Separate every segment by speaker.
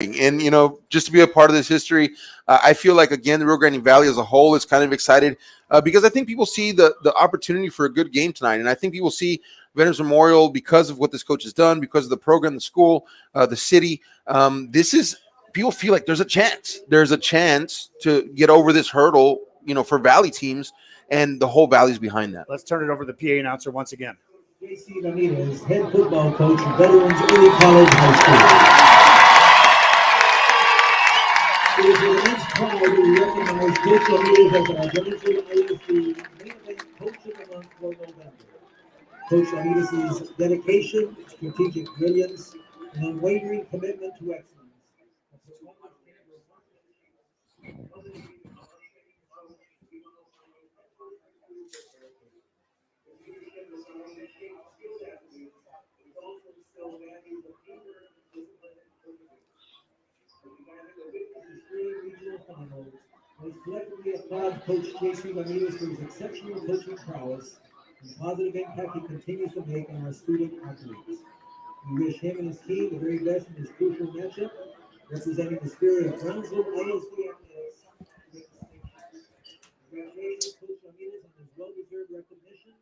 Speaker 1: And, just to be a part of this history, I feel like, again, the Rio Grande Valley as a whole is kind of excited because I think people see the opportunity for a good game tonight. And I think people see Veterans Memorial because of what this coach has done, because of the program, the school, the city. People feel like there's a chance. There's a chance to get over this hurdle, for Valley teams, and the whole Valley's behind that.
Speaker 2: Let's turn it over to the PA announcer once again.
Speaker 3: J.C. Ramirez, head football coach at Veterans Early College High School. It is an immense pride to recognize Coach Ramirez as our Brownsville ISD main event Coach of the Month for November. Coach Ramirez's dedication, strategic brilliance, and unwavering commitment to excellence. Let's collectively applaud Coach J.C. Ramirez for his exceptional coaching prowess and positive impact he continues to make on our student athletes. We wish him and his team the very best in this crucial matchup, representing the spirit of Brownsville ISD athletics. Congratulations, Coach Ramirez, on his well-deserved recognition.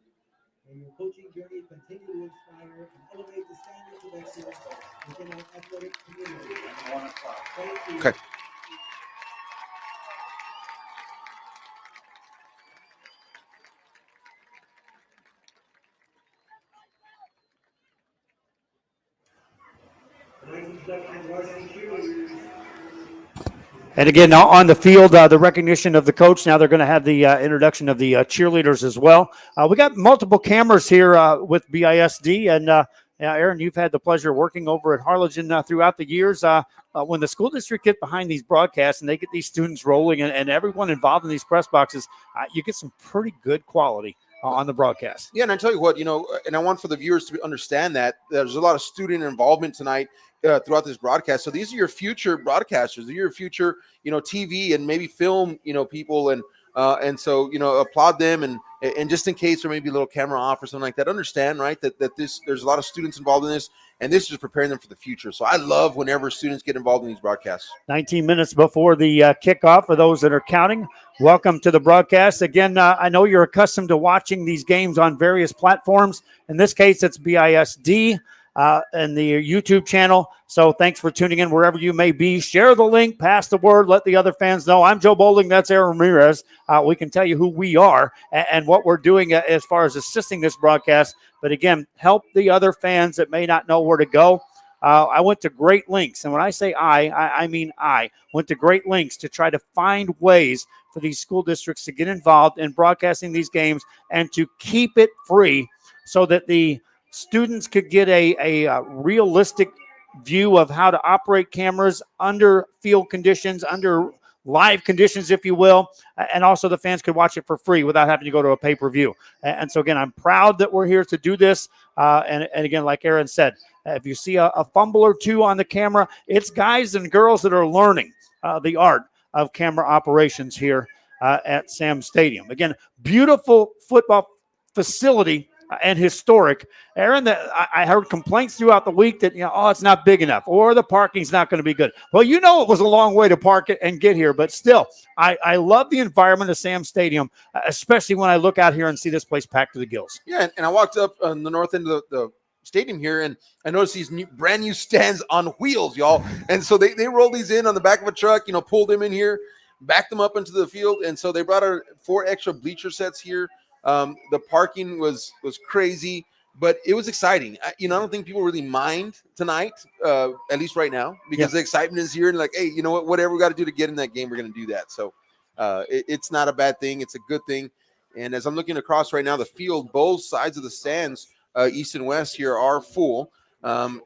Speaker 3: May your coaching journey continue to inspire and elevate the standards of excellence within our athletic community. Thank you.
Speaker 1: Okay.
Speaker 2: And again, on the field, the recognition of the coach. Now they're going to have the introduction of the cheerleaders as well. We got multiple cameras here with BISD. And Aaron, you've had the pleasure of working over at Harlingen throughout the years. When the school district get behind these broadcasts and they get these students rolling and everyone involved in these press boxes, you get some pretty good quality on the broadcast.
Speaker 1: Yeah, and I tell you what, and I want for the viewers to understand that there's a lot of student involvement tonight throughout this broadcast. So these are your future broadcasters, they're your future, TV and maybe film, people, and so applaud them, and just in case there may be a little camera off or something like that, understand, right, that there's a lot of students involved in this, and this is just preparing them for the future. So I love whenever students get involved in these broadcasts.
Speaker 2: 19 minutes before the kickoff, for those that are counting, welcome to the broadcast. Again, I know you're accustomed to watching these games on various platforms. In this case, it's BISD and the YouTube channel. So thanks for tuning in wherever you may be. Share the link, pass the word, let the other fans know. I'm Joe Bowling. That's Aaron Ramirez. We can tell you who we are and what we're doing as far as assisting this broadcast. But again, help the other fans that may not know where to go. I went to great lengths. And when I say I mean I went to great lengths to try to find ways for these school districts to get involved in broadcasting these games and to keep it free so that the students could get a realistic view of how to operate cameras under field conditions, under live conditions, if you will, and also the fans could watch it for free without having to go to a pay-per-view. And so, again, I'm proud that we're here to do this. And again, like Aaron said, if you see a fumble or two on the camera, it's guys and girls that are learning the art of camera operations here at Sam Stadium. Again, beautiful football facility and historic. Aaron, I heard complaints throughout the week that, it's not big enough or the parking's not going to be good. Well, it was a long way to park it and get here, but still, I love the environment of Sam Stadium, especially when I look out here and see this place packed to the gills.
Speaker 1: Yeah, and I walked up on the north end of the stadium here, and I noticed these brand new stands on wheels, y'all. And so they rolled these in on the back of a truck, pulled them in here, backed them up into the field, and so they brought out 4 extra bleacher sets here. The parking was crazy, but it was exciting. I don't think people really mind tonight, at least right now, because the excitement is here and like, hey, whatever we got to do to get in that game, we're going to do that. So it's not a bad thing. It's a good thing. And as I'm looking across right now, the field, both sides of the stands, east and west here, are full.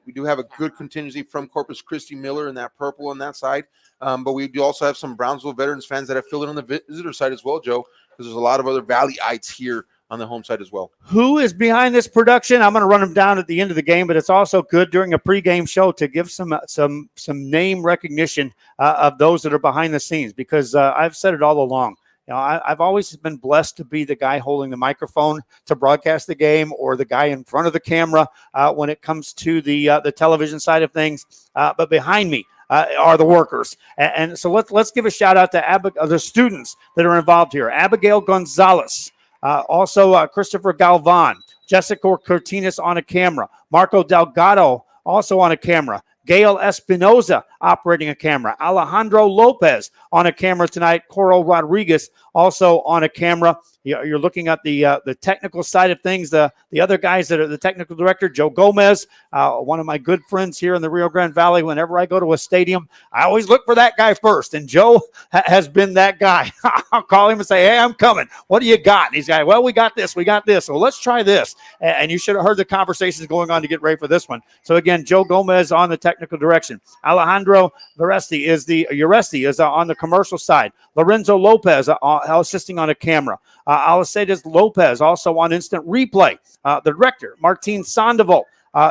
Speaker 1: We do have a good contingency from Corpus Christi Miller in that purple on that side. But we do also have some Brownsville Veterans fans that have filled in on the visitor side as well, Joe, because there's a lot of other Valleyites here on the home side as well.
Speaker 2: Who is behind this production? I'm going to run them down at the end of the game, but it's also good during a pregame show to give some name recognition of those that are behind the scenes, because I've said it all along. I've always been blessed to be the guy holding the microphone to broadcast the game, or the guy in front of the camera when it comes to the television side of things. But behind me, are the workers. And so let's give a shout out to the students that are involved here. Abigail Gonzalez, also Christopher Galvan, Jessica Cortines on a camera, Marco Delgado also on a camera, Gail Espinoza operating a camera, Alejandro Lopez on a camera tonight, Coro Rodriguez also on a camera. You're looking at the technical side of things. The other guys that are the technical director, Joe Gomez, one of my good friends here in the Rio Grande Valley. Whenever I go to a stadium, I always look for that guy first, and Joe has been that guy. I'll call him and say, hey, I'm coming. What do you got? And he's like, well, we got this. So let's try this. And you should have heard the conversations going on to get ready for this one. So again, Joe Gomez on the technical direction. Alejandro Uresti is on the commercial side. Lorenzo Lopez assisting on a camera. Alicedes Lopez also on instant replay. The director, Martin Sandoval,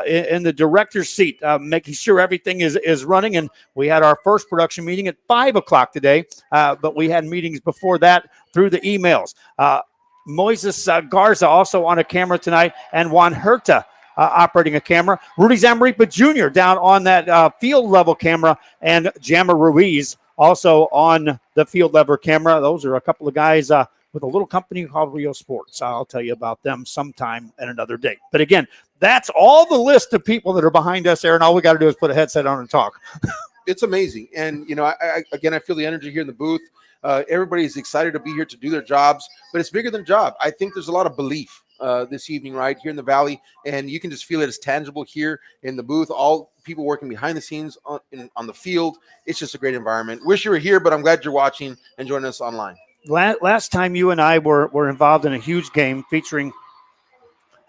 Speaker 2: in the director's seat, making sure everything is running. And we had our first production meeting at 5 o'clock today, but we had meetings before that through the emails. Moises Garza also on a camera tonight, and Juan Herta operating a camera. Rudy Zamaripa Jr. down on that field level camera, and Jammer Ruiz also on the field level camera. Those are a couple of guys with a little company called Rio Sports. I'll tell you about them sometime at another date. But again, that's all the list of people that are behind us, Aaron. All we got to do is put a headset on and talk.
Speaker 1: It's amazing. And, I feel the energy here in the booth. Everybody's excited to be here to do their jobs, but it's bigger than job. I think there's a lot of belief this evening right here in the Valley, and you can just feel it as tangible here in the booth. All people working behind the scenes on the field. It's just a great environment. Wish you were here, but I'm glad you're watching and joining us online.
Speaker 2: Last time you and I were involved in a huge game featuring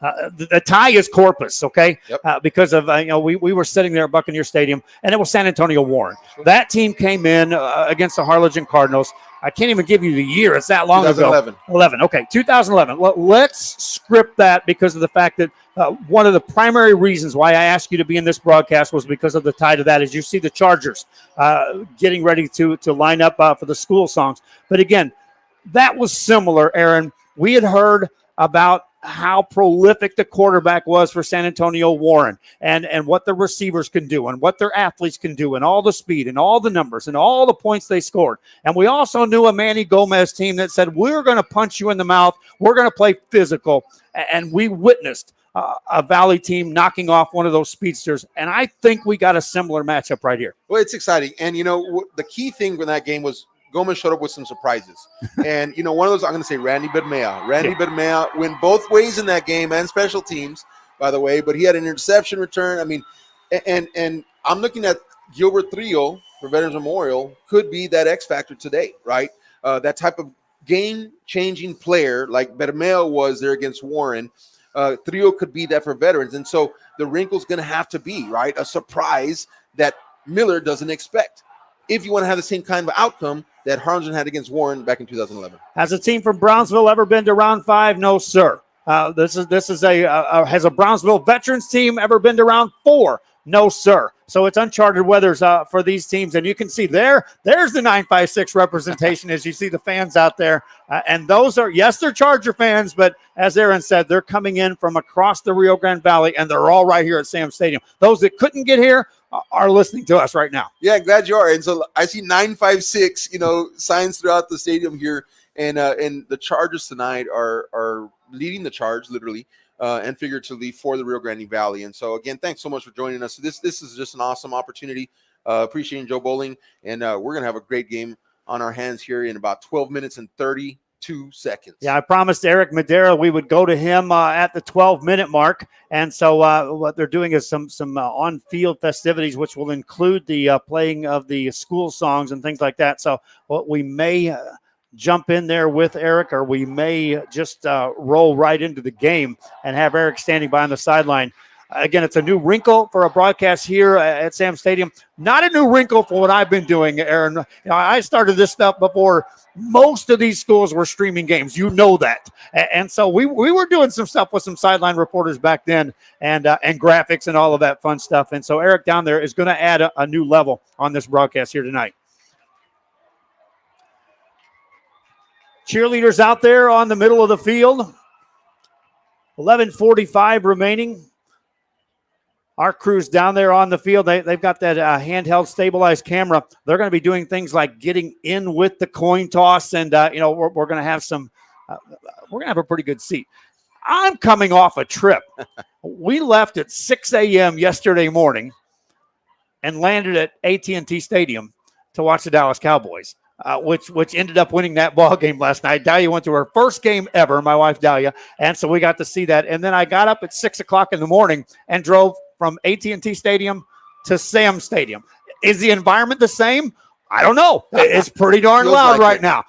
Speaker 2: the tie is Corpus, okay?
Speaker 1: Yep.
Speaker 2: Because of we were sitting there at Buccaneer Stadium, and it was San Antonio Warren.
Speaker 1: Sure.
Speaker 2: That team came in against the Harlingen Cardinals. I can't even give you the year. It's that long
Speaker 1: 2011.
Speaker 2: ago. 11. Okay, 2011. Let's script that because of the fact that one of the primary reasons why I asked you to be in this broadcast was because of the tie to that. As you see the Chargers getting ready to line up for the school songs. But again, that was similar, Aaron. We had heard about how prolific the quarterback was for San Antonio Warren and what the receivers can do and what their athletes can do and all the speed and all the numbers and all the points they scored. And we also knew a Manny Gomez team that said, we're going to punch you in the mouth. We're going to play physical. And we witnessed a Valley team knocking off one of those speedsters. And I think we got a similar matchup right here.
Speaker 1: Well, it's exciting. And, the key thing with that game was Gomez showed up with some surprises. And, one of those, I'm going to say Randy Bedmea. Bedmea went both ways in that game and special teams, by the way, but he had an interception return. I mean, and I'm looking at Gilbert Trillo for Veterans Memorial could be that X factor today, right? That type of game-changing player like Bedmea was there against Warren. Trillo could be that for Veterans. And so the wrinkle's going to have to be, right, a surprise that Miller doesn't expect if you want to have the same kind of outcome that Harlingen had against Warren back in 2011.
Speaker 2: Has a team from Brownsville ever been to round 5? No, sir. Has a Brownsville Veterans team ever been to round 4? No, sir. So it's uncharted weathers for these teams. And you can see there's the 956 representation as you see the fans out there. And those are, yes, they're Charger fans, but as Aaron said, they're coming in from across the Rio Grande Valley, and they're all right here at Sam Stadium. Those that couldn't get here are listening to us right now.
Speaker 1: Yeah, glad you are. And so I see 956, signs throughout the stadium here. And the Chargers tonight are leading the charge, literally, and figuratively for the Rio Grande Valley. And so, again, thanks so much for joining us. This is just an awesome opportunity. Appreciating Joe Bowling. And we're going to have a great game on our hands here in about 12 minutes and 32 seconds.
Speaker 2: Yeah, I promised Eric Madera we would go to him at the 12-minute mark. And so what they're doing is some on-field festivities, which will include the playing of the school songs and things like that. So we may jump in there with Eric, or we may just roll right into the game and have Eric standing by on the sideline. Again, it's a new wrinkle for a broadcast here at Sam Stadium. Not a new wrinkle for what I've been doing, Aaron. I started this stuff before most of these schools were streaming games. You know that. And so we were doing some stuff with some sideline reporters back then and graphics and all of that fun stuff. And so Eric down there is going to add a new level on this broadcast here tonight. Cheerleaders out there on the middle of the field. 11:45 remaining. our crews down there on the field, they've got that handheld stabilized camera. They're going to be doing things like getting in with the coin toss, and we're going to have we're going to have a pretty good seat. I'm coming off a trip. We left at 6 a.m. yesterday morning and landed at AT&T Stadium to watch the Dallas Cowboys, which ended up winning that ball game last night. Dahlia went to her first game ever, my wife Dahlia, and so we got to see that. And then I got up at 6 o'clock in the morning and drove from AT&T Stadium to Sam Stadium. Is the environment the same? I don't know. It's pretty darn loud right now.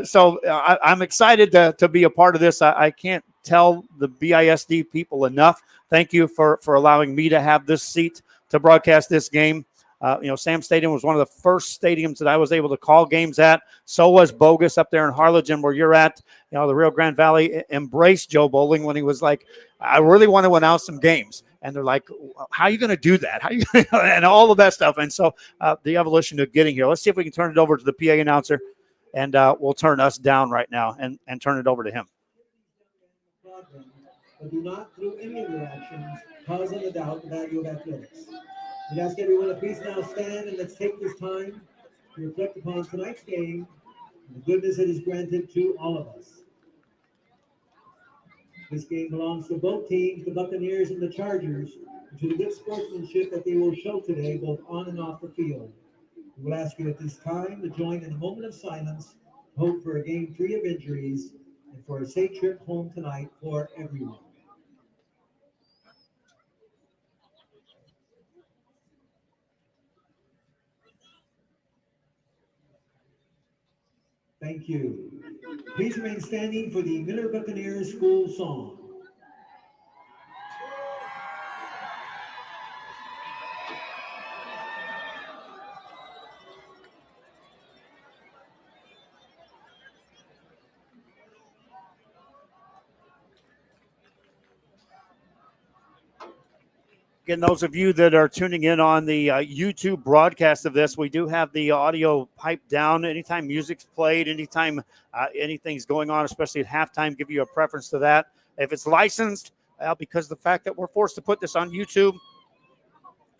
Speaker 2: So I'm excited to be a part of this. I can't tell the BISD people enough. Thank you for allowing me to have this seat to broadcast this game. Sam Stadium was one of the first stadiums that I was able to call games at. So was Bogus up there in Harlingen where you're at. The Rio Grande Valley embraced Joe Bowling when he was like, I really want to announce some games. And they're like, how are you going to do that? How you and all of that stuff. And so the evolution of getting here. Let's see if we can turn it over to the PA announcer, and we'll turn us down right now and turn it over to him.
Speaker 3: But do not, through any of your actions, cause them to doubt the value of athletics. We ask everyone to please now stand, and let's take this time to reflect upon tonight's game and the goodness it has granted to all of us. This game belongs to both teams, the Buccaneers and the Chargers, and to the good sportsmanship that they will show today, both on and off the field. We will ask you at this time to join in a moment of silence, hope for a game free of injuries, and for a safe trip home tonight for everyone. Thank you. Please remain standing for the Miller Buccaneers school song.
Speaker 2: Again, those of you that are tuning in on the YouTube broadcast of this, we do have the audio piped down. Anytime music's played, anytime anything's going on, especially at halftime, give you a preference to that. If it's licensed, because of the fact that we're forced to put this on YouTube,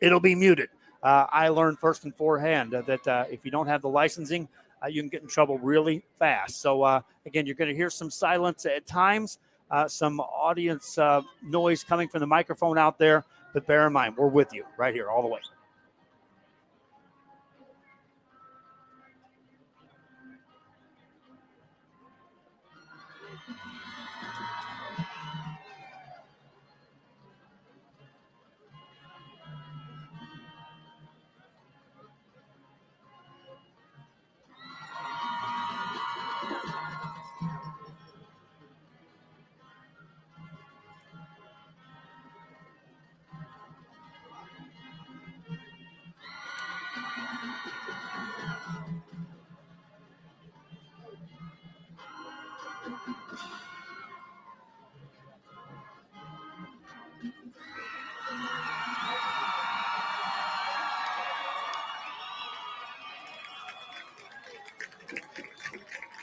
Speaker 2: it'll be muted. I learned first and forehand that if you don't have the licensing, you can get in trouble really fast. So, again, you're going to hear some silence at times, some audience noise coming from the microphone out there. But bear in mind, we're with you right here all the way.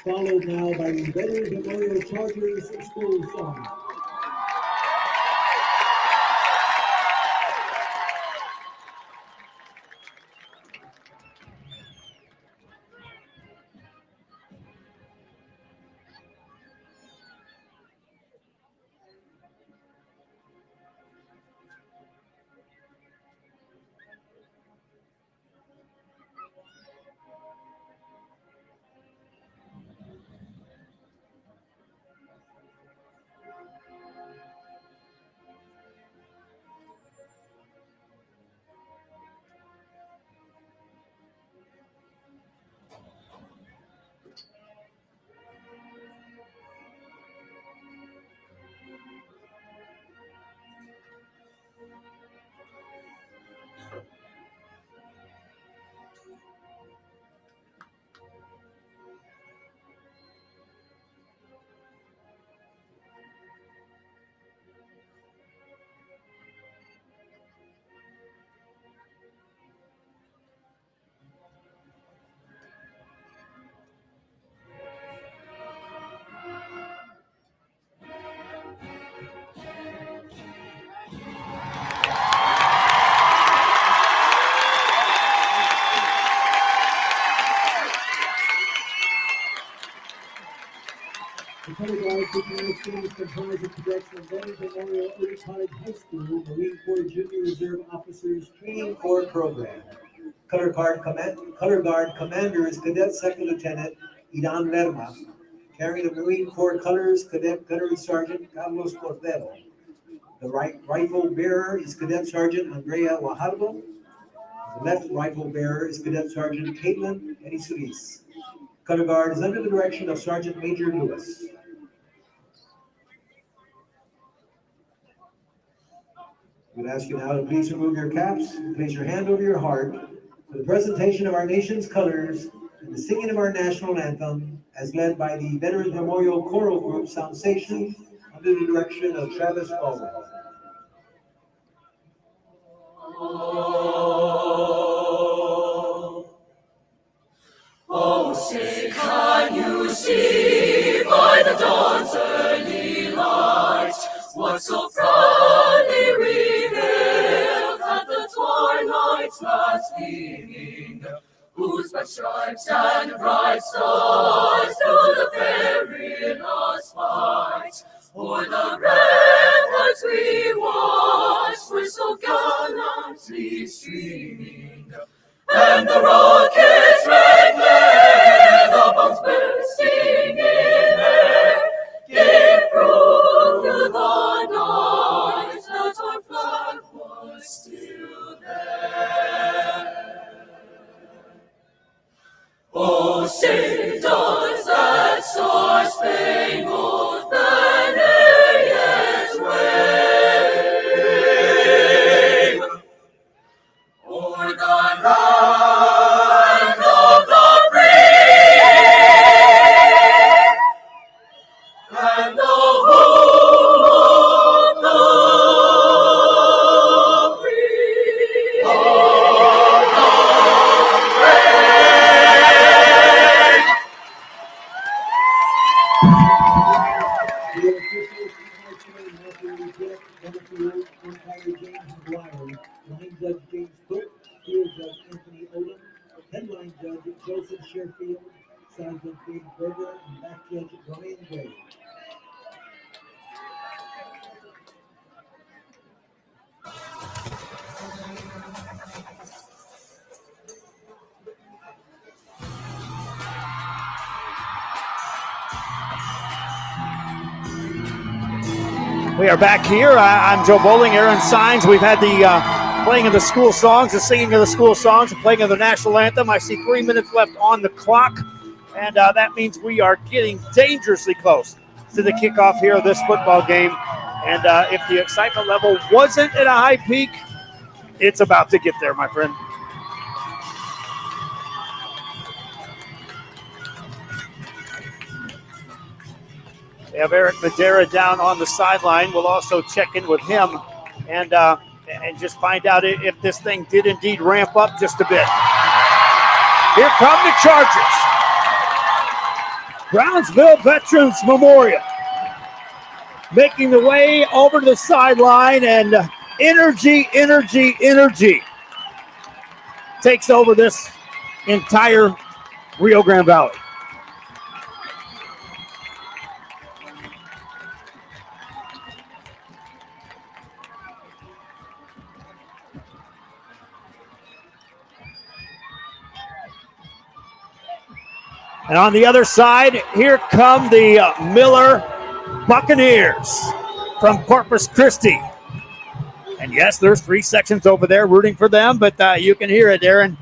Speaker 3: Followed now by the Veterans Memorial Chargers school song. color guard for tonight's game is comprised of cadets from Veterans Memorial Early College High School, Marine Corps Junior Reserve Officers Training Corps Program. Color guard commander is Cadet Second Lieutenant Idan Lerma, carrying the Marine Corps colors, Cadet Gunnery Sergeant Carlos Cordero. The right rifle bearer is Cadet Sergeant Andrea Wajalbo. The left rifle bearer is Cadet Sergeant Caitlin Erisuris. Color guard is under the direction of Sergeant Major Lewis. I'm going to ask you now to please remove your caps and place your hand over your heart for the presentation of our nation's colors and the singing of our national anthem as led by the Veterans Memorial Choral Group Soundsation under the direction of Travis Baldwin.
Speaker 4: Oh, say, can you see by the dawn's early light what so proudly we hailed at the twilight's last gleaming, whose bright stripes and bright stars through the perilous fight o'er the ramparts we watched were so gallantly streaming, and the rocket's red glare, the bombs bursting in air, gave proof through the night that our flag was still there. Oh, say, does that star-spangled banner yet wave o'er the land of the free and the home of the free? Of the brave.
Speaker 3: The officials tonight's game, Matthew Reject, Democrat, umpire James McGuire, line judge James Cook, field judge Anthony Odom, headline judge Joseph Sherfield, side judge David Berger, and back judge Ryan Gray.
Speaker 2: We are back here. I'm Joe Bowling, Aaron Signs. We've had the playing of the school songs, the singing of the school songs, the playing of the national anthem. I see 3 minutes left on the clock, and that means we are getting dangerously close to the kickoff here of this football game. And if the excitement level wasn't at a high peak, it's about to get there, my friend. We have Eric Madera down on the sideline. We'll also check in with him and just find out if this thing did indeed ramp up just a bit. Here come the Chargers. Brownsville Veterans Memorial making the way over to the sideline, and energy takes over this entire Rio Grande Valley. And on the other side, here come the Miller Buccaneers from Corpus Christi. And yes, there's 3 sections over there rooting for them, but you can hear it, Aaron.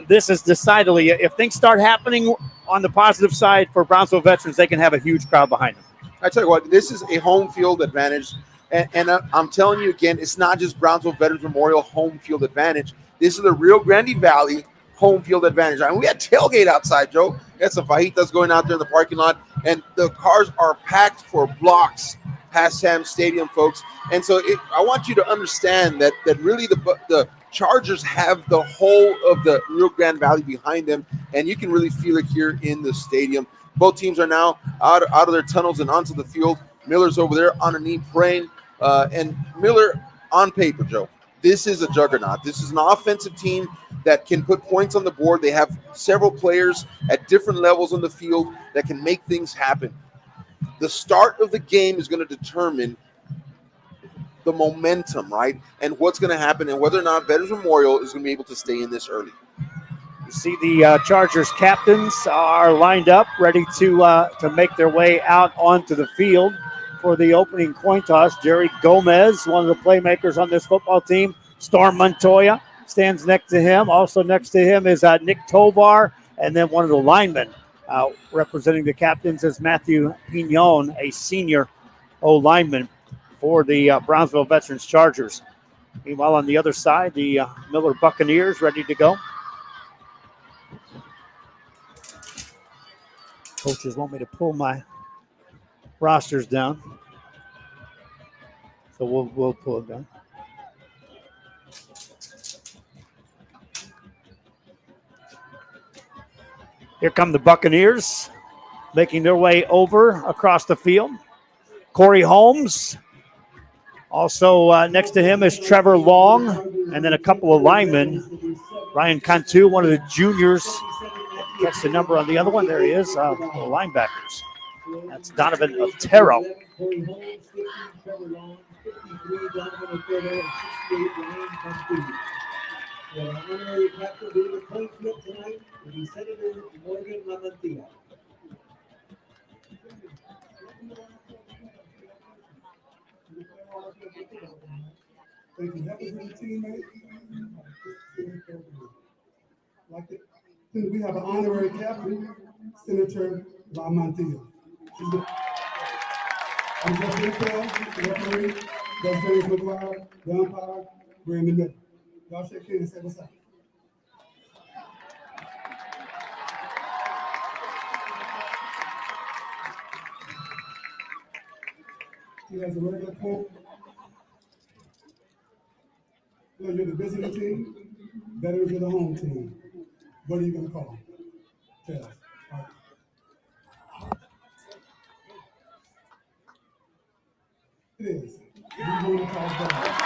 Speaker 2: This is decidedly, if things start happening on the positive side for Brownsville Veterans, they can have a huge crowd behind them.
Speaker 1: I tell you what, this is a home field advantage. And I'm telling you again, it's not just Brownsville Veterans Memorial home field advantage. This is the Rio Grande Valley home field advantage. I mean, we had tailgate outside, Joe. We had some fajitas going out there in the parking lot, and the cars are packed for blocks past Sam's Stadium, folks. And so I want you to understand that really the Chargers have the whole of the Rio Grande Valley behind them, and you can really feel it here in the stadium. Both teams are now out of their tunnels and onto the field. Miller's over there on a knee praying, and Miller on paper, Joe. This is a juggernaut. This is an offensive team that can put points on the board. They have several players at different levels on the field that can make things happen. the start of the game is going to determine the momentum, right? And what's going to happen and whether or not Veterans Memorial is going to be able to stay in this early.
Speaker 2: You see the Chargers captains are lined up, ready to make their way out onto the field for the opening coin toss. Jerry Gomez, one of the playmakers on this football team. Storm Montoya stands next to him. Also next to him is Nick Tovar, and then one of the linemen representing the captains is Matthew Pignon, a senior O-lineman for the Brownsville Veterans Chargers. Meanwhile, on the other side, the Miller Buccaneers ready to go. Coaches want me to pull my rosters down, so we'll pull it down. Here come the Buccaneers, making their way over across the field. Corey Holmes. Also next to him is Trevor Long, and then a couple of linemen. Ryan Cantu, one of the juniors. Catch the number on the other one. There he is, the linebackers. That's Donovan Otero.
Speaker 3: Corey Holmes, 15, Trevor Long, 53, Donovan Otero, and 68, Ryan Cantu. The honorary captain doing the coin flip tonight will be Senator Morgan Lamantia.
Speaker 5: Thank you. That was my teammate. We have an honorary captain, Senator Lamantia. I'm Jeff Intel, the referee, that's James McGuire, the umpire, Brandon Miller. Y'all shake hands and say what's up. He has a regular quote. You're the visiting team, Veterans are the home team. What are you going to call? Tell us. All right. It is. We're going to call that.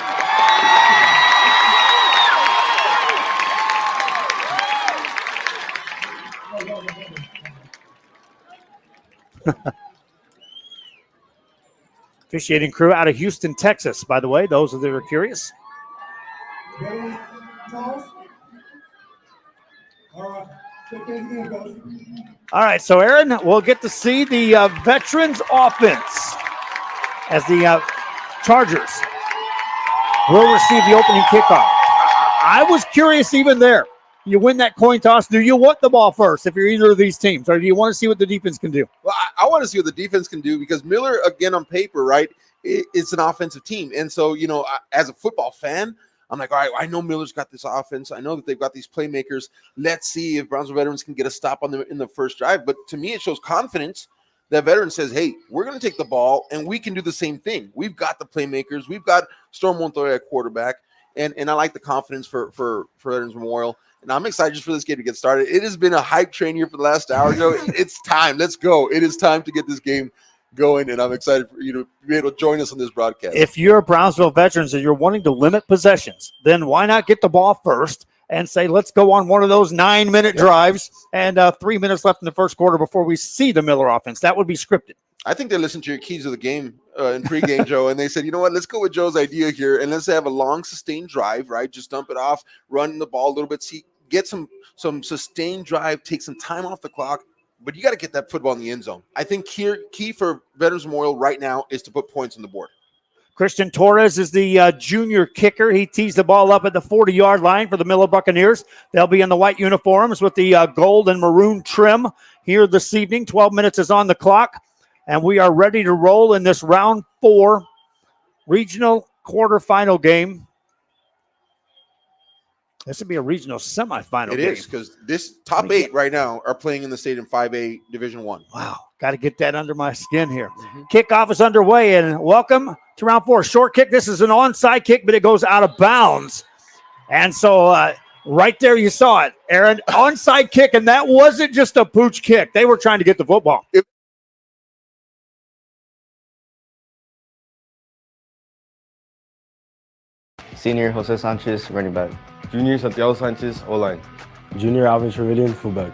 Speaker 2: Officiating crew out of Houston, Texas, by the way, those that are curious.
Speaker 5: Veterans, toss. All right. Shake hands again, fellas.
Speaker 2: All right, so Aaron, we'll get to see the Veterans offense as the Chargers will receive the opening kickoff. I was curious even there. You win that coin toss. Do you want the ball first if you're either of these teams, or do you want to see what the defense can do?
Speaker 1: Well, I want to see what the defense can do because Miller, again, on paper, right, it's an offensive team. And so, you know, as a football fan, I'm like, all right, I know Miller's got this offense. I know that they've got these playmakers. Let's see if Brownsville Veterans can get a stop on them in the first drive. But to me, it shows confidence that Veterans says, hey, we're going to take the ball and we can do the same thing. We've got the playmakers. We've got Storm Montoya at quarterback. And I like the confidence for Veterans Memorial. And I'm excited just for this game to get started. It has been a hype train here for the last hour. It's time. Let's go. It is time to get this game going, and I'm excited for you to be able to join us on this broadcast.
Speaker 2: If you're Brownsville Veterans and you're wanting to limit possessions, then why not get the ball first and say, let's go on one of those 9-minute drives and 3 minutes left in the first quarter before we see the Miller offense. That would be scripted.
Speaker 1: I think they listened to your keys of the game in pregame, Joe, and they said, you know what, let's go with Joe's idea here, and let's have a long, sustained drive, right? Just dump it off, run the ball a little bit, get some sustained drive, take some time off the clock, but you got to get that football in the end zone. I think key for Veterans Memorial right now is to put points on the board.
Speaker 2: Christian Torres is the junior kicker. He tees the ball up at the 40-yard line for the Miller Buccaneers. They'll be in the white uniforms with the gold and maroon trim here this evening. 12 minutes is on the clock, and we are ready to roll in this round 4 regional quarterfinal game. This would be a regional semifinal game.
Speaker 1: It is, because this top 8 right now are playing in the state in 5A Division 1.
Speaker 2: Wow, got to get that under my skin here. Kickoff is underway, and welcome to round 4. Short kick. This is an onside kick, but it goes out of bounds. And so right there you saw it, Aaron. Onside kick, and that wasn't just a pooch kick. They were trying to get the football.
Speaker 6: Senior Jose Sanchez, running back.
Speaker 7: Junior Santiago Sanchez, O-line.
Speaker 8: Junior Alvin Trevelyan, fullback.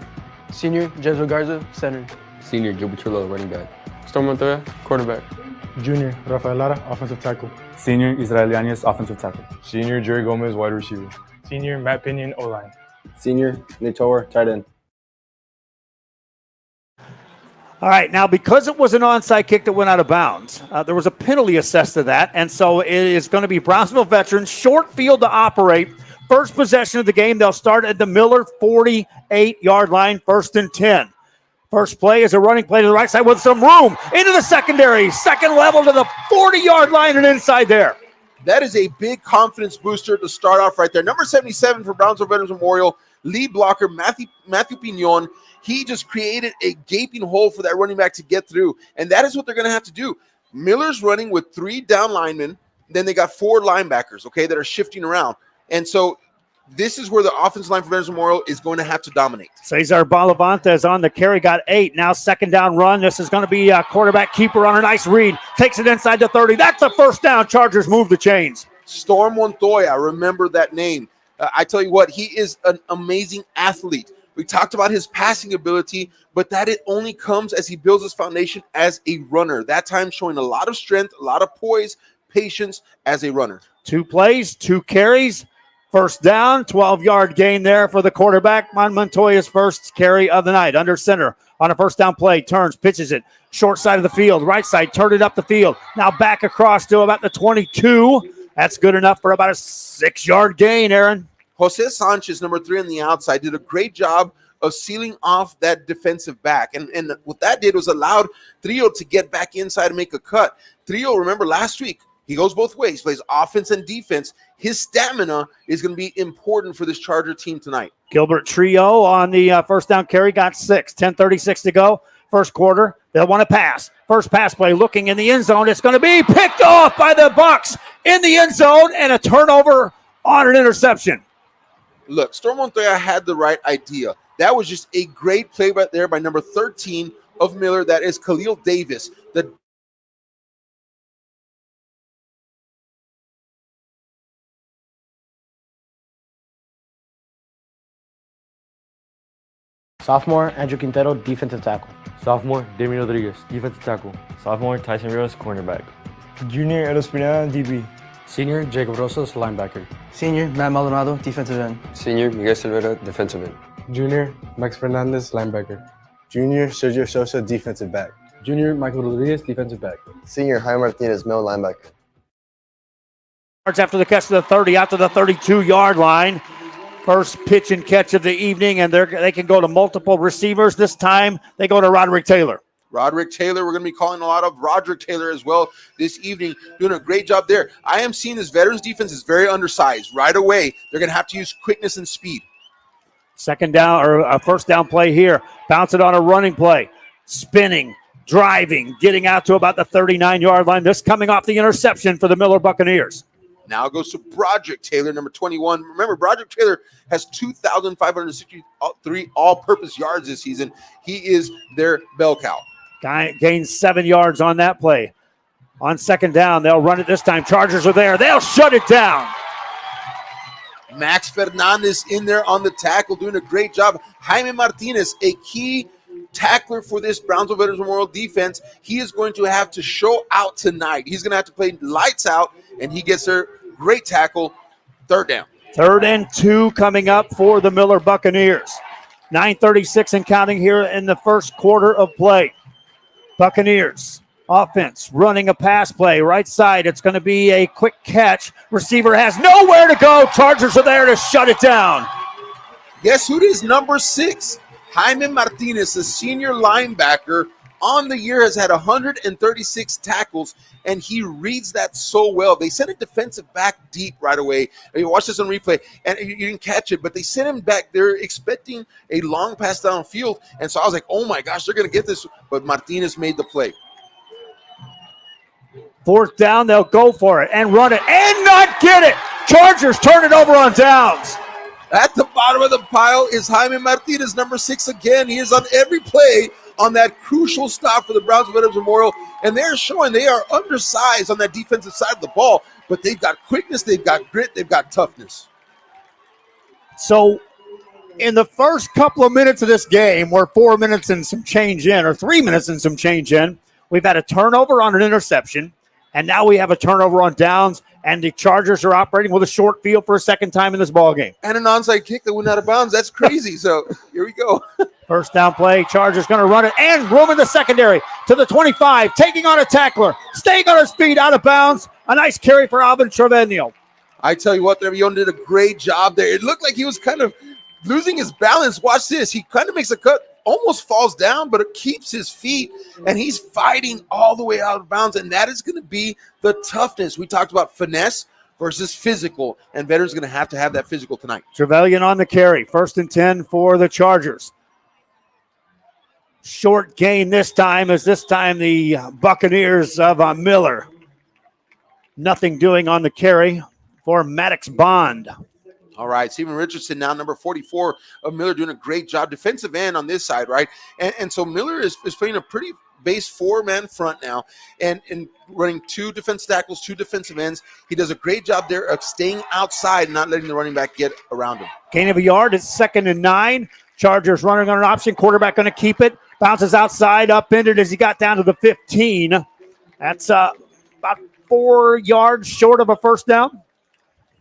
Speaker 9: Senior Jesuit Garza, center.
Speaker 7: Senior Gilbert Trullo, running back. Storm Montoya, quarterback.
Speaker 8: Junior Rafael Lara, offensive tackle.
Speaker 9: Senior Israel Yanis, offensive tackle.
Speaker 7: Senior Jerry Gomez, wide receiver.
Speaker 8: Senior Matt Pinion, O-line.
Speaker 6: Senior Nitor, tight end.
Speaker 2: All right, now because it was an onside kick that went out of bounds, there was a penalty assessed to that, and so it is going to be Brownsville Veterans, short field to operate. First possession of the game, they'll start at the Miller 48-yard line, 1st and 10. First play is a running play to the right side with some room into the secondary, second level to the 40-yard line and inside there.
Speaker 1: That is a big confidence booster to start off right there. Number 77 for Brownsville Veterans Memorial, lead blocker Matthew Pignon. He just created a gaping hole for that running back to get through, and that is what they're going to have to do. Miller's running with 3 down linemen, then they got 4 linebackers, okay, that are shifting around. And so this is where the offensive line for Veterans Memorial is going to have to dominate.
Speaker 2: Cesar Balavantes on the carry, got 8. Now second down run. This is going to be a quarterback keeper on a nice read. Takes it inside the 30. That's a first down. Chargers move the chains.
Speaker 1: Storm Montoya, remember that name. I tell you what, he is an amazing athlete. We talked about his passing ability, but that it only comes as he builds his foundation as a runner. That time showing a lot of strength, a lot of poise, patience as a runner. 2
Speaker 2: plays, 2 carries. First down, 12-yard gain there for the quarterback. Montoya's first carry of the night. Under center on a first down play. Turns, pitches it. Short side of the field. Right side, turn it up the field. Now back across to about the 22. That's good enough for about a 6-yard gain, Aaron.
Speaker 1: Jose Sanchez, number 3 on the outside, did a great job of sealing off that defensive back. And what that did was allowed Trillo to get back inside and make a cut. Trillo, remember last week, he goes both ways, plays offense and defense. His stamina is going to be important for this Charger team tonight.
Speaker 2: Gilbert Trillo on the first down carry, got 6. 10:36 to go. First quarter, they'll want to pass. First pass play, looking in the end zone. It's going to be picked off by the Bucs in the end zone, and a turnover on an interception.
Speaker 1: Look, Storm Montoya had the right idea. That was just a great play right there by number 13 of Miller. That is Khalil Davis. The
Speaker 10: Sophomore, Andrew Quintero, defensive tackle.
Speaker 7: Sophomore, Damian Rodriguez, defensive tackle.
Speaker 6: Sophomore, Tyson Rios, cornerback.
Speaker 8: Junior Eros Pineda, DB.
Speaker 9: Senior Jacob Rosas, linebacker.
Speaker 10: Senior, Matt Maldonado, defensive end.
Speaker 7: Senior, Miguel Silvera, defensive end.
Speaker 8: Junior, Max Fernandez, linebacker.
Speaker 11: Junior, Sergio Sosa, defensive back.
Speaker 9: Junior Michael Rodriguez, defensive back.
Speaker 11: Senior, Jaime Martinez, middle linebacker.
Speaker 2: After the catch to the 30, out to the 32-yard line. First pitch and catch of the evening, and they can go to multiple receivers. This time, they go to Roderick Taylor.
Speaker 1: Roderick Taylor, we're going to be calling a lot of Roderick Taylor as well this evening, doing a great job there. I am seeing this Veterans defense is very undersized. Right away, they're going to have to use quickness and speed.
Speaker 2: Second down, or a first down play here. Bounce it on a running play. Spinning, driving, getting out to about the 39-yard line. This coming off the interception for the Miller Buccaneers.
Speaker 1: Now it goes to Broderick Taylor, number 21. Remember, Broderick Taylor has 2,563 all-purpose yards this season. He is their bell cow.
Speaker 2: Gains 7 yards on that play. On second down, they'll run it this time. Chargers are there. They'll shut it down.
Speaker 1: Max Fernandez in there on the tackle, doing a great job. Jaime Martinez, a key tackler for this Brownsville Veterans Memorial defense. He is going to have to show out tonight. He's going to have to play lights out, and he gets there. Great tackle. Third down.
Speaker 2: 3rd and 2 coming up for the Miller Buccaneers. 9:36 and counting here in the first quarter of play. Buccaneers offense running a pass play right side. It's going to be a quick catch. Receiver has nowhere to go. Chargers are there to shut it down.
Speaker 1: Guess who is number 6? Jaime Martinez, the senior linebacker, on the year has had 136 tackles, and he reads that so well. They sent a defensive back deep right away. You watch this on replay, and you didn't catch it, but they sent him back there expecting a long pass downfield, and so I was like, oh my gosh, they're going to get this, but Martinez made the play.
Speaker 2: 4th down, they'll go for it and run it and not get it. Chargers turn it over on downs.
Speaker 1: At the bottom of the pile is Jaime Martinez, number 6 again. He is on every play on that crucial stop for the Brownsville Veterans Memorial, and they're showing they are undersized on that defensive side of the ball, but they've got quickness, they've got grit, they've got toughness.
Speaker 2: So in the first couple of minutes of this game, we're 4 minutes and some change in, or 3 minutes and some change in, We've had a turnover on an interception, and now we have a turnover on downs, and the Chargers are operating with a short field for a second time in this ball game.
Speaker 1: And an onside kick that went out of bounds. That's crazy. So here we go.
Speaker 2: First down play, Chargers going to run it, and room in the secondary to the 25, taking on a tackler, staying on his feet, out of bounds. A nice carry for Alvin Trevino.
Speaker 1: I tell you what, Trevino did a great job there. It looked like he was kind of losing his balance. Watch this. He kind of makes a cut, almost falls down, but it keeps his feet, and he's fighting all the way out of bounds, and that is going to be the toughness. We talked about finesse versus physical, and Veterans going to have that physical tonight.
Speaker 2: Trevelyan on the carry. 1st and 10 for the Chargers. Short gain this time, as this time the Buccaneers of Miller. Nothing doing on the carry for Maddox Bond.
Speaker 1: All right, Steven Richardson now, number 44 of Miller, doing a great job. Defensive end on this side, right? And so Miller is playing a pretty base 4-man front now and running 2 defensive tackles, 2 defensive ends. He does a great job there of staying outside and not letting the running back get around him.
Speaker 2: Gain of a yard. It's 2nd and 9. Chargers running on an option. Quarterback going to keep it. Bounces outside, upended as he got down to the 15. That's about 4 yards short of a first down.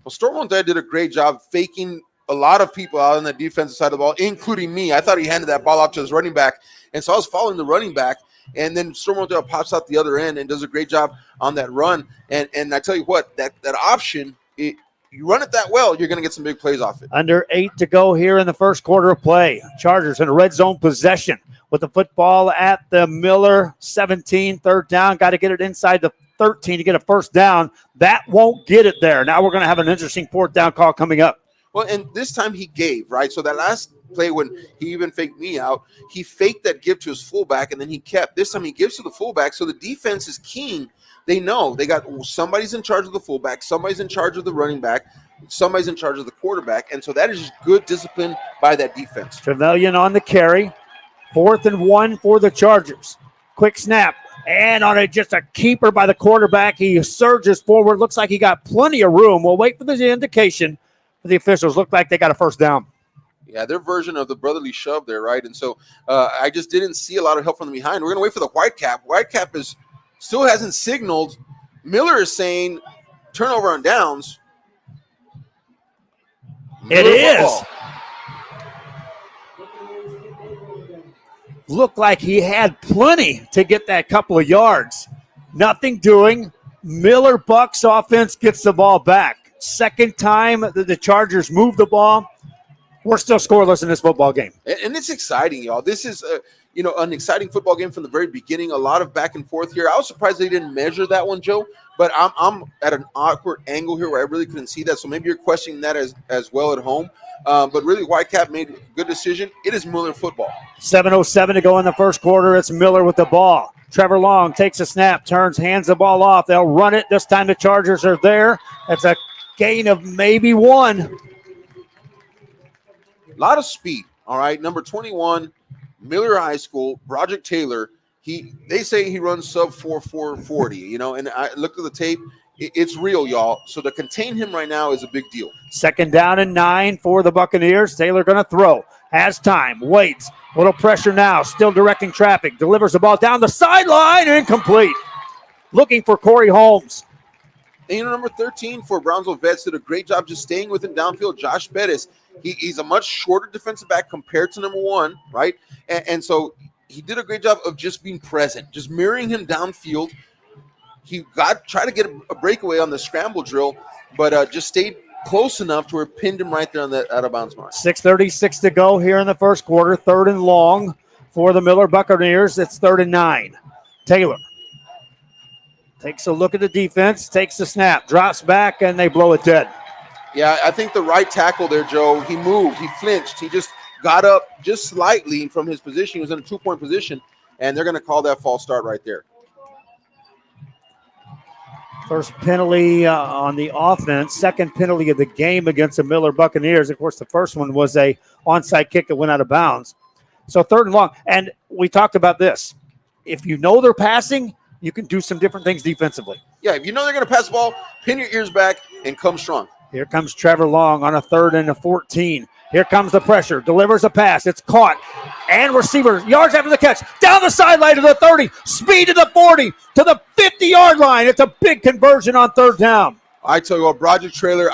Speaker 1: Well, Stormonte did a great job faking a lot of people out on the defensive side of the ball, including me. I thought he handed that ball off to his running back, and so I was following the running back, and then Stormonte pops out the other end and does a great job on that run. And I tell you what, that option, you run it that well, you're going to get some big plays off it.
Speaker 2: Under 8 to go here in the first quarter of play. Chargers in a red zone possession with the football at the Miller 17, 3rd down. Got to get it inside the 13 to get a first down. That won't get it there. Now we're going to have an interesting 4th down call coming up.
Speaker 1: Well, and this time he gave, right? So that last play when he even faked me out, he faked that give to his fullback, and then he kept. This time he gives to the fullback, so the defense is keen. They know they got somebody's in charge of the fullback, somebody's in charge of the running back, somebody's in charge of the quarterback, and so that is just good discipline by that defense.
Speaker 2: Trevelyan on the carry. 4th and 1 for the Chargers. Quick snap. And on just a keeper by the quarterback, he surges forward. Looks like he got plenty of room. We'll wait for the indication for the officials. Look like they got a first down.
Speaker 1: Yeah, their version of the brotherly shove there, right? And so I just didn't see a lot of help from the behind. We're going to wait for the Whitecap. Whitecap still hasn't signaled. Miller is saying turnover on downs.
Speaker 2: It is. Looked like he had plenty to get that couple of yards. Nothing doing. Miller Bucks offense gets the ball back. 2nd time that the Chargers move the ball. We're still scoreless in this football game.
Speaker 1: And it's exciting, y'all. This is an exciting football game from the very beginning. A lot of back and forth here. I was surprised they didn't measure that one, Joe. But I'm at an awkward angle here where I really couldn't see that. So maybe you're questioning that as well at home. But really, Whitecap made a good decision. It is Miller football.
Speaker 2: 7:07 to go in the first quarter. It's Miller with the ball. Trevor Long takes a snap, turns, hands the ball off. They'll run it. This time the Chargers are there. It's a gain of maybe 1.
Speaker 1: A lot of speed, all right. Number 21, Miller High School, Broderick Taylor. They say he runs sub 4.40, and I looked at the tape. It's real, y'all. So to contain him right now is a big deal.
Speaker 2: 2nd down and 9 for the Buccaneers. Taylor going to throw. Has time. Waits. Little pressure now. Still directing traffic. Delivers the ball down the sideline. Incomplete. Looking for Corey Holmes.
Speaker 1: And number 13 for Brownsville Vets did a great job just staying with him downfield. Josh Pettis. He's a much shorter defensive back compared to number 1, right? And so he did a great job of just being present, just mirroring him downfield. He tried to get a breakaway on the scramble drill, but just stayed close enough to where it pinned him right there on the out-of-bounds mark.
Speaker 2: 6:36 to go here in the first quarter. 3rd and long for the Miller Buccaneers. It's 3rd and 9. Taylor takes a look at the defense, takes the snap, drops back, and they blow it dead.
Speaker 1: Yeah, I think the right tackle there, Joe, he moved, he flinched. He just got up just slightly from his position. He was in a 2-point position, and they're going to call that false start right there.
Speaker 2: First penalty on the offense, 2nd penalty of the game against the Miller Buccaneers. Of course, the first one was a onside kick that went out of bounds. So 3rd and long. And we talked about this. If you know they're passing, you can do some different things defensively.
Speaker 1: Yeah, if you know they're going to pass the ball, pin your ears back and come strong.
Speaker 2: Here comes Trevor Long on a 3rd and a 14. Here comes the pressure. Delivers a pass. It's caught. And receiver, yards after the catch. Down the sideline to the 30. Speed to the 40. To the 50-yard line. It's a big conversion on third down.
Speaker 1: I tell you what, Broderick Taylor,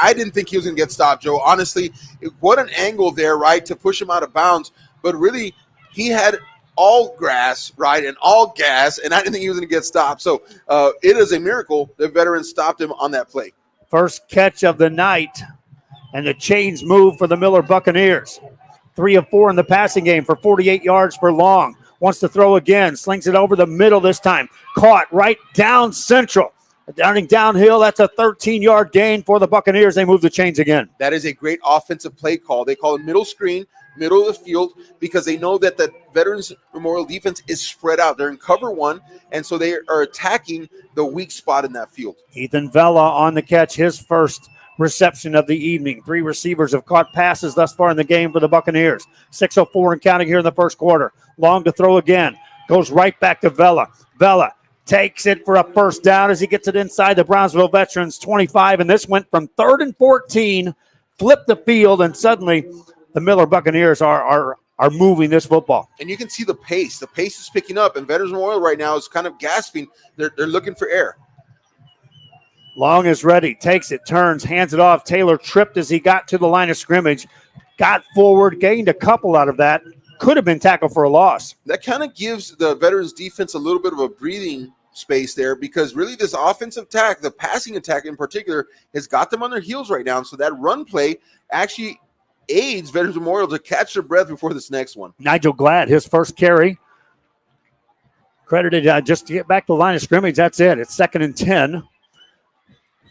Speaker 1: I didn't think he was going to get stopped, Joe. Honestly, what an angle there, right, to push him out of bounds. But really, he had all grass, right, and all gas, and I didn't think he was going to get stopped. So it is a miracle that veterans stopped him on that play.
Speaker 2: First catch of the night, and the chains move for the Miller Buccaneers. 3 of 4 in the passing game for 48 yards for Long. Wants to throw again, slings it over the middle this time. Caught right down central. Downing downhill, that's a 13-yard gain for the Buccaneers. They move the chains again.
Speaker 1: That is a great offensive play call. They call it middle screen, middle of the field, because they know that the Veterans Memorial defense is spread out. They're in cover one, and so they are attacking the weak spot in that field.
Speaker 2: Ethan Vela on the catch, his first reception of the evening. 3 receivers have caught passes thus far in the game for the Buccaneers. 6:04 and counting here in the first quarter. Long to throw again. Goes right back to Vela. Vela takes it for a first down as he gets it inside the Brownsville Veterans 25, and this went from 3rd and 14, flipped the field, and suddenly the Miller Buccaneers are moving this football.
Speaker 1: And you can see the pace. The pace is picking up, and Veterans Memorial right now is kind of gasping. They're looking for air.
Speaker 2: Long is ready, takes it, turns, hands it off. Taylor tripped as he got to the line of scrimmage, got forward, gained a couple out of that. Could have been tackled for a loss.
Speaker 1: That kind of gives the Veterans defense a little bit of a breathing space there, because really this offensive attack, the passing attack in particular, has got them on their heels right now. So that run play actually aids Veterans Memorial to catch their breath before this next one.
Speaker 2: Nigel Glad, his first carry. Credited just to get back to the line of scrimmage. That's it. It's 2nd and 10.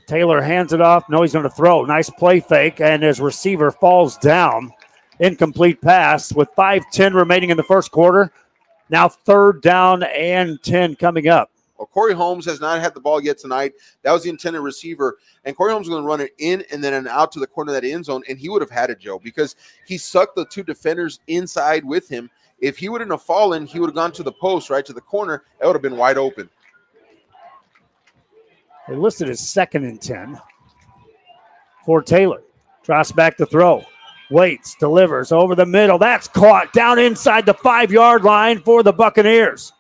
Speaker 2: Taylor hands it off. No, he's going to throw. Nice play fake, and his receiver falls down. Incomplete pass with 5:10 remaining in the first quarter. Now 3rd down and 10 coming up.
Speaker 1: Well, Corey Holmes has not had the ball yet tonight. That was the intended receiver. And Corey Holmes is going to run it in and then out to the corner of that end zone, and he would have had it, Joe, because he sucked the 2 defenders inside with him. If he wouldn't have fallen, he would have gone to the post, right to the corner. That would have been wide open.
Speaker 2: They listed as 2nd and 10 for Taylor. Drops back to throw. Waits, delivers over the middle. That's caught down inside the 5-yard line for the Buccaneers.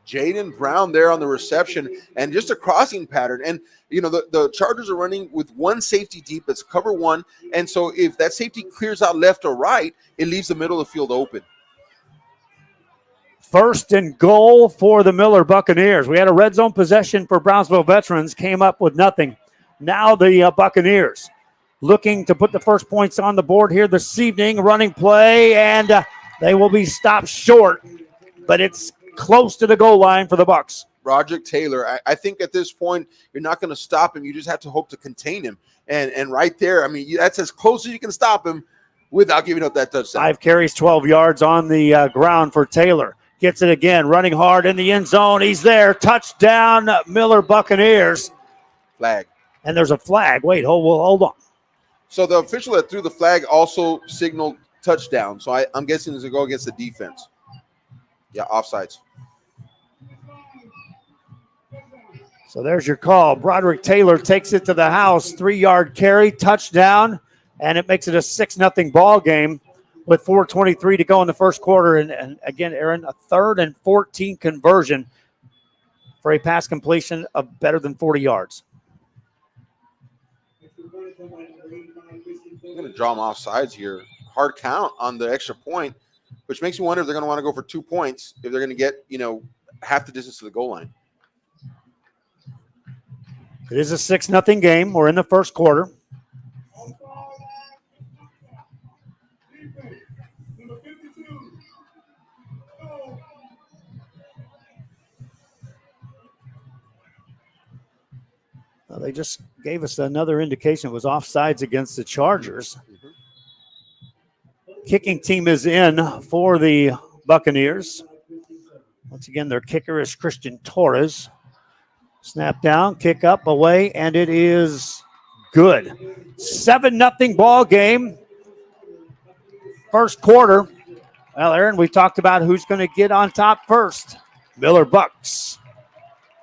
Speaker 1: Jaden Brown there on the reception, and just a crossing pattern. And, you know, the Chargers are running with 1 safety deep. It's cover 1. And so if that safety clears out left or right, it leaves the middle of the field open.
Speaker 2: 1st and goal for the Miller Buccaneers. We had a red zone possession for Brownsville Veterans, came up with nothing. Now the Buccaneers looking to put the first points on the board here this evening. Running play, and they will be stopped short, but it's close to the goal line for the Bucs.
Speaker 1: Broderick Taylor, I think at this point, you're not going to stop him. You just have to hope to contain him. And right there, I mean, that's as close as you can stop him without giving up that touchdown.
Speaker 2: 5 carries, 12 yards on the ground for Taylor. Gets it again, running hard in the end zone. He's there. Touchdown, Miller Buccaneers.
Speaker 1: Flag.
Speaker 2: And there's a flag. Wait, hold on.
Speaker 1: So the official that threw the flag also signaled touchdown. So I'm guessing it's going to go against the defense. Yeah, offsides.
Speaker 2: So there's your call. Broderick Taylor takes it to the house. 3-yard carry, touchdown, and it makes it a 6-0 ball game with 4:23 to go in the first quarter. And again, Aaron, a 3rd and 14 conversion for a pass completion of better than 40 yards.
Speaker 1: I'm going to draw them off sides here. Hard count on the extra point, which makes me wonder if they're going to want to go for 2 points if they're going to get, half the distance to the goal line.
Speaker 2: It is a 6-0 game. We're in the first quarter. Well, they just gave us another indication it was offsides against the Chargers. Kicking team is in for the Buccaneers. Once again, their kicker is Christian Torres. Snap down, kick up, away, and it is good. 7-0 ball game. First quarter. Well, Aaron, we talked about who's going to get on top first. Miller Bucks.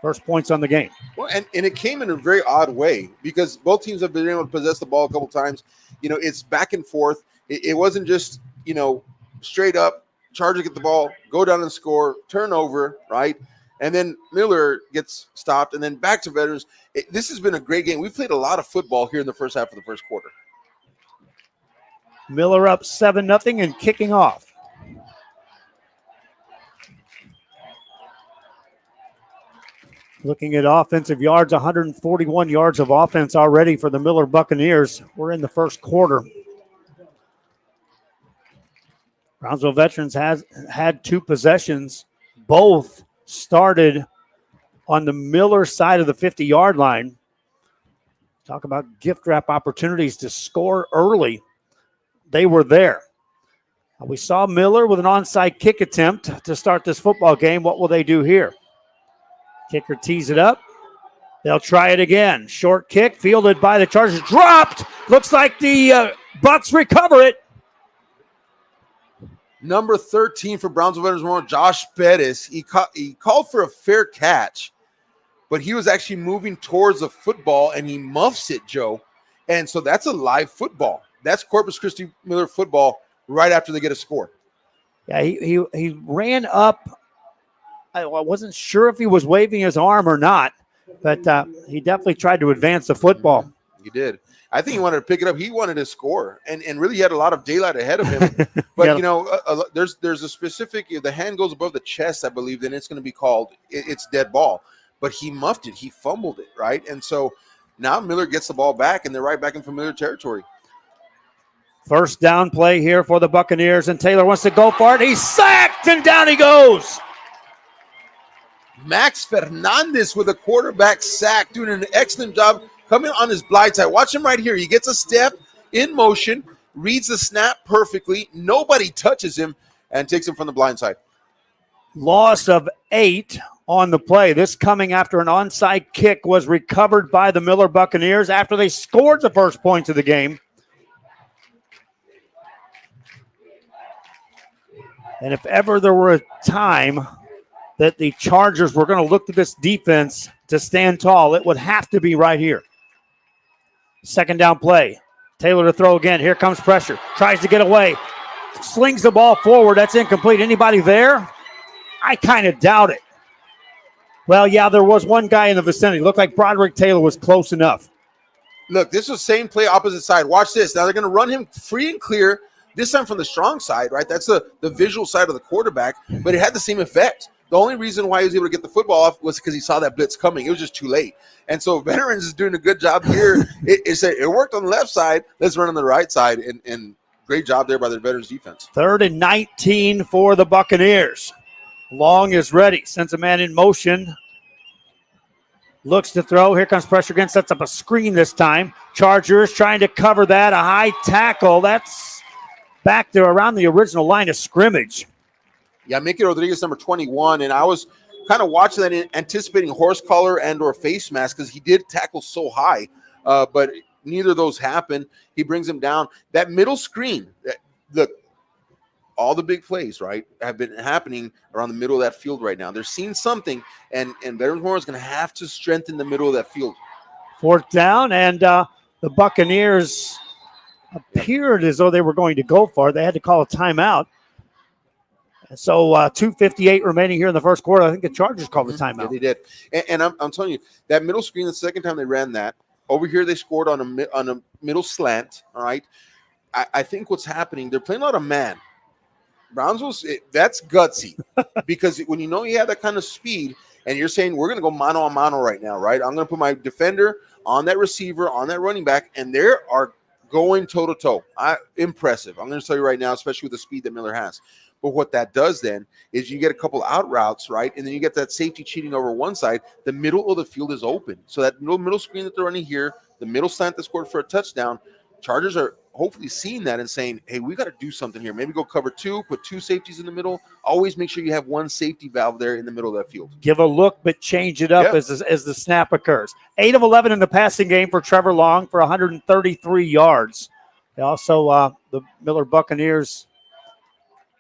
Speaker 2: First points on the game.
Speaker 1: Well, and it came in a very odd way because both teams have been able to possess the ball a couple times. It's back and forth. It wasn't just, straight up, Chargers get the ball, go down and score, turnover, right? And then Miller gets stopped, and then back to Veterans. This has been a great game. We've played a lot of football here in the first half of the first quarter.
Speaker 2: Miller up 7-0 and kicking off. Looking at offensive yards, 141 yards of offense already for the Miller Buccaneers. We're in the first quarter. Brownsville Veterans has had 2 possessions. Both started on the Miller side of the 50-yard line. Talk about gift wrap opportunities to score early. They were there. We saw Miller with an onside kick attempt to start this football game. What will they do here? Kicker tees it up. They'll try it again. Short kick fielded by the Chargers. Dropped. Looks like the Bucs recover it.
Speaker 1: Number 13 for Brownsville Veterans, Josh Pettis. He called for a fair catch, but he was actually moving towards the football, and he muffs it, Joe. And so that's a live football. That's Corpus Christi Miller football right after they get a score.
Speaker 2: Yeah, he ran up. I wasn't sure if he was waving his arm or not, but he definitely tried to advance the football.
Speaker 1: He did. I think he wanted to pick it up. He wanted to score, and really he had a lot of daylight ahead of him. But,
Speaker 2: Yeah.
Speaker 1: There's a specific – if the hand goes above the chest, I believe, then it's going to be called – it's dead ball. But he muffed it. He fumbled it, right? And so now Miller gets the ball back, and they're right back in familiar territory.
Speaker 2: First down play here for the Buccaneers, and Taylor wants to go for it. He's sacked, and down he goes.
Speaker 1: Max Fernandez with a quarterback sack, doing an excellent job coming on his blind side. Watch him right here. He gets a step in motion, reads the snap perfectly. Nobody touches him and takes him from the blind side.
Speaker 2: Loss of 8 on the play. This coming after an onside kick was recovered by the Miller Buccaneers after they scored the first points of the game. And if ever there were a time that the Chargers were going to look to this defense to stand tall, it would have to be right here. Second down play. Taylor to throw again. Here comes pressure. Tries to get away. Slings the ball forward. That's incomplete. Anybody there? I kind of doubt it. Well, yeah, there was one guy in the vicinity. Looked like Broderick Taylor was close enough.
Speaker 1: Look, this was same play, opposite side. Watch this. Now they're going to run him free and clear, this time from the strong side, right? That's the visual side of the quarterback, but it had the same effect. The only reason why he was able to get the football off was because he saw that blitz coming. It was just too late. And so Veterans is doing a good job here. It worked on the left side. Let's run on the right side. And great job there by the Veterans defense.
Speaker 2: 3rd and 19 for the Buccaneers. Long is ready. Sends a man in motion. Looks to throw. Here comes pressure again. Sets up a screen this time. Chargers trying to cover that. A high tackle. That's back there around the original line of scrimmage.
Speaker 1: Yeah, Mickey Rodriguez, number 21, and I was kind of watching that, anticipating horse collar and or face mask because he did tackle so high, but neither of those happened. He brings him down. That middle screen, look, all the big plays, right, have been happening around the middle of that field right now. They're seeing something, and Veterans Memorial is going to have to strengthen the middle of that field. 4th
Speaker 2: down, and the Buccaneers appeared as though they were going to go for it. They had to call a timeout. So 2:58 remaining here in the first quarter. I think the Chargers called the timeout.
Speaker 1: Yeah, they did. And I'm telling you, that middle screen, the second time they ran that, over here they scored on a middle slant, all right? I think what's happening, they're playing a lot of man. Brownsville's, that's gutsy because when you know you have that kind of speed and you're saying we're going to go mano a mano right now, right? I'm going to put my defender on that receiver, on that running back, and they are going toe-to-toe. Impressive. I'm going to tell you right now, especially with the speed that Miller has. But what that does then is you get a couple out routes, right? And then you get that safety cheating over one side. The middle of the field is open. So that middle screen that they're running here, the middle slant that scored for a touchdown, Chargers are hopefully seeing that and saying, hey, we got to do something here. Maybe go cover 2, put 2 safeties in the middle. Always make sure you have one safety valve there in the middle of that field.
Speaker 2: Give a look, but change it up as the snap occurs. 8 of 11 in the passing game for Trevor Long for 133 yards. Also, the Miller Buccaneers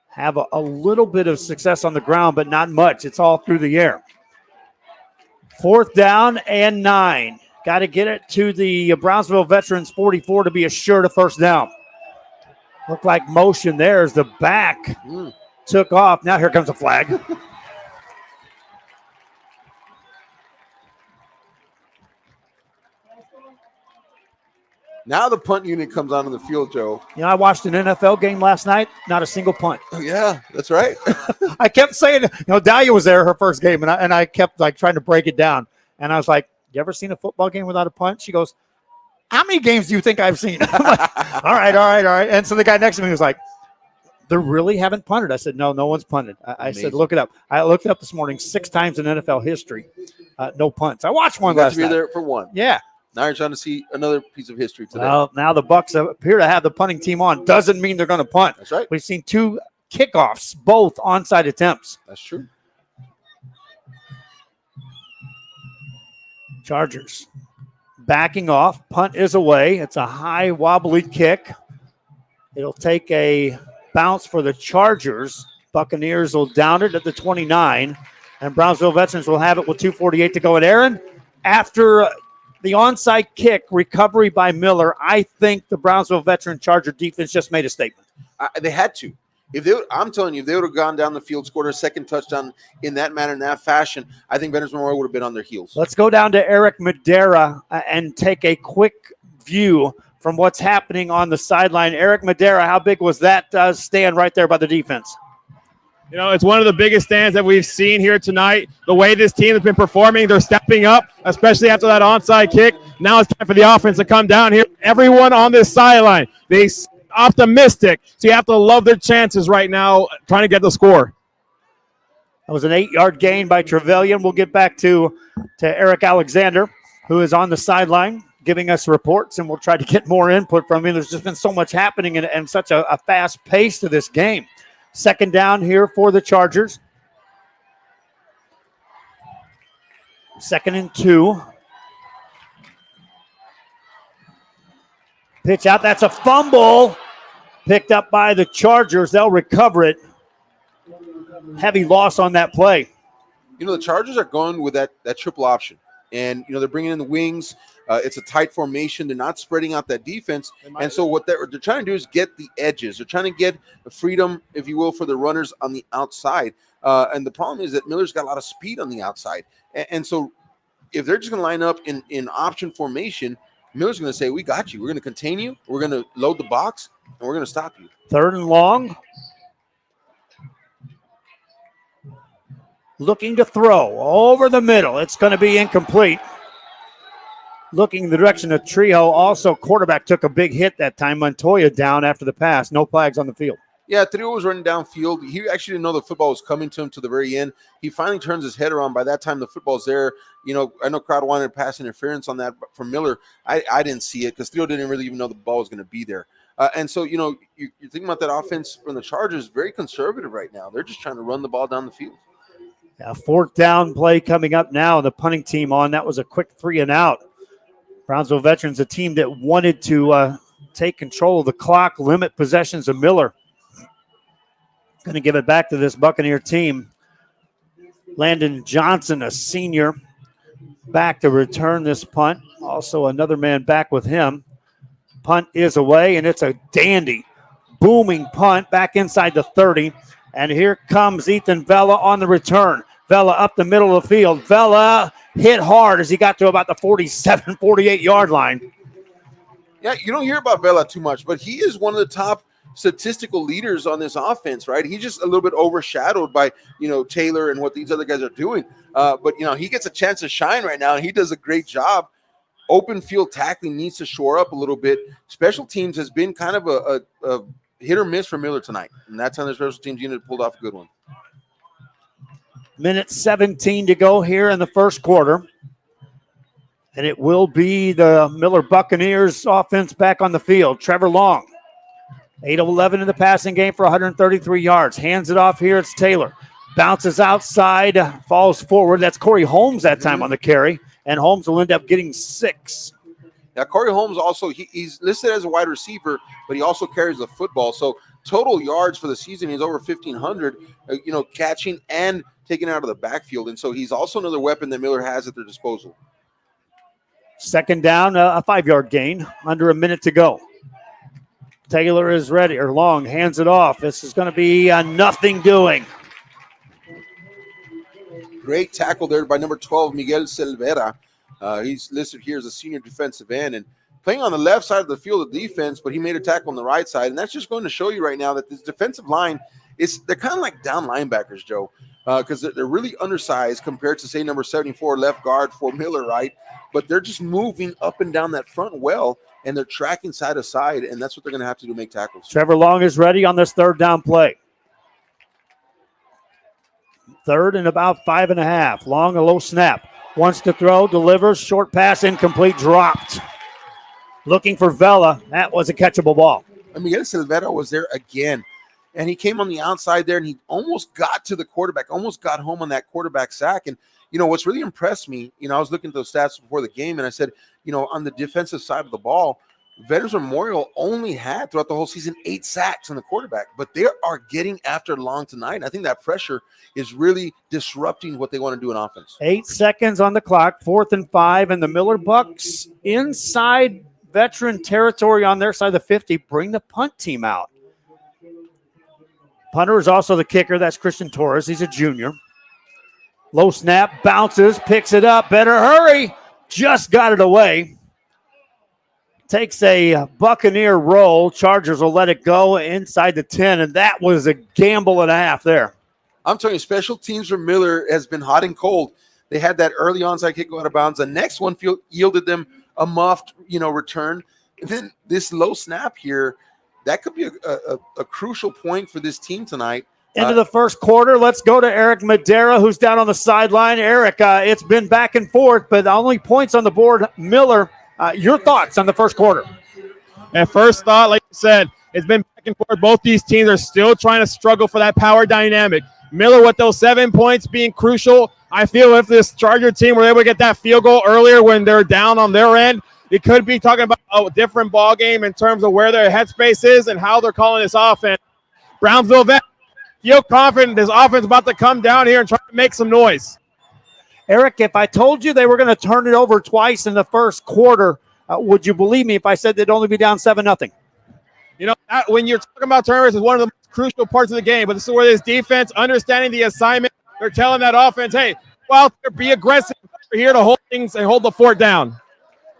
Speaker 2: have a little bit of success on the ground, but not much. It's all through the air. 4th down and 9. Got to get it to the Brownsville Veterans 44 to be assured of first down. Looked like motion there as the back took off. Now here comes a flag.
Speaker 1: Now the punt unit comes onto the field, Joe.
Speaker 2: You know, I watched an NFL game last night, not a single punt.
Speaker 1: Oh, yeah, that's right.
Speaker 2: I kept saying, you know, Dahlia was there her first game, and I kept like trying to break it down. And I was like, you ever seen a football game without a punt? She goes, how many games do you think I've seen? I'm like, all right. And so the guy next to me was like, they really haven't punted. I said, no one's punted. I said, look it up. I looked it up this morning 6 times in NFL history. No punts. I watched one last night.
Speaker 1: You got to be there for one.
Speaker 2: Yeah.
Speaker 1: Now you're trying to see another piece of history today.
Speaker 2: Well, now the Bucs appear to have the punting team on. Doesn't mean they're going to punt.
Speaker 1: That's right.
Speaker 2: We've seen 2 kickoffs, both onside attempts.
Speaker 1: That's true.
Speaker 2: Chargers backing off. Punt is away. It's a high, wobbly kick. It'll take a bounce for the Chargers. Buccaneers will down it at the 29, and Brownsville Veterans will have it with 2:48 to go. And Aaron, after the onside kick recovery by Miller, I think the Brownsville Veteran Charger defense just made a statement.
Speaker 1: They had to. I'm telling you, if they would have gone down the field, scored a second touchdown in that manner, in that fashion, I think Veterans Memorial would have been on their heels.
Speaker 2: Let's go down to Eric Madera and take a quick view from what's happening on the sideline. Eric Madera, how big was that stand right there by the defense?
Speaker 12: You know, it's one of the biggest stands that we've seen here tonight. The way this team has been performing, they're stepping up, especially after that onside kick. Now it's time for the offense to come down here. Everyone on this sideline, they optimistic. So you have to love their chances right now trying to get the score.
Speaker 2: That was an 8-yard gain by Trevelyan. We'll get back to Eric Alexander, who is on the sideline giving us reports, and we'll try to get more input from him. There's just been so much happening and such a fast pace to this game. 2nd down here for the Chargers. 2nd and 2. Pitch out. That's a fumble. Picked up by the Chargers. They'll recover it. Heavy loss on that play.
Speaker 1: You know, the Chargers are going with that triple option. And, you know, they're bringing in the wings. It's a tight formation. They're not spreading out that defense. And so what they're trying to do is get the edges. They're trying to get freedom, if you will, for the runners on the outside. And the problem is that Miller's got a lot of speed on the outside. And so if they're just going to line up in option formation, Miller's going to say, we got you. We're going to contain you. We're going to load the box, and we're going to stop you.
Speaker 2: 3rd and long. Looking to throw over the middle. It's going to be incomplete. Looking in the direction of Trejo. Also, quarterback took a big hit that time. Montoya down after the pass. No flags on the field.
Speaker 1: Yeah, Trejo was running downfield. He actually didn't know the football was coming to him to the very end. He finally turns his head around. By that time, the football's there. You know, I know crowd wanted pass interference on that from Miller. I didn't see it because Trejo didn't really even know the ball was going to be there. And so, you know, you're thinking about that offense from the Chargers, very conservative right now. They're just trying to run the ball down the field.
Speaker 2: Yeah, 4th down play coming up now. The punting team on. That was a quick 3 and out. Brownsville Veterans, a team that wanted to take control of the clock, limit possessions of Miller. Going to give it back to this Buccaneer team. Landon Johnson, a senior, back to return this punt. Also another man back with him. Punt is away, and it's a dandy, booming punt back inside the 30. And here comes Ethan Vela on the return. Vela up the middle of the field. Vela hit hard as he got to about the 47, 48-yard line.
Speaker 1: Yeah, you don't hear about Vela too much, but he is one of the top statistical leaders on this offense, right? He's just a little bit overshadowed by, you know, Taylor and what these other guys are doing. But, you know, he gets a chance to shine right now, and he does a great job. Open field tackling needs to shore up a little bit. Special teams has been kind of a hit or miss for Miller tonight, and that's how the special teams unit pulled off a good one.
Speaker 2: Minute 17 to go here in the first quarter. And it will be the Miller Buccaneers offense back on the field. Trevor Long, 8 of 11 in the passing game for 133 yards. Hands it off here. It's Taylor. Bounces outside, falls forward. That's Corey Holmes that time on the carry. And Holmes will end up getting 6.
Speaker 1: Now, Corey Holmes also, he's listed as a wide receiver, but he also carries the football. So total yards for the season, he's over 1,500, you know, catching and taken out of the backfield. And so he's also another weapon that Miller has at their disposal.
Speaker 2: Second down, a 5-yard gain, under a minute to go. Taylor is ready, or Long hands it off. This is going to be nothing doing.
Speaker 1: Great tackle there by number 12, Miguel Silvera. He's listed here as a senior defensive end and playing on the left side of the field of defense, but he made a tackle on the right side. And that's just going to show you right now that this defensive line they're kind of like down linebackers, Joe, because they're really undersized compared to, say, number 74 left guard for Miller, right? But they're just moving up and down that front well, and they're tracking side to side, and that's what they're going to have to do, make tackles.
Speaker 2: Trevor Long is ready on this third down play. Third and about 5.5. Long, a low snap. Wants to throw, delivers, short pass, incomplete, dropped. Looking for Vela. That was a catchable ball.
Speaker 1: And Miguel Silvera was there again, and he came on the outside there, and he almost got to the quarterback, almost got home on that quarterback sack. And, what's really impressed me, I was looking at those stats before the game, and I said, on the defensive side of the ball, Veterans Memorial only had throughout the whole season 8 sacks on the quarterback, but they are getting after Long tonight. I think that pressure is really disrupting what they want to do in offense.
Speaker 2: 8 seconds on the clock, 4th and 5, and the Miller Bucks inside veteran territory on their side of the 50. Bring the punt team out. Punter is also the kicker. That's Christian Torres. He's a junior. Low snap, bounces, picks it up. Better hurry. Just got it away. Takes a Buccaneer roll. Chargers will let it go inside the 10, and that was a gamble and a half there.
Speaker 1: I'm telling you, special teams for Miller has been hot and cold. They had that early onside kick go out of bounds. The next one yielded them a muffed, return. And then this low snap here, that could be a crucial point for this team tonight.
Speaker 2: Into the first quarter, let's go to Eric Madera, who's down on the sideline. Eric, it's been back and forth, but only points on the board. Miller, your thoughts on the first quarter?
Speaker 12: At first thought, like you said, it's been back and forth. Both these teams are still trying to struggle for that power dynamic. Miller with those 7 points being crucial. I feel if this Charger team were able to get that field goal earlier when they're down on their end, it could be talking about a different ball game in terms of where their headspace is and how they're calling this offense. Brownsville Veterans feel confident this offense is about to come down here and try to make some noise.
Speaker 2: Eric, if I told you they were going to turn it over twice in the first quarter, would you believe me if I said they'd only be down 7-0?
Speaker 12: When you're talking about turnovers, is one of the most crucial parts of the game. But this is where this defense, understanding the assignment, they're telling that offense, hey, go out there, be aggressive. We're here to hold things and hold the fort down.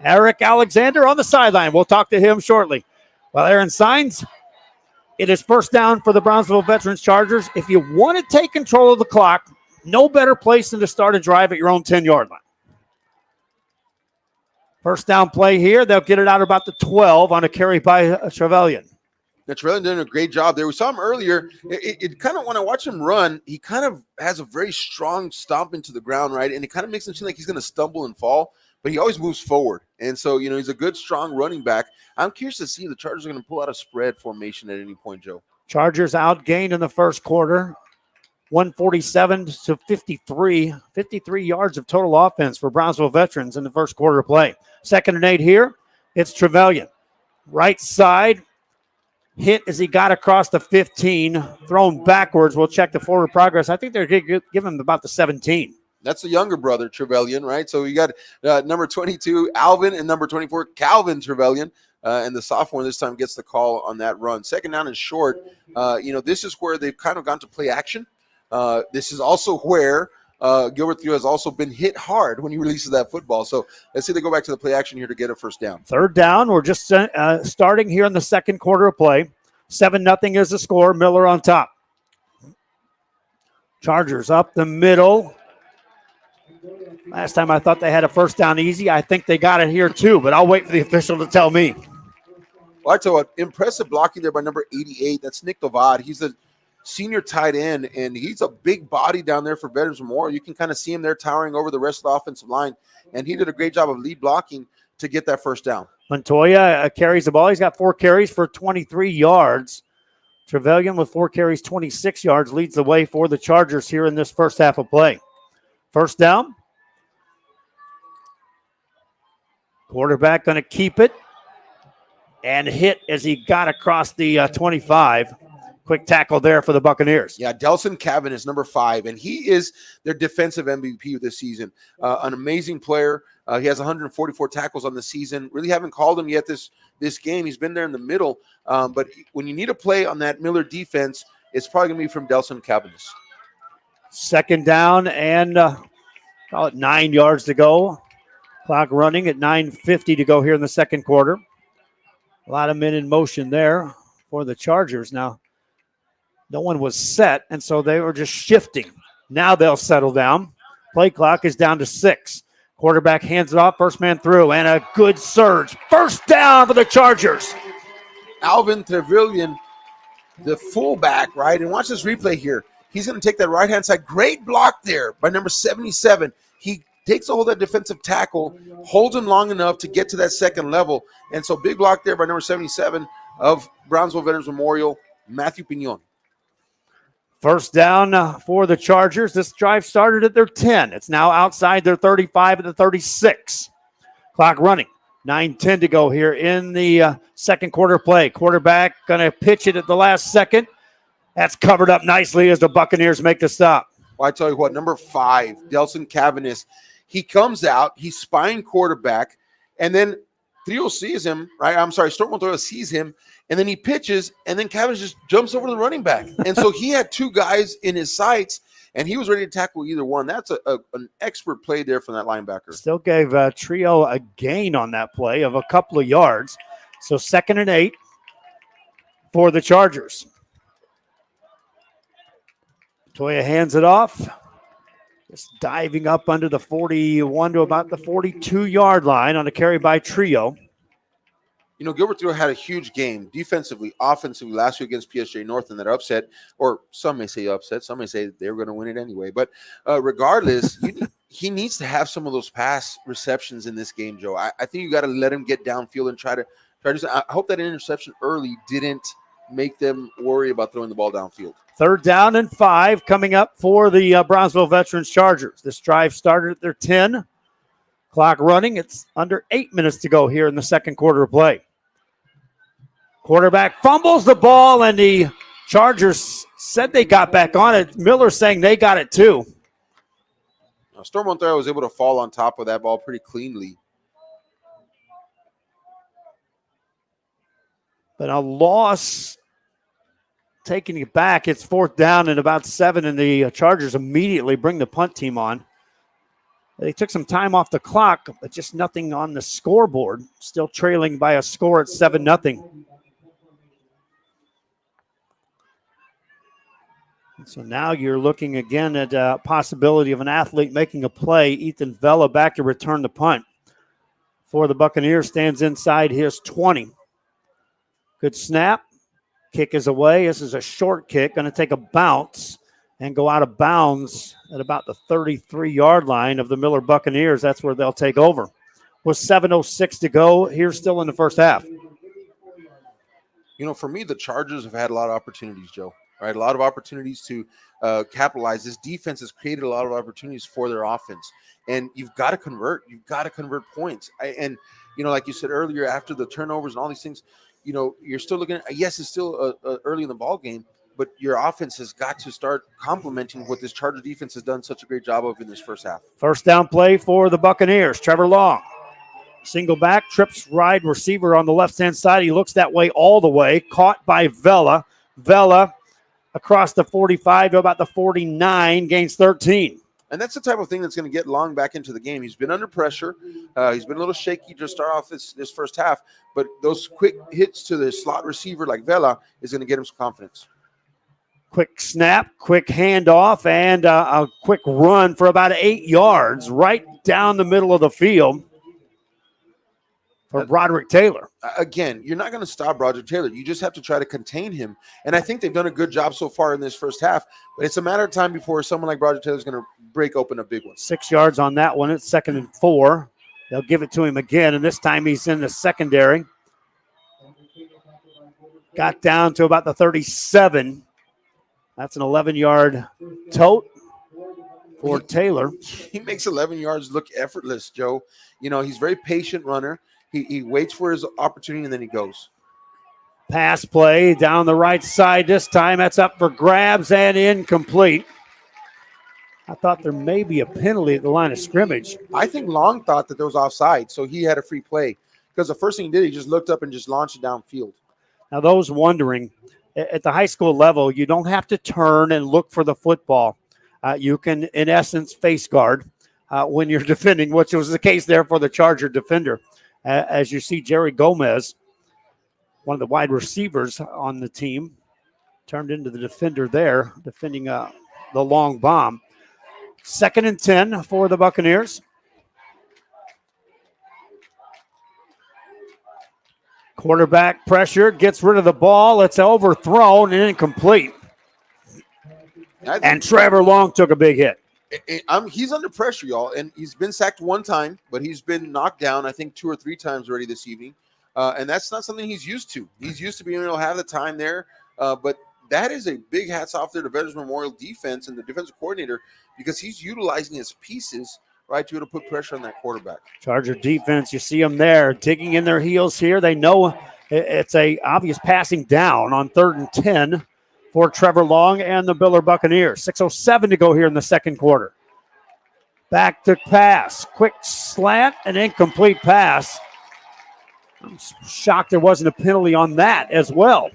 Speaker 2: Eric Alexander on the sideline. We'll talk to him shortly. Well, Aaron signs. It is first down for the Brownsville Veterans Chargers. If you want to take control of the clock, no better place than to start a drive at your own 10-yard line. First down play here. They'll get it out about the 12 on a carry by Trevelyan.
Speaker 1: Now, Trevelyan did a great job there. We saw him earlier. It kind of, when I watch him run, he kind of has a very strong stomp into the ground, right? And it kind of makes him seem like he's going to stumble and fall, but he always moves forward. And so, he's a good, strong running back. I'm curious to see if the Chargers are going to pull out a spread formation at any point, Joe.
Speaker 2: Chargers outgained in the first quarter, 147 to 53. 53 yards of total offense for Brownsville Veterans in the first quarter of play. 2nd and 8 here. It's Trevelyan. Right side. Hit as he got across the 15. Thrown backwards. We'll check the forward progress. I think they're going to give him about the 17.
Speaker 1: That's the younger brother, Trevelyan, right? So you got number 22, Alvin, and number 24, Calvin Trevelyan. And the sophomore this time gets the call on that run. 2nd down is short. This is where they've kind of gone to play action. This is also where Gilbert Theo has also been hit hard when he releases that football. So let's see they go back to the play action here to get a first down.
Speaker 2: 3rd down. We're just starting here in the second quarter of play. 7-0 is the score. Miller on top. Chargers up the middle. Last time I thought they had a first down easy. I think they got it here too, but I'll wait for the official to tell me.
Speaker 1: Well, I tell you what, impressive blocking there by number 88. That's Nick Dovad. He's a senior tight end, and he's a big body down there for Veterans Memorial. You can kind of see him there towering over the rest of the offensive line, and he did a great job of lead blocking to get that first down.
Speaker 2: Montoya carries the ball. He's got 4 carries for 23 yards. Trevelyan with 4 carries, 26 yards, leads the way for the Chargers here in this first half of play. First down. Quarterback going to keep it and hit as he got across the 25. Quick tackle there for the Buccaneers.
Speaker 1: Yeah, Delson Cavan is number 5, and he is their defensive MVP this season. An amazing player. He has 144 tackles on the season. Really haven't called him yet this game. He's been there in the middle. But when you need a play on that Miller defense, it's probably going to be from Delson Cavan.
Speaker 2: Second down and call it 9 yards to go. Clock running at 9:50 to go here in the second quarter. A lot of men in motion there for the Chargers. Now, no one was set, and so they were just shifting. Now they'll settle down. Play clock is down to 6. Quarterback hands it off, first man through, and a good surge. First down for the Chargers.
Speaker 1: Alvin Trevelyan, the fullback, right? And watch this replay here. He's going to take that right-hand side. Great block there by number 77. He takes a hold of that defensive tackle, holds him long enough to get to that second level. And so big block there by number 77 of Brownsville Veterans Memorial, Matthew Pinon.
Speaker 2: First down for the Chargers. This drive started at their 10. It's now outside their 35 at the 36. Clock running. 9:10 to go here in the second quarter play. Quarterback going to pitch it at the last second. That's covered up nicely as the Buccaneers make the stop.
Speaker 1: Well, I tell you what, number 5, Delson Cavanis, he comes out, he's spying quarterback, and then Trio sees him, right? I'm sorry, Storm Montoya sees him, and then he pitches, and then Cavanis just jumps over to the running back. And so he had 2 guys in his sights, and he was ready to tackle either one. That's an expert play there from that linebacker.
Speaker 2: Still gave Trio a gain on that play of a couple of yards. So 2nd and 8 for the Chargers. Toya hands it off. Just diving up under the 41 to about the 42-yard line on a carry by Trio.
Speaker 1: You know, Gilbert Trio had a huge game defensively, offensively last week against PSG North in that upset, or some may say upset, some may say they were going to win it anyway. But regardless, he needs to have some of those pass receptions in this game, Joe. I think you got to let him get downfield and try to. I hope that interception early didn't make them worry about throwing the ball downfield.
Speaker 2: 3rd down and 5 coming up for the Brownsville Veterans Chargers. This drive started at their 10. Clock running. It's under 8 minutes to go here in the second quarter of play. Quarterback fumbles the ball, and the Chargers said they got back on it. Miller saying they got it too.
Speaker 1: Now, Storm Montoya was able to fall on top of that ball pretty cleanly.
Speaker 2: But a loss, taking it back. It's 4th down and about 7, and the Chargers immediately bring the punt team on. They took some time off the clock, but just nothing on the scoreboard. Still trailing by a score at 7-0. So now you're looking again at a possibility of an athlete making a play. Ethan Vela back to return the punt. For the Buccaneers, stands inside his 20. Good snap. Kick is away. This is a short kick. Going to take a bounce and go out of bounds at about the 33-yard line of the Miller Buccaneers. That's where they'll take over. With 7:06 to go here still in the first half.
Speaker 1: You know, for me, the Chargers have had a lot of opportunities, Joe. Right, a lot of opportunities to capitalize. This defense has created a lot of opportunities for their offense, and you've got to convert. You've got to convert points. And you know, like you said earlier, after the turnovers and all these things, you know, you're still looking at. Yes, it's still early in the ball game, but your offense has got to start complementing what this Charger defense has done such a great job of in this first half.
Speaker 2: First down play for the Buccaneers. Trevor Long, single back, trips wide receiver on the left-hand side. He looks that way all the way. Caught by Vela. Vela across the 45 to about the 49, gains 13.
Speaker 1: And that's the type of thing that's going to get Long back into the game. He's been under pressure. He's been a little shaky to start off this first half, but those quick hits to the slot receiver like Vela is going to get him some confidence.
Speaker 2: Quick snap, quick handoff, and a quick run for about 8 yards right down the middle of the field for Broderick Taylor.
Speaker 1: Again, you're not going to stop Broderick Taylor. You just have to try to contain him. And I think they've done a good job so far in this first half, but it's a matter of time before someone like Broderick Taylor is going to break open a big one.
Speaker 2: 6 yards on that one. It's 2nd and 4. They'll give it to him again, and this time he's in the secondary. Got down to about the 37. That's an 11-yard tote for Taylor.
Speaker 1: He makes 11 yards look effortless, Joe. You know, he's a very patient runner. He waits for his opportunity, and then he goes.
Speaker 2: Pass play down the right side this time. That's up for grabs and incomplete. I thought there may be a penalty at the line of scrimmage.
Speaker 1: I think Long thought that there was offside, so he had a free play. Because the first thing he did, he just looked up and just launched it downfield.
Speaker 2: Now, those wondering, at the high school level, you don't have to turn and look for the football. You can, in essence, face guard when you're defending, which was the case there for the Charger defender. As you see, Jerry Gomez, one of the wide receivers on the team, turned into the defender there, defending the long bomb. 2nd and 10 for the Buccaneers. Quarterback pressure, gets rid of the ball. It's overthrown and incomplete. And Trevor Long took a big hit.
Speaker 1: He's under pressure, y'all, and he's been sacked one time, but he's been knocked down, I think, 2 or 3 times already this evening. And that's not something he's used to. He's used to being able to have the time there. But that is a big hats off there to Veterans Memorial defense and the defensive coordinator, because he's utilizing his pieces, right, to be able to put pressure on that quarterback.
Speaker 2: Charger defense, you see them there digging in their heels here. They know it's a obvious passing down on 3rd and 10 for Trevor Long and the Biller Buccaneers. 6:07 to go here in the second quarter. Back to pass. Quick slant, an incomplete pass. I'm shocked there wasn't a penalty on that as well.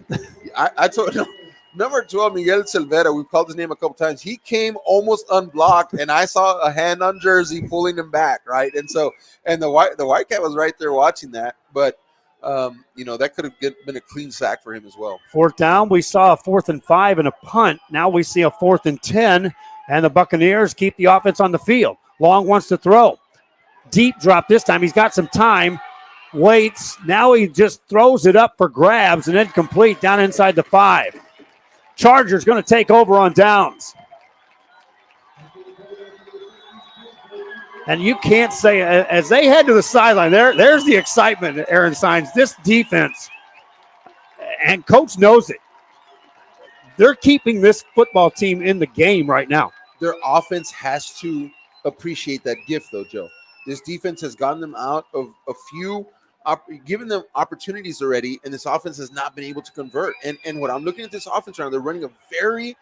Speaker 1: I told him, number 12, Miguel Silvera, we've called his name a couple times. He came almost unblocked, and I saw a hand on jersey pulling him back, right? And the white cat was right there watching that. But, that could have been a clean sack for him as well.
Speaker 2: 4th down, we saw a 4th and 5 and a punt. Now we see a 4th and 10, and the Buccaneers keep the offense on the field. Long wants to throw. Deep drop this time. He's got some time. Waits. Now he just throws it up for grabs and incomplete down inside the 5. Chargers going to take over on downs. And you can't say, as they head to the sideline, there's the excitement, Aaron Signs. This defense, and coach knows it, they're keeping this football team in the game right now.
Speaker 1: Their offense has to appreciate that gift, though, Joe. This defense has gotten them out of a few, given them opportunities already, and this offense has not been able to convert. And when I'm looking at this offense right now, they're running a very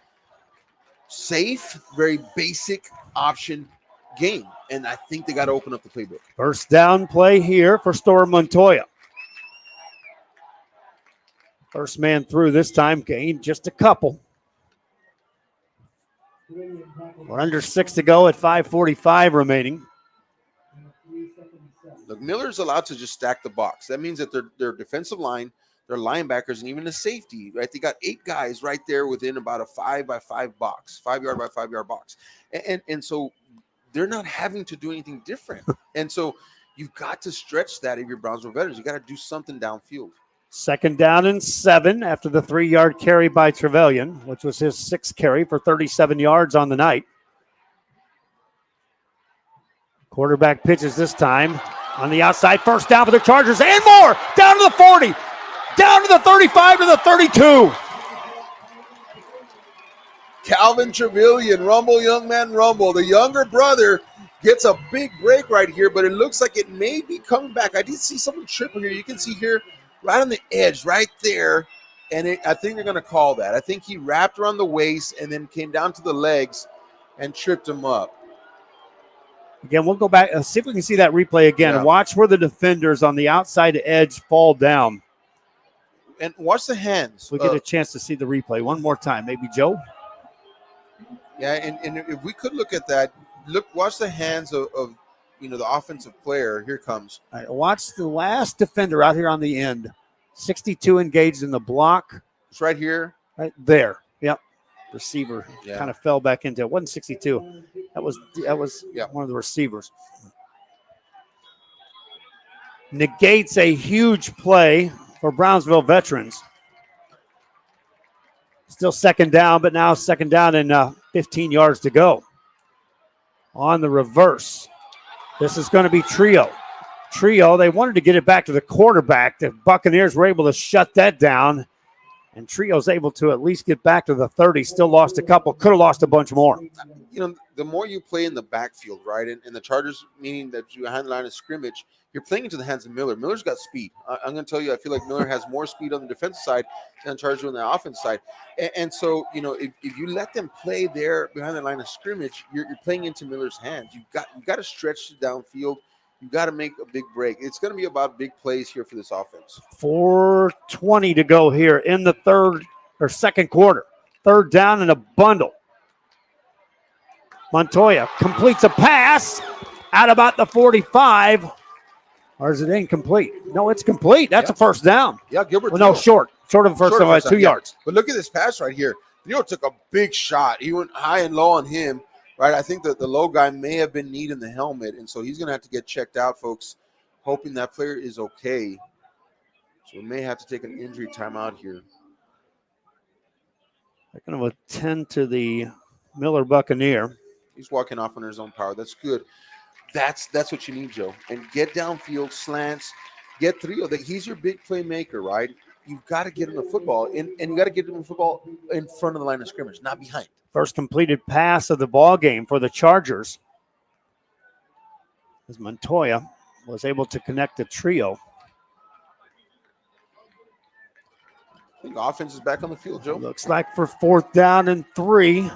Speaker 1: safe, very basic option game, and I think they got to open up the playbook.
Speaker 2: First down play here for Storm Montoya. First man through this time, gained just a couple. We're under 6 to go at 5:45 remaining.
Speaker 1: Look, Miller's allowed to just stack the box. That means that their defensive line, their linebackers, and even the safety, right? They got 8 guys right there within about a 5-by-5 box, 5-yard by 5-yard box. And so they're not having to do anything different. And so you've got to stretch that if you're Brownsville Veterans. You got to do something downfield.
Speaker 2: 2nd down and 7 after the 3-yard carry by Trevelyan, which was his 6th carry for 37 yards on the night. Quarterback pitches this time on the outside. First down for the Chargers and more. Down to the 40. Down to the 35 to the 32.
Speaker 1: Calvin Trevelyan, rumble, young man, rumble. The younger brother gets a big break right here, but it looks like it may be coming back. I did see someone tripping here. You can see here right on the edge, right there. And I think they're going to call that. I think he wrapped around the waist and then came down to the legs and tripped him up.
Speaker 2: Again, we'll go back and see if we can see that replay again.
Speaker 1: Yeah.
Speaker 2: Watch where the defenders on the outside edge fall down.
Speaker 1: And watch the hands.
Speaker 2: We'll get a chance to see the replay one more time. Maybe Joe?
Speaker 1: Yeah, and if we could look at that, watch the hands of the offensive player. Here comes.
Speaker 2: All right, watch the last defender out here on the end. 62 engaged in the block.
Speaker 1: It's right here.
Speaker 2: Right there. Yep. Receiver
Speaker 1: Yeah.
Speaker 2: kind of fell back into it. It wasn't 62. That was
Speaker 1: Yeah.
Speaker 2: one of the receivers. Negates a huge play for Brownsville Veterans. Still 2nd down, but now 2nd down and 15 yards to go. On the reverse. This is going to be Trio. They wanted to get it back to the quarterback. The Buccaneers were able to shut that down. And Trio's able to at least get back to the 30. Still lost a couple. Could have lost a bunch more.
Speaker 1: the more you play in the backfield, right, and the Chargers, meaning that you behind the line of scrimmage, you're playing into the hands of Miller. Miller's got speed. I'm going to tell you, I feel like Miller has more speed on the defensive side than Chargers on the offense side. And so, if you let them play there behind the line of scrimmage, you're playing into Miller's hands. You got to stretch it downfield. You got to make a big break. It's going to be about big plays here for this offense.
Speaker 2: 4:20 to go here in the second quarter. Third down and a bundle. Montoya completes a pass out about the 45. Or is it incomplete? No, it's complete. That's a first down.
Speaker 1: Yeah, Gilbert.
Speaker 2: Well, no, short. Short of the first down by 2 yards.
Speaker 1: But look at this pass right here. Took a big shot. He went high and low on him. Right, I think that the low guy may have been needing the helmet, and so he's going to have to get checked out, folks, hoping that player is okay. So we may have to take an injury timeout here.
Speaker 2: They're going to attend to the Miller Buccaneer.
Speaker 1: He's walking off on his own power. That's good. That's what you need, Joe. And get downfield, slants, get three. He's your big playmaker, right? You've got to get him the football, and you got to get him the football in front of the line of scrimmage, not behind.
Speaker 2: First completed pass of the ball game for the Chargers, as Montoya was able to connect the trio.
Speaker 1: I think offense is back on the field, Joe.
Speaker 2: Looks like for 4th down and 3,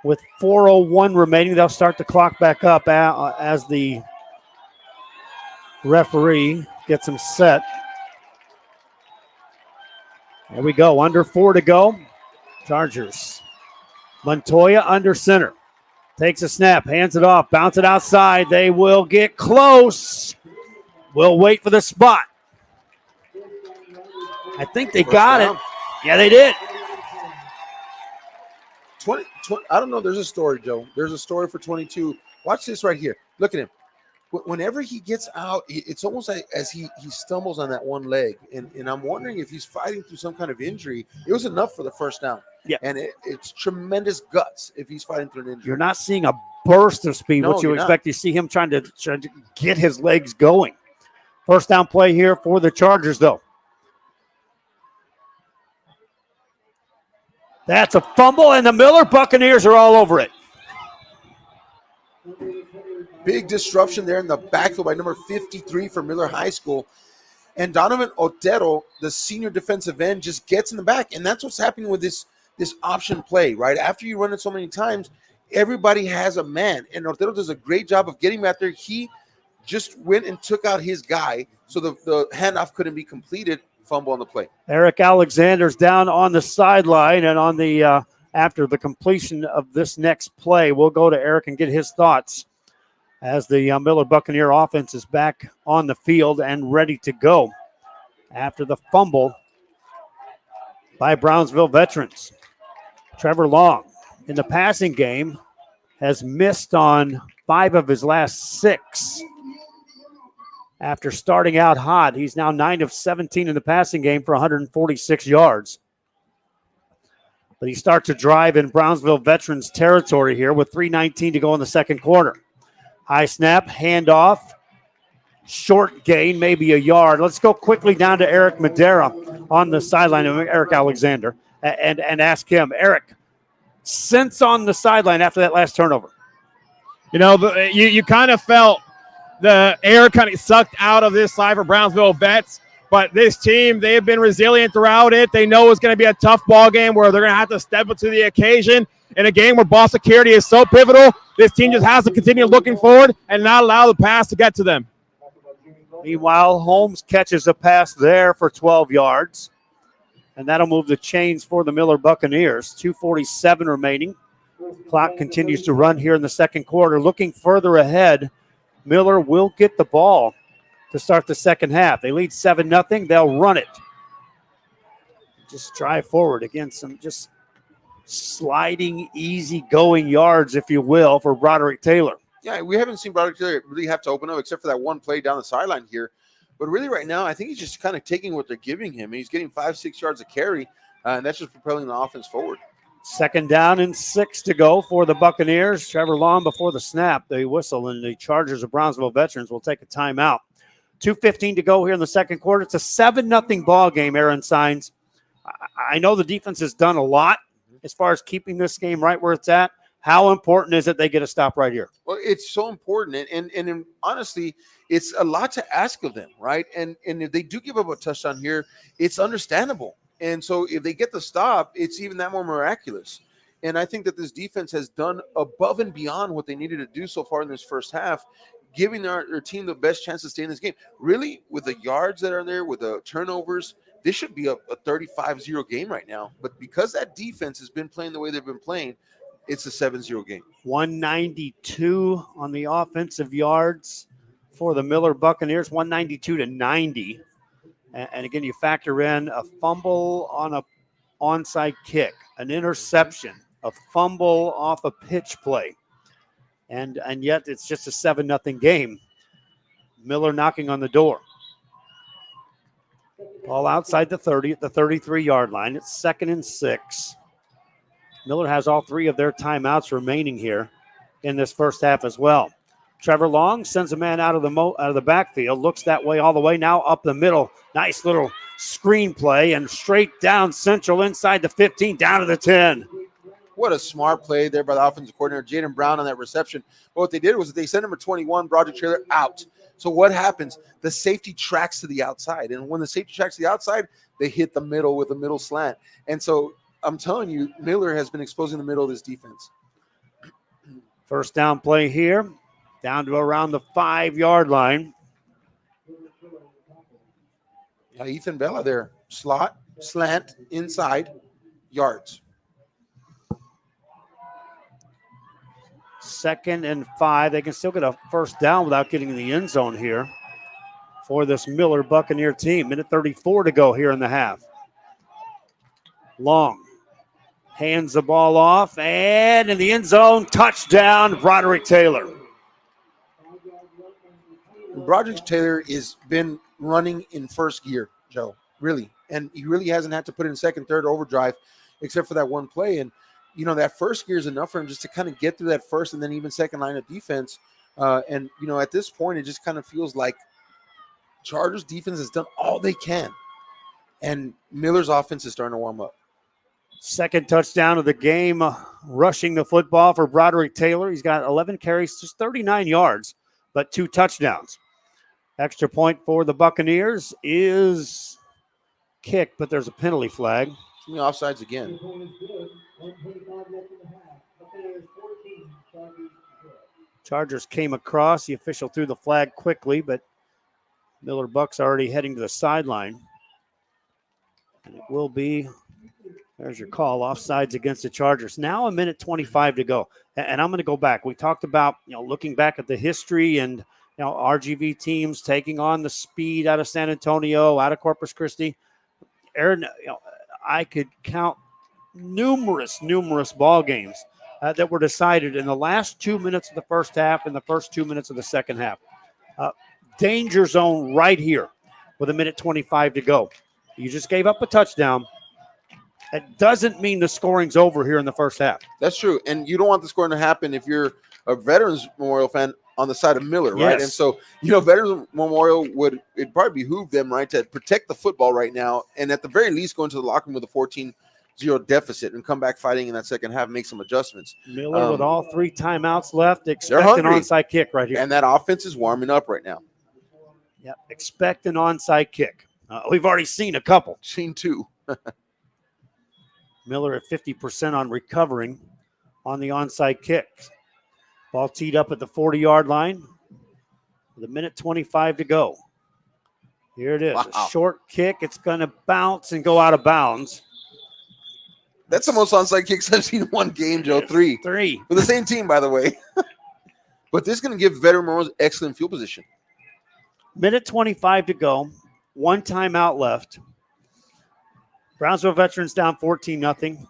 Speaker 2: with 4:01 remaining, they'll start the clock back up as the referee gets them set. There we go, under 4 to go. Chargers. Montoya under center. Takes a snap, hands it off, bounce it outside. They will get close. We'll wait for the spot. I think they got it. Yeah, they did.
Speaker 1: 20, I don't know. There's a story, Joe. There's a story for 22. Watch this right here. Look at him. Whenever he gets out, it's almost like as he stumbles on that one leg. And I'm wondering if he's fighting through some kind of injury. It was enough for the first down.
Speaker 2: Yeah.
Speaker 1: And it's tremendous guts if he's fighting through an injury.
Speaker 2: You're not seeing a burst of speed,
Speaker 1: No,
Speaker 2: which you
Speaker 1: you're
Speaker 2: expect. You see him trying to get his legs going. First down play here for the Chargers, though. That's a fumble, and the Miller Buccaneers are all over it.
Speaker 1: Big disruption there in the backfield by number 53 for Miller High School. And Donovan Otero, the senior defensive end, just gets in the back. And that's what's happening with this option play, right? After you run it so many times, everybody has a man. And Otero does a great job of getting back there. He just went and took out his guy, so the handoff couldn't be completed. Fumble on the play.
Speaker 2: Eric Alexander's down on the sideline, and on the after the completion of this next play, we'll go to Eric and get his thoughts as the Miller Buccaneer offense is back on the field and ready to go after the fumble by Brownsville Veterans. Trevor Long in the passing game has missed on 5 of his last 6. After starting out hot, he's now 9 of 17 in the passing game for 146 yards. But he starts to drive in Brownsville Veterans territory here with 3:19 to go in the second quarter. High snap, handoff, short gain, maybe a yard. Let's go quickly down to Eric Madera on the sideline of Eric Alexander and ask him, Eric, sense on the sideline after that last turnover.
Speaker 12: You kind of felt the air kind of sucked out of this side for Brownsville Vets. But this team, they have been resilient throughout it. They know it's going to be a tough ball game where they're going to have to step up to the occasion. In a game where ball security is so pivotal, this team just has to continue looking forward and not allow the pass to get to them.
Speaker 2: Meanwhile, Holmes catches a pass there for 12 yards. And that'll move the chains for the Miller Buccaneers. 2:47 remaining. Clock continues to run here in the second quarter. Looking further ahead, Miller will get the ball to start the second half. They lead 7-0. They'll run it. Just drive forward. Again, some just sliding, easy-going yards, if you will, for Broderick Taylor.
Speaker 1: Yeah, we haven't seen Broderick Taylor really have to open up except for that one play down the sideline here. But really right now, I think he's just kind of taking what they're giving him. He's getting 5-6 yards of carry, and that's just propelling the offense forward.
Speaker 2: Second down and 6 to go for the Buccaneers. Trevor Long before the snap, the whistle, and the Chargers of Brownsville Veterans will take a timeout. 2:15 to go here in the second quarter. It's a 7-0 ball game, Aaron Signs. I know the defense has done a lot as far as keeping this game right where it's at. How important is it they get a stop right here?
Speaker 1: Well, it's so important, and honestly, it's a lot to ask of them, right? And if they do give up a touchdown here, it's understandable. And so if they get the stop, it's even that more miraculous. And I think that this defense has done above and beyond what they needed to do so far in this first half, giving their team the best chance to stay in this game. Really, with the yards that are there, with the turnovers, this should be a 35-0 game right now. But because that defense has been playing the way they've been playing, it's a 7-0 game.
Speaker 2: 192 on the offensive yards for the Miller Buccaneers, 192 to 90. And again, you factor in a fumble on a onside kick, an interception, a fumble off a pitch play. And yet it's just a 7-0 game. Miller knocking on the door. Ball outside the 30 at the 33-yard line. It's 2nd and 6. Miller has all 3 of their timeouts remaining here in this first half as well. Trevor Long sends a man out of the backfield, looks that way all the way, now up the middle. Nice little screen play and straight down central inside the 15, down to the 10.
Speaker 1: What a smart play there by the offensive coordinator, Jaden Brown, on that reception. But what they did was they sent number 21, Broderick Taylor, out. So what happens? The safety tracks to the outside. And when the safety tracks to the outside, they hit the middle with a middle slant. And so I'm telling you, Miller has been exposing the middle of this defense.
Speaker 2: First down play here, down to around the 5-yard line.
Speaker 1: Yeah, Ethan Vela there. Slot, slant, inside, yards.
Speaker 2: 2nd and 5. They can still get a first down without getting in the end zone here for this Miller Buccaneer team. Minute 34 to go here in the half. Long hands the ball off, and in the end zone, touchdown, Broderick Taylor.
Speaker 1: Broderick Taylor has been running in first gear, Joe, really. And he really hasn't had to put in second, third overdrive except for that one play. And, you know, that first gear is enough for him just to kind of get through that first and then even second line of defense. And, you know, at this point, it just kind of feels like Chargers defense has done all they can. And Miller's offense is starting to warm up.
Speaker 2: Second touchdown of the game, rushing the football for Broderick Taylor. He's got 11 carries, just 39 yards, but 2 touchdowns. Extra point for the Buccaneers is kicked, but there's a penalty flag.
Speaker 1: The offsides again.
Speaker 2: Chargers came across. The official threw the flag quickly, but Miller Bucks already heading to the sideline. And it will be, there's your call, offsides against the Chargers. Now a minute 25 to go. And I'm going to go back. We talked about, you know, looking back at the history and, you know, RGV teams taking on the speed out of San Antonio, out of Corpus Christi. Aaron, you know, I could count numerous ball games that were decided in the last 2 minutes of the first half and the first 2 minutes of the second half. Danger zone right here with a minute 25 to go. You just gave up a touchdown. That doesn't mean the scoring's over here in the first half.
Speaker 1: That's true. And you don't want the scoring to happen if you're a Veterans Memorial fan on the side of Miller, right?
Speaker 2: Yes.
Speaker 1: And so, you know, Veterans Memorial it'd probably behoove them, right, to protect the football right now and at the very least go into the locker room with a 14-0 deficit and come back fighting in that second half, make some adjustments.
Speaker 2: Miller with all 3 timeouts left, expect an onside kick right here.
Speaker 1: And that offense is warming up right now.
Speaker 2: Yep, expect an onside kick. We've already seen a couple.
Speaker 1: Seen 2.
Speaker 2: Miller at 50% on recovering on the onside kick. Ball teed up at the 40-yard line with a minute 25 to go. Here it is.
Speaker 1: Wow.
Speaker 2: A short kick. It's going to bounce and go out of bounds.
Speaker 1: That's the most onside kicks I've seen in one game, Joe. 3.
Speaker 2: 3.
Speaker 1: For the same team, by the way. But this is going to give Veteran Memorial excellent field position.
Speaker 2: Minute 25 to go. 1 timeout left. Brownsville Veterans down 14-0.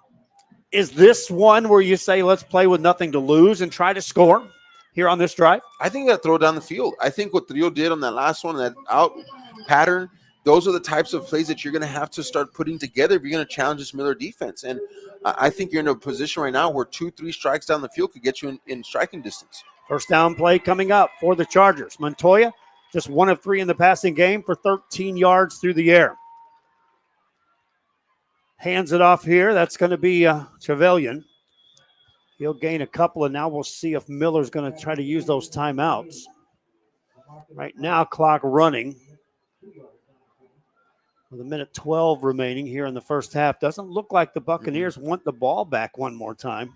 Speaker 2: Is this one where you say, let's play with nothing to lose and try to score here on this drive?
Speaker 1: I think you got to throw down the field. I think what Trio did on that last one, that out pattern, those are the types of plays that you're going to have to start putting together if you're going to challenge this Miller defense. And I think you're in a position right now where 2-3 strikes down the field could get you in striking distance.
Speaker 2: First down play coming up for the Chargers. Montoya, just 1 of 3 in the passing game for 13 yards through the air. Hands it off here. That's going to be Trevelyan. He'll gain a couple, and now we'll see if Miller's going to try to use those timeouts. Right now, clock running with a minute 12 remaining here in the first half. Doesn't look like the Buccaneers want the ball back one more time.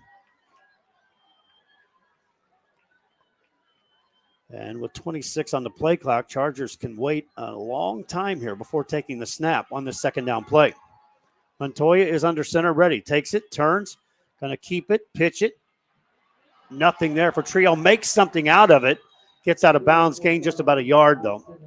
Speaker 2: And with 26 on the play clock, Chargers can wait a long time here before taking the snap on the second down play. Montoya is under center, ready. Takes it, turns, going to keep it, pitch it. Nothing there for Trio. Makes something out of it. Gets out of bounds, gain just about a yard, though.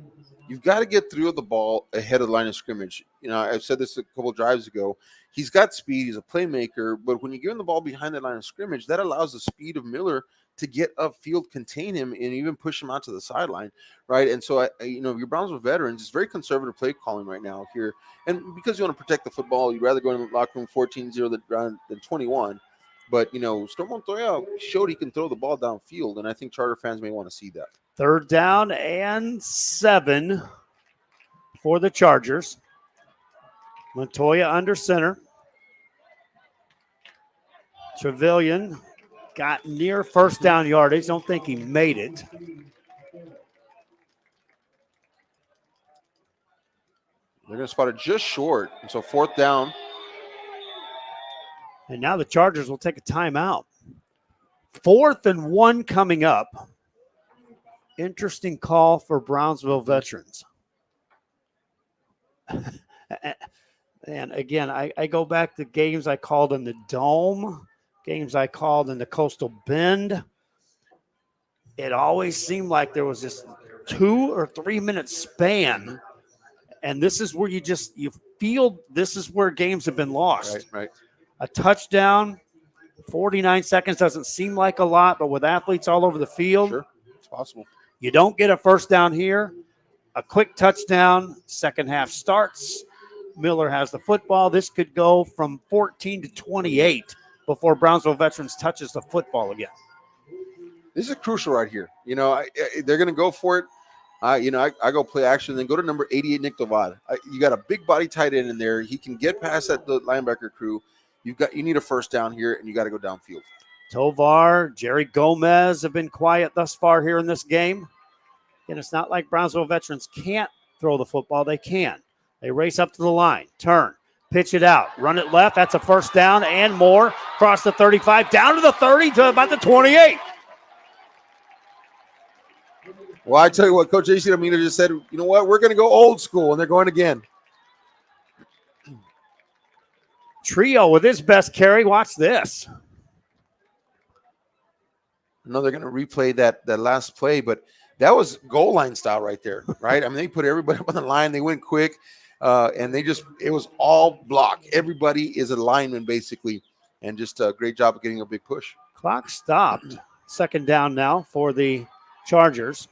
Speaker 1: You've got to get through the ball ahead of the line of scrimmage. You know, I've said this a couple drives ago. He's got speed. He's a playmaker. But when you give him the ball behind the line of scrimmage, that allows the speed of Miller to get upfield, contain him, and even push him out to the sideline, right? And so, your Brownsville Veterans, it's very conservative play calling right now here. And because you want to protect the football, you'd rather go in the locker room 14-0 than 21. But, Storm Montoya showed he can throw the ball downfield, and I think Charter fans may want to see that.
Speaker 2: Third down and 7 for the Chargers. Montoya under center. Trevelyan got near first down yardage. Don't think he made it.
Speaker 1: They're going to spot it just short. And so fourth down.
Speaker 2: And now the Chargers will take a timeout. 4th and 1 coming up. Interesting call for Brownsville Veterans. And again, I go back to games I called in the Dome, games I called in the Coastal Bend. It always seemed like there was this 2 or 3 minute span. And this is where you feel this is where games have been lost.
Speaker 1: Right.
Speaker 2: A touchdown, 49 seconds doesn't seem like a lot, but with athletes all over the field,
Speaker 1: sure, it's possible.
Speaker 2: You don't get a first down here. A quick touchdown, second half starts. Miller has the football. This could go from 14 to 28 before Brownsville Veterans touches the football again.
Speaker 1: This is crucial right here. They're going to go for it. I go play action, then go to number 88, Nick Tovad. You got a big body tight end in there. He can get past the linebacker crew. You need a first down here, and you got to go downfield.
Speaker 2: Tovar, Jerry Gomez have been quiet thus far here in this game. And it's not like Brownsville Veterans can't throw the football. They can. They race up to the line, turn, pitch it out, run it left. That's a first down and more. Cross the 35, down to the 30, to about the 28.
Speaker 1: Well, I tell you what, Coach A.C. Amina just said, you know what, we're going to go old school, and they're going again.
Speaker 2: Trio with his best carry. Watch this.
Speaker 1: No, they're going to replay that last play, but that was goal line style right there, right? I mean, they put everybody up on the line. They went quick, and it was all block. Everybody is a lineman, basically, and just a great job of getting a big push.
Speaker 2: Clock stopped. Second down now for the Chargers.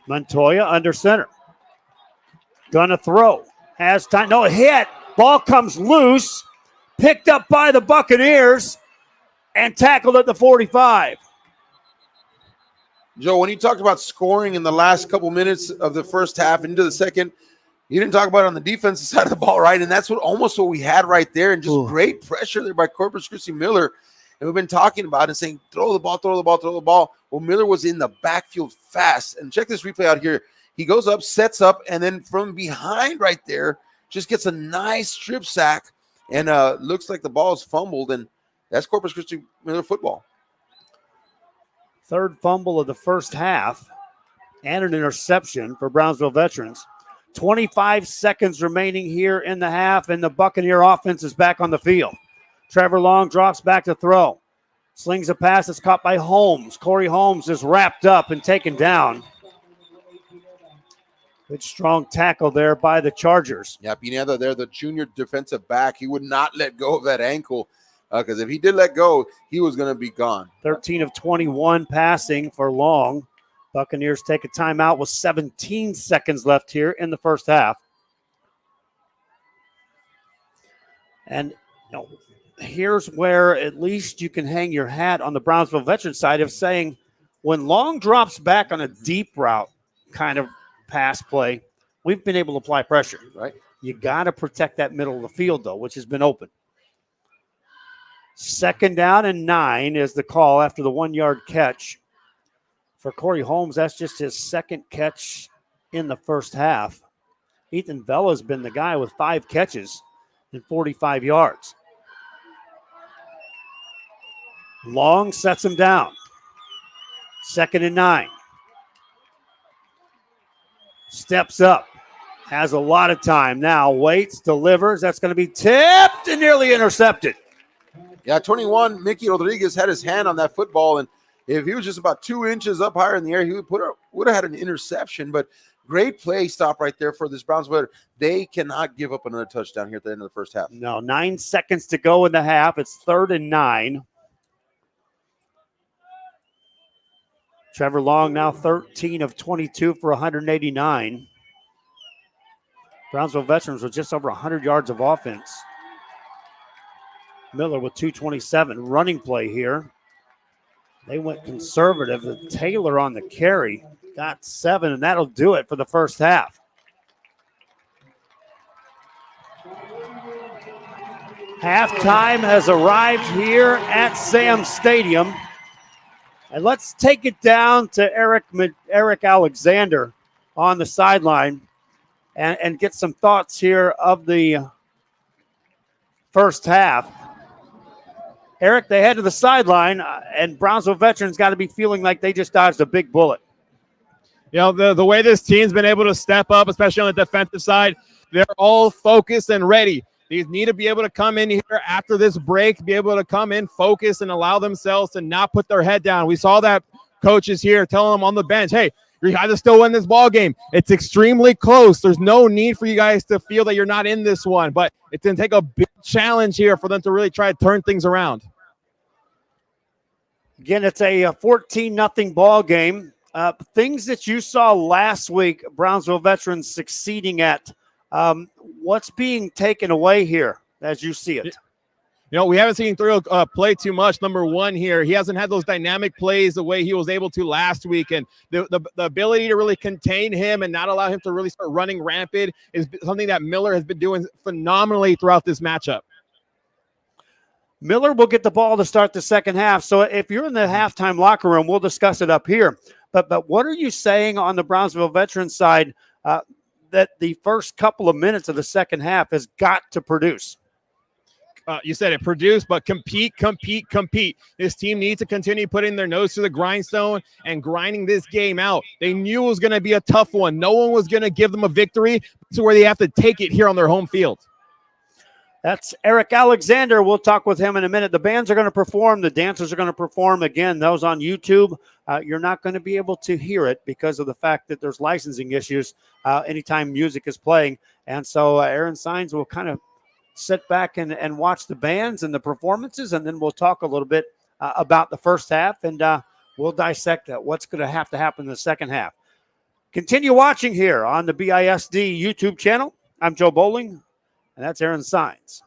Speaker 2: Montoya under center. Gonna throw. Has time. No, hit. Ball comes loose. Picked up by the Buccaneers and tackled at the 45.
Speaker 1: Joe, when you talked about scoring in the last couple minutes of the first half into the second, you didn't talk about it on the defensive side of the ball, right? And that's almost what we had right there, and just great pressure there by Corpus Christi Miller. And we've been talking about it and saying, throw the ball, throw the ball, throw the ball. Well, Miller was in the backfield fast. And check this replay out here. He goes up, sets up, and then from behind right there, just gets a nice strip sack, and looks like the ball is fumbled, and that's Corpus Christi Miller football.
Speaker 2: Third fumble of the first half and an interception for Brownsville Veterans. 25 seconds remaining here in the half, and the Buccaneer offense is back on the field. Trevor Long drops back to throw. Slings a pass that's caught by Holmes. Corey Holmes is wrapped up and taken down. Good strong tackle there by the Chargers.
Speaker 1: Yeah, Pineda there, the junior defensive back. He would not let go of that ankle, because if he did let go, he was going to be gone.
Speaker 2: 13 of 21 passing for Long. Buccaneers take a timeout with 17 seconds left here in the first half. And here's where at least you can hang your hat on the Brownsville Veterans side of saying, when Long drops back on a deep route kind of pass play, we've been able to apply pressure.
Speaker 1: Right.
Speaker 2: You got to protect that middle of the field, though, which has been open. 2nd down and 9 is the call after the 1-yard catch. For Corey Holmes, that's just his 2nd catch in the first half. Ethan Vella's been the guy with 5 catches and 45 yards. Long sets him down. 2nd and 9. Steps up. Has a lot of time now. Waits, delivers. That's going to be tipped and nearly intercepted.
Speaker 1: Yeah, 21, Mickey Rodriguez had his hand on that football, and if he was just about 2 inches up higher in the air, he would have had an interception. But great play stop right there for this Brownsville. They cannot give up another touchdown here at the end of the first half.
Speaker 2: No, 9 seconds to go in the half. It's 3rd and 9. Trevor Long now 13 of 22 for 189. Brownsville Veterans with just over 100 yards of offense. Miller with 227. Running play here. They went conservative. Taylor on the carry got 7, and that'll do it for the first half. Halftime has arrived here at Sam's Stadium. And let's take it down to Eric Alexander on the sideline and get some thoughts here of the first half. Eric, they head to the sideline, and Brownsville Veterans got to be feeling like they just dodged a big bullet.
Speaker 12: You know, the way this team's been able to step up, especially on the defensive side, they're all focused and ready. They need to be able to come in here after this break, be able to come in, focus, and allow themselves to not put their head down. We saw that coaches here telling them on the bench, hey, you guys are still in this ball game. It's extremely close. There's no need for you guys to feel that you're not in this one, but it's going to take a big challenge here for them to really try to turn things around.
Speaker 2: Again, it's a 14-0 ball game. Things that you saw last week, Brownsville Veterans succeeding at, what's being taken away here as you see it?
Speaker 12: You know, we haven't seen Thrill play too much. Number one here, he hasn't had those dynamic plays the way he was able to last week. And the ability to really contain him and not allow him to really start running rampant is something that Miller has been doing phenomenally throughout this matchup.
Speaker 2: Miller will get the ball to start the second half. So if you're in the halftime locker room, we'll discuss it up here. But what are you saying on the Brownsville Veterans side that the first couple of minutes of the second half has got to produce?
Speaker 12: You said it, produce, but compete. This team needs to continue putting their nose to the grindstone and grinding this game out. They knew it was going to be a tough one. No one was going to give them a victory to where they have to take it here on their home field.
Speaker 2: That's Eric Alexander. We'll talk with him in a minute. The bands are going to perform. The dancers are going to perform. Again, those on YouTube, you're not going to be able to hear it because of the fact that there's licensing issues anytime music is playing. And so Aaron Sines will kind of sit back and watch the bands and the performances, and then we'll talk a little bit about the first half, and we'll dissect what's going to happen in the second half. Continue watching here on the BISD YouTube channel. I'm Joe Bowling, and that's Aaron Sines.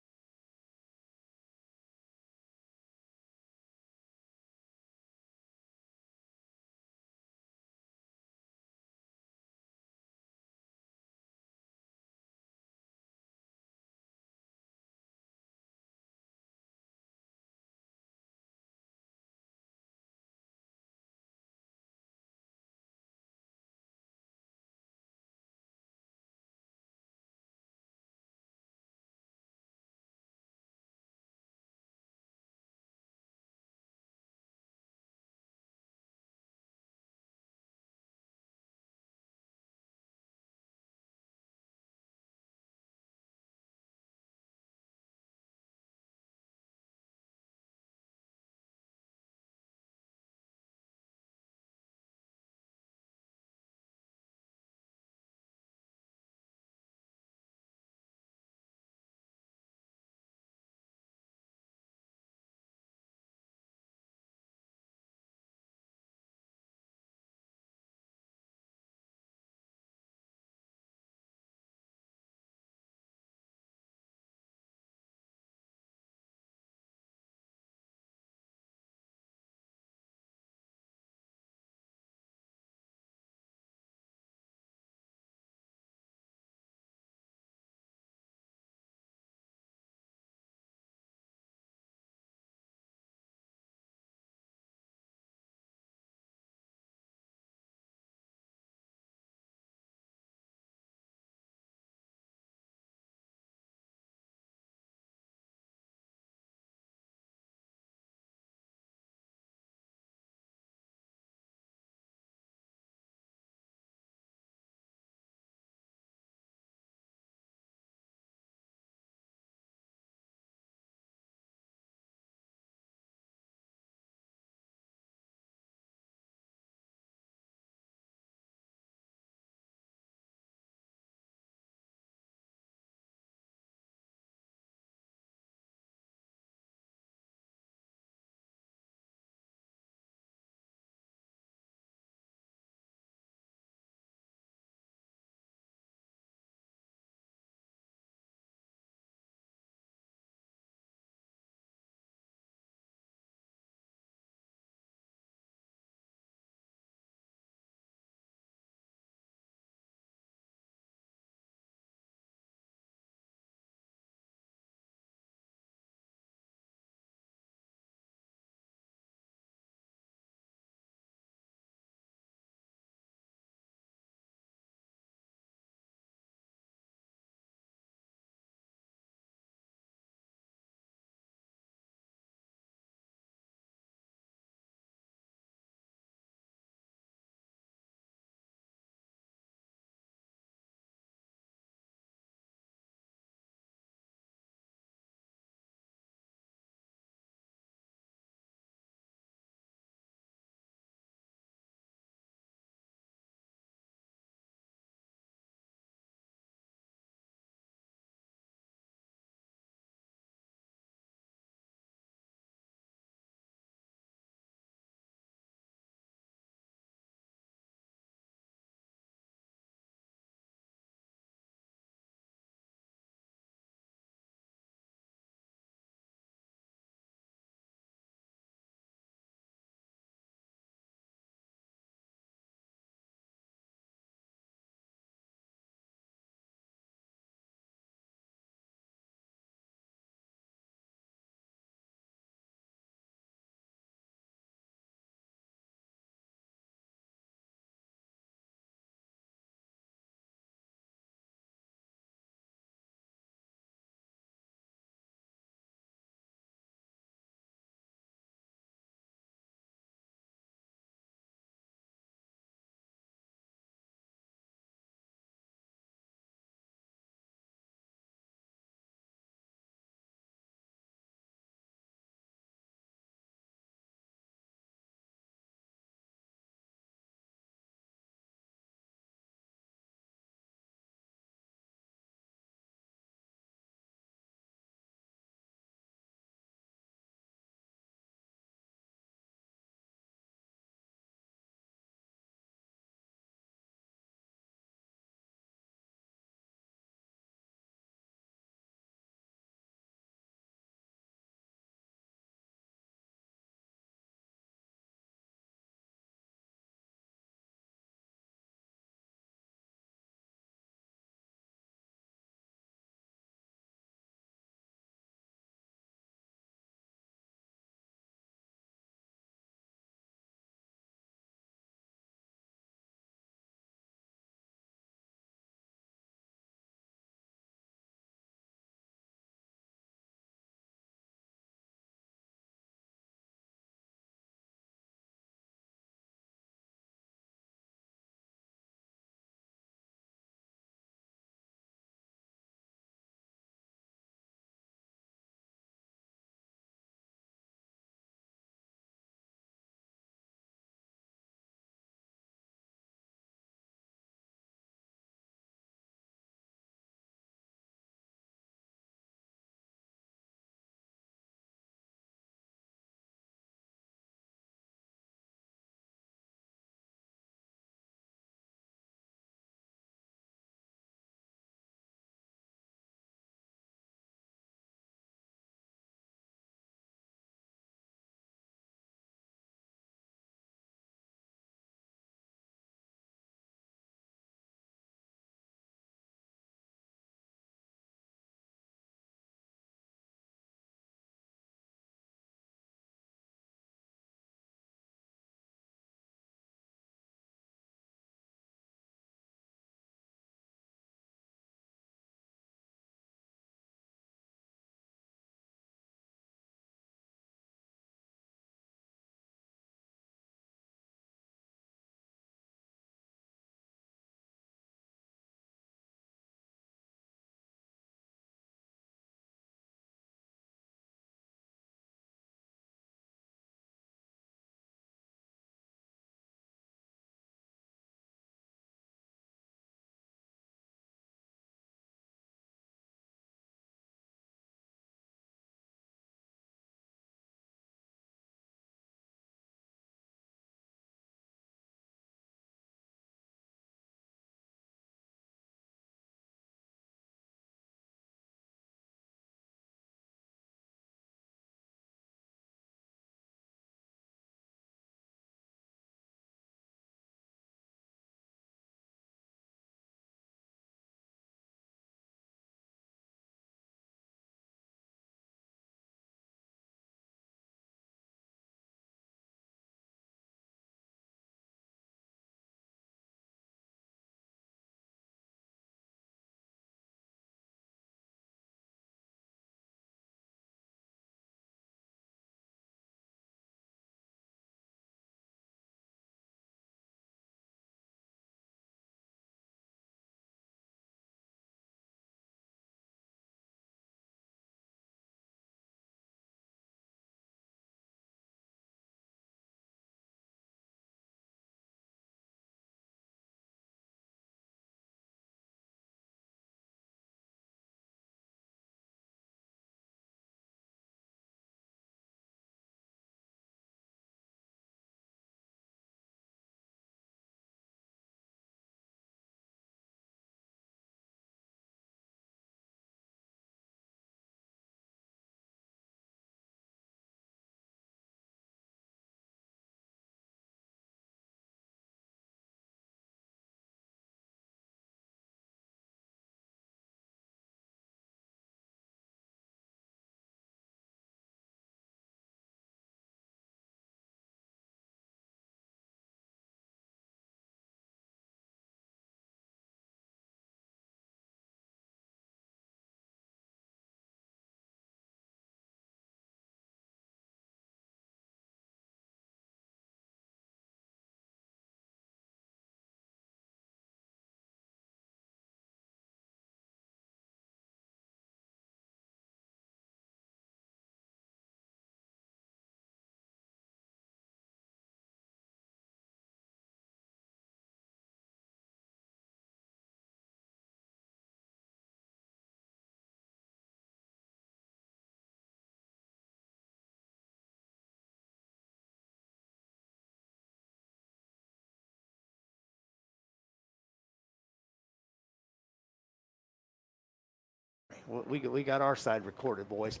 Speaker 2: we got our side recorded, boys.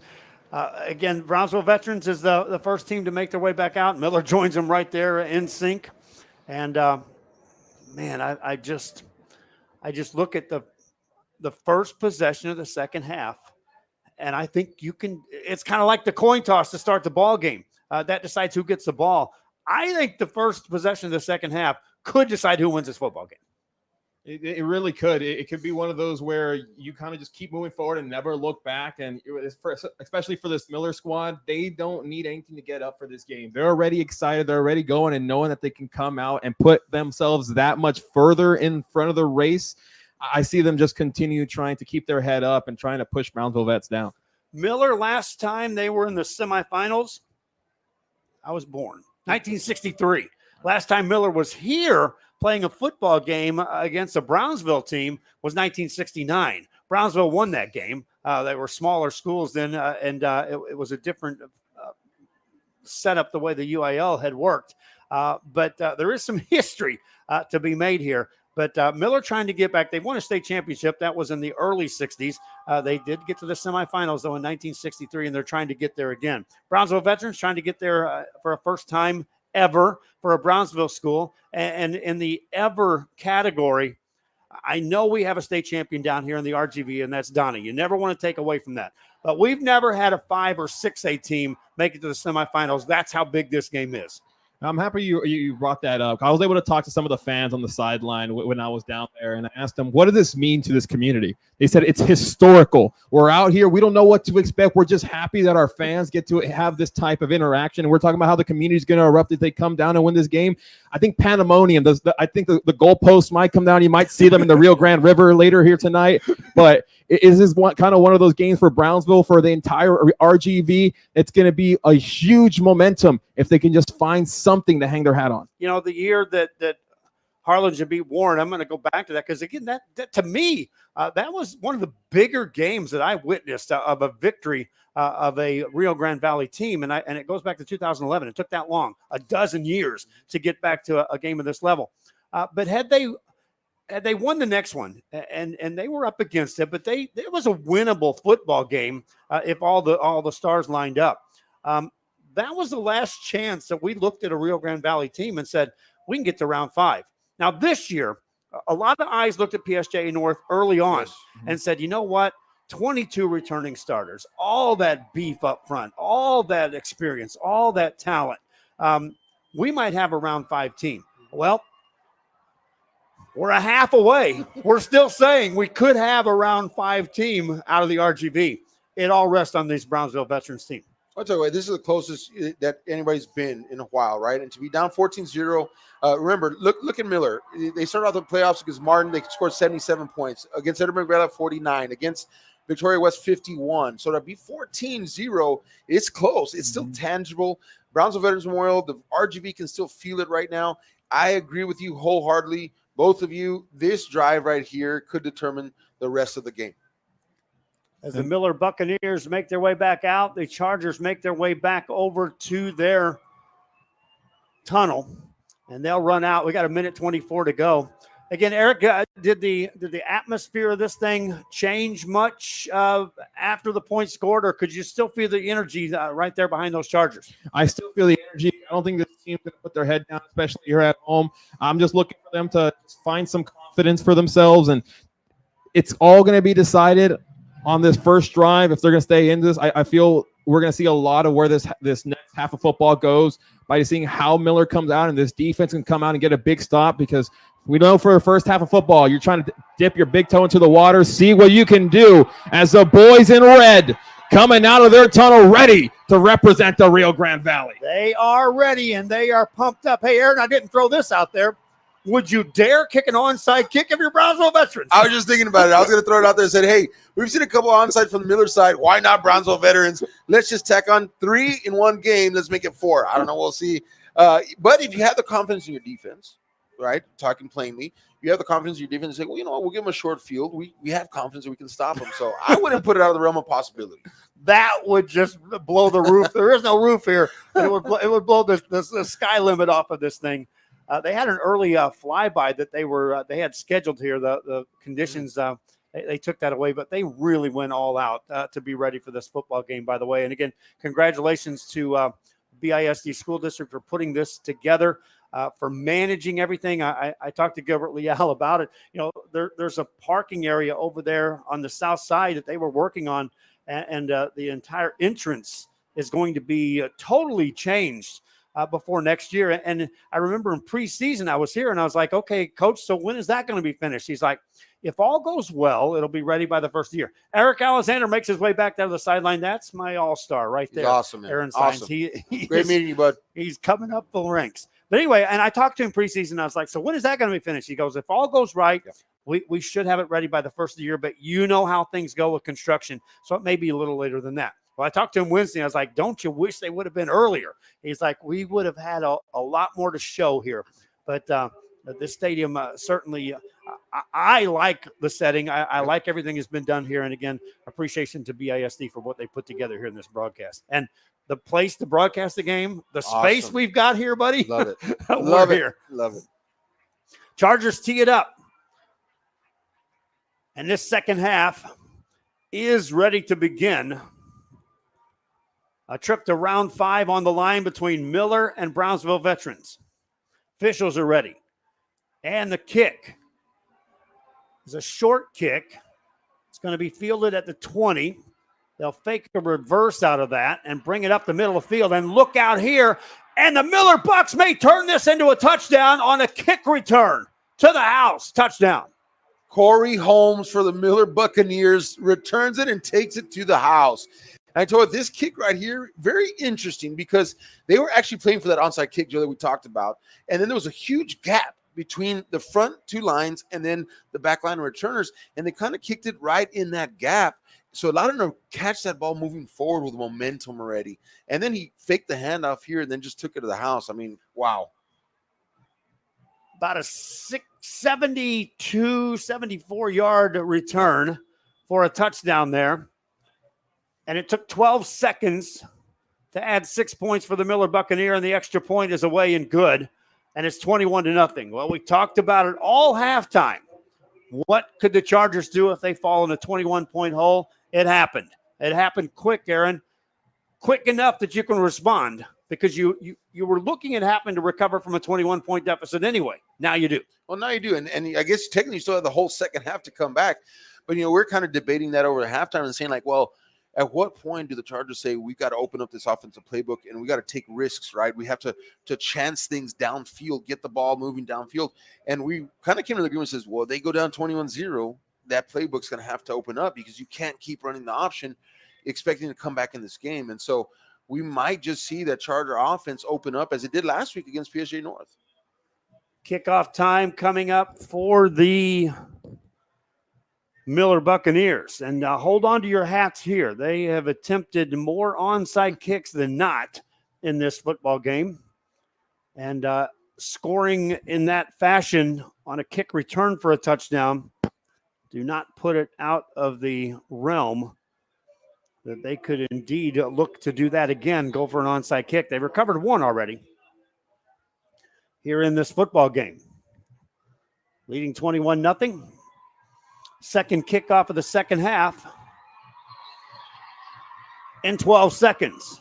Speaker 2: Again, Brownsville Veterans is the first team to make their way back out. Miller joins them right there in sync. And, man, I just look at the first possession of the second half, and I think it's kind of like the coin toss to start the ball game. That decides who gets the ball. I think the first possession of the second half could decide who wins this football game.
Speaker 12: It really could. It could be one of those where you kind of just keep moving forward and never look back. And especially for this Miller squad, they don't need anything to get up for this game. They're already excited. They're already going and knowing that they can come out and put themselves that much further in front of the race. I see them just continue trying to keep their head up and trying to push Brownsville Vets down.
Speaker 2: Miller, last time they were in the semifinals, I was born, 1963. Last time Miller was here playing a football game against a Brownsville team was 1969. Brownsville won that game. They were smaller schools then, and it was a different setup the way the UIL had worked. But there is some history to be made here. But Miller trying to get back. They won a state championship. That was in the early 60s. They did get to the semifinals, though, in 1963, and they're trying to get there again. Brownsville Veterans trying to get there for a first time ever for a Brownsville school. And in the ever category, I know we have a state champion down here in the RGV, and that's Donnie. You never want to take away from that. But we've never had a 5 or 6A team make it to the semifinals. That's how big this game is.
Speaker 12: I'm happy you brought that up. I was able to talk to some of the fans on the sideline when I was down there, and I asked them, what does this mean to this community? They said it's historical. We're out here. We don't know what to expect. We're just happy that our fans get to have this type of interaction. And we're talking about how the community is going to erupt if they come down and win this game. I think pandemonium. I think the goalposts might come down. You might see them in the Rio Grande River later here tonight. But is this kind of one of those games for Brownsville for the entire RGV? It's going to be a huge momentum if they can just find something to hang their hat on.
Speaker 2: You know, the year that Harlingen beat Warren, I'm going to go back to that because, again, that to me, that was one of the bigger games that I witnessed of a victory of a Rio Grande Valley team. And it goes back to 2011. It took that long, a dozen years to get back to a game of this level. But had they won the next one, and they were up against it, but it was a winnable football game if all the stars lined up. That was the last chance that we looked at a Rio Grande Valley team and said, we can get to round 5. Now, this year, a lot of eyes looked at PSJ North early on and said, you know what? 22 returning starters, all that beef up front, all that experience, all that talent. We might have a round 5 team. Well, we're a half away. We're still saying we could have a round 5 team out of the RGV. It all rests on this Brownsville Veterans team.
Speaker 1: I'll tell you what, this is the closest that anybody's been in a while, right? And to be down 14-0, remember, look at Miller. They started out the playoffs against Martin. They scored 77 points. Against Edinburgh Greta, 49. Against Victoria West, 51. So to be 14-0, it's close. It's still tangible. Brownsville Veterans Memorial, the RGV can still feel it right now. I agree with you wholeheartedly. Both of you, this drive right here could determine the rest of the game.
Speaker 2: As the Miller Buccaneers make their way back out, the Chargers make their way back over to their tunnel, and they'll run out. We got a minute 24 to go. Again, Eric, did the atmosphere of this thing change much after the point scored, or could you still feel the energy right there behind those Chargers?
Speaker 12: I still feel the energy. I don't think this team's going to put their head down, especially here at home. I'm just looking for them to find some confidence for themselves, and it's all going to be decided on this first drive. If they're going to stay in this, I feel we're going to see a lot of where this next half of football goes by seeing how Miller comes out and this defense can come out and get a big stop, because we know for the first half of football, you're trying to dip your big toe into the water, see what you can do as the boys in red coming out of their tunnel ready to represent the Rio Grande Valley.
Speaker 2: They are ready, and they are pumped up. Hey, Aaron, I didn't throw this out there. Would you dare kick an onside kick if you're Brownsville Veterans?
Speaker 1: I was just thinking about it. I was going to throw it out there and said, hey, we've seen a couple of onside from the Miller side. Why not Brownsville Veterans? Let's just tack on 3 in one game. Let's make it 4. I don't know. We'll see. But if you have the confidence in your defense, right, talking plainly, you have the confidence in your defense, say, well, you know what, we'll give them a short field. We have confidence that we can stop them. So I wouldn't put it out of the realm of possibility.
Speaker 2: That would just blow the roof. There is no roof here. But it would blow the sky limit off of this thing. They had an early flyby that they had scheduled here. The conditions They took that away, but they really went all out to be ready for this football game, by the way. And again, congratulations to BISD School District for putting this together, for managing everything. I talked to Gilbert Leal about it. There's a parking area over there on the south side that they were working on, and the entire entrance is going to be totally changed before next year. And I remember in preseason, I was here and I was like, okay, coach, so when is that going to be finished? He's like, if all goes well, it'll be ready by the first year. Eric Alexander makes his way back down to the sideline. That's my all-star right there.
Speaker 1: He's awesome, man.
Speaker 2: Aaron
Speaker 1: Awesome.
Speaker 2: Sines.
Speaker 1: Great meeting you, bud.
Speaker 2: He's coming up the ranks. But anyway, and I talked to him preseason. I was like, so when is that going to be finished? He goes, if all goes right, we should have it ready by the first of the year, but you know how things go with construction, so it may be a little later than that. Well, I talked to him Wednesday. I was like, don't you wish they would have been earlier? He's like, we would have had a lot more to show here. But this stadium certainly, I like the setting. I like everything that's been done here. And again, appreciation to BISD for what they put together here in this broadcast. And the place to broadcast the game, the space
Speaker 1: Awesome.
Speaker 2: we've got here, buddy.
Speaker 1: Love it.
Speaker 2: Love it. Here.
Speaker 1: Love it.
Speaker 2: Chargers tee it up. And this second half is ready to begin. A trip to round 5 on the line between Miller and Brownsville Veterans. Officials are ready. And the kick is a short kick. It's going to be fielded at the 20. They'll fake a reverse out of that and bring it up the middle of the field. And look out here. And the Miller Bucks may turn this into a touchdown on a kick return to the house. Touchdown.
Speaker 1: Corey Holmes for the Miller Buccaneers returns it and takes it to the house. And I told you, this kick right here, very interesting because they were actually playing for that onside kick, Joe, that we talked about. And then there was a huge gap between the front two lines and then the back line of returners. And they kind of kicked it right in that gap. So allowed him to catch that ball moving forward with momentum already. And then he faked the handoff here and then just took it to the house. I mean, wow.
Speaker 2: About a 72, 74-yard return for a touchdown there. And it took 12 seconds to add 6 points for the Miller Buccaneer, and the extra point is away and good. And it's 21-0. Well, we talked about it all halftime. What could the Chargers do if they fall in a 21-point hole? It happened. It happened quick, Aaron. Quick enough that you can respond because you were looking at having to recover from a 21-point deficit anyway. Now you do.
Speaker 1: Well, now you do. And I guess technically you still have the whole second half to come back. But, we're kind of debating that over the halftime and saying, like, well, at what point do the Chargers say we've got to open up this offensive playbook and we got to take risks, right? We have to chance things downfield, get the ball moving downfield. And we kind of came to the agreement and says, well, they go down 21-0, that playbook's going to have to open up because you can't keep running the option expecting to come back in this game. And so we might just see that Charger offense open up as it did last week against PSG North.
Speaker 2: Kickoff time coming up for the Miller Buccaneers. And hold on to your hats here. They have attempted more onside kicks than not in this football game. And scoring in that fashion on a kick return for a touchdown, do not put it out of the realm that they could indeed look to do that again, go for an onside kick. They've recovered one already here in this football game. Leading 21-0. Second kickoff of the second half in 12 seconds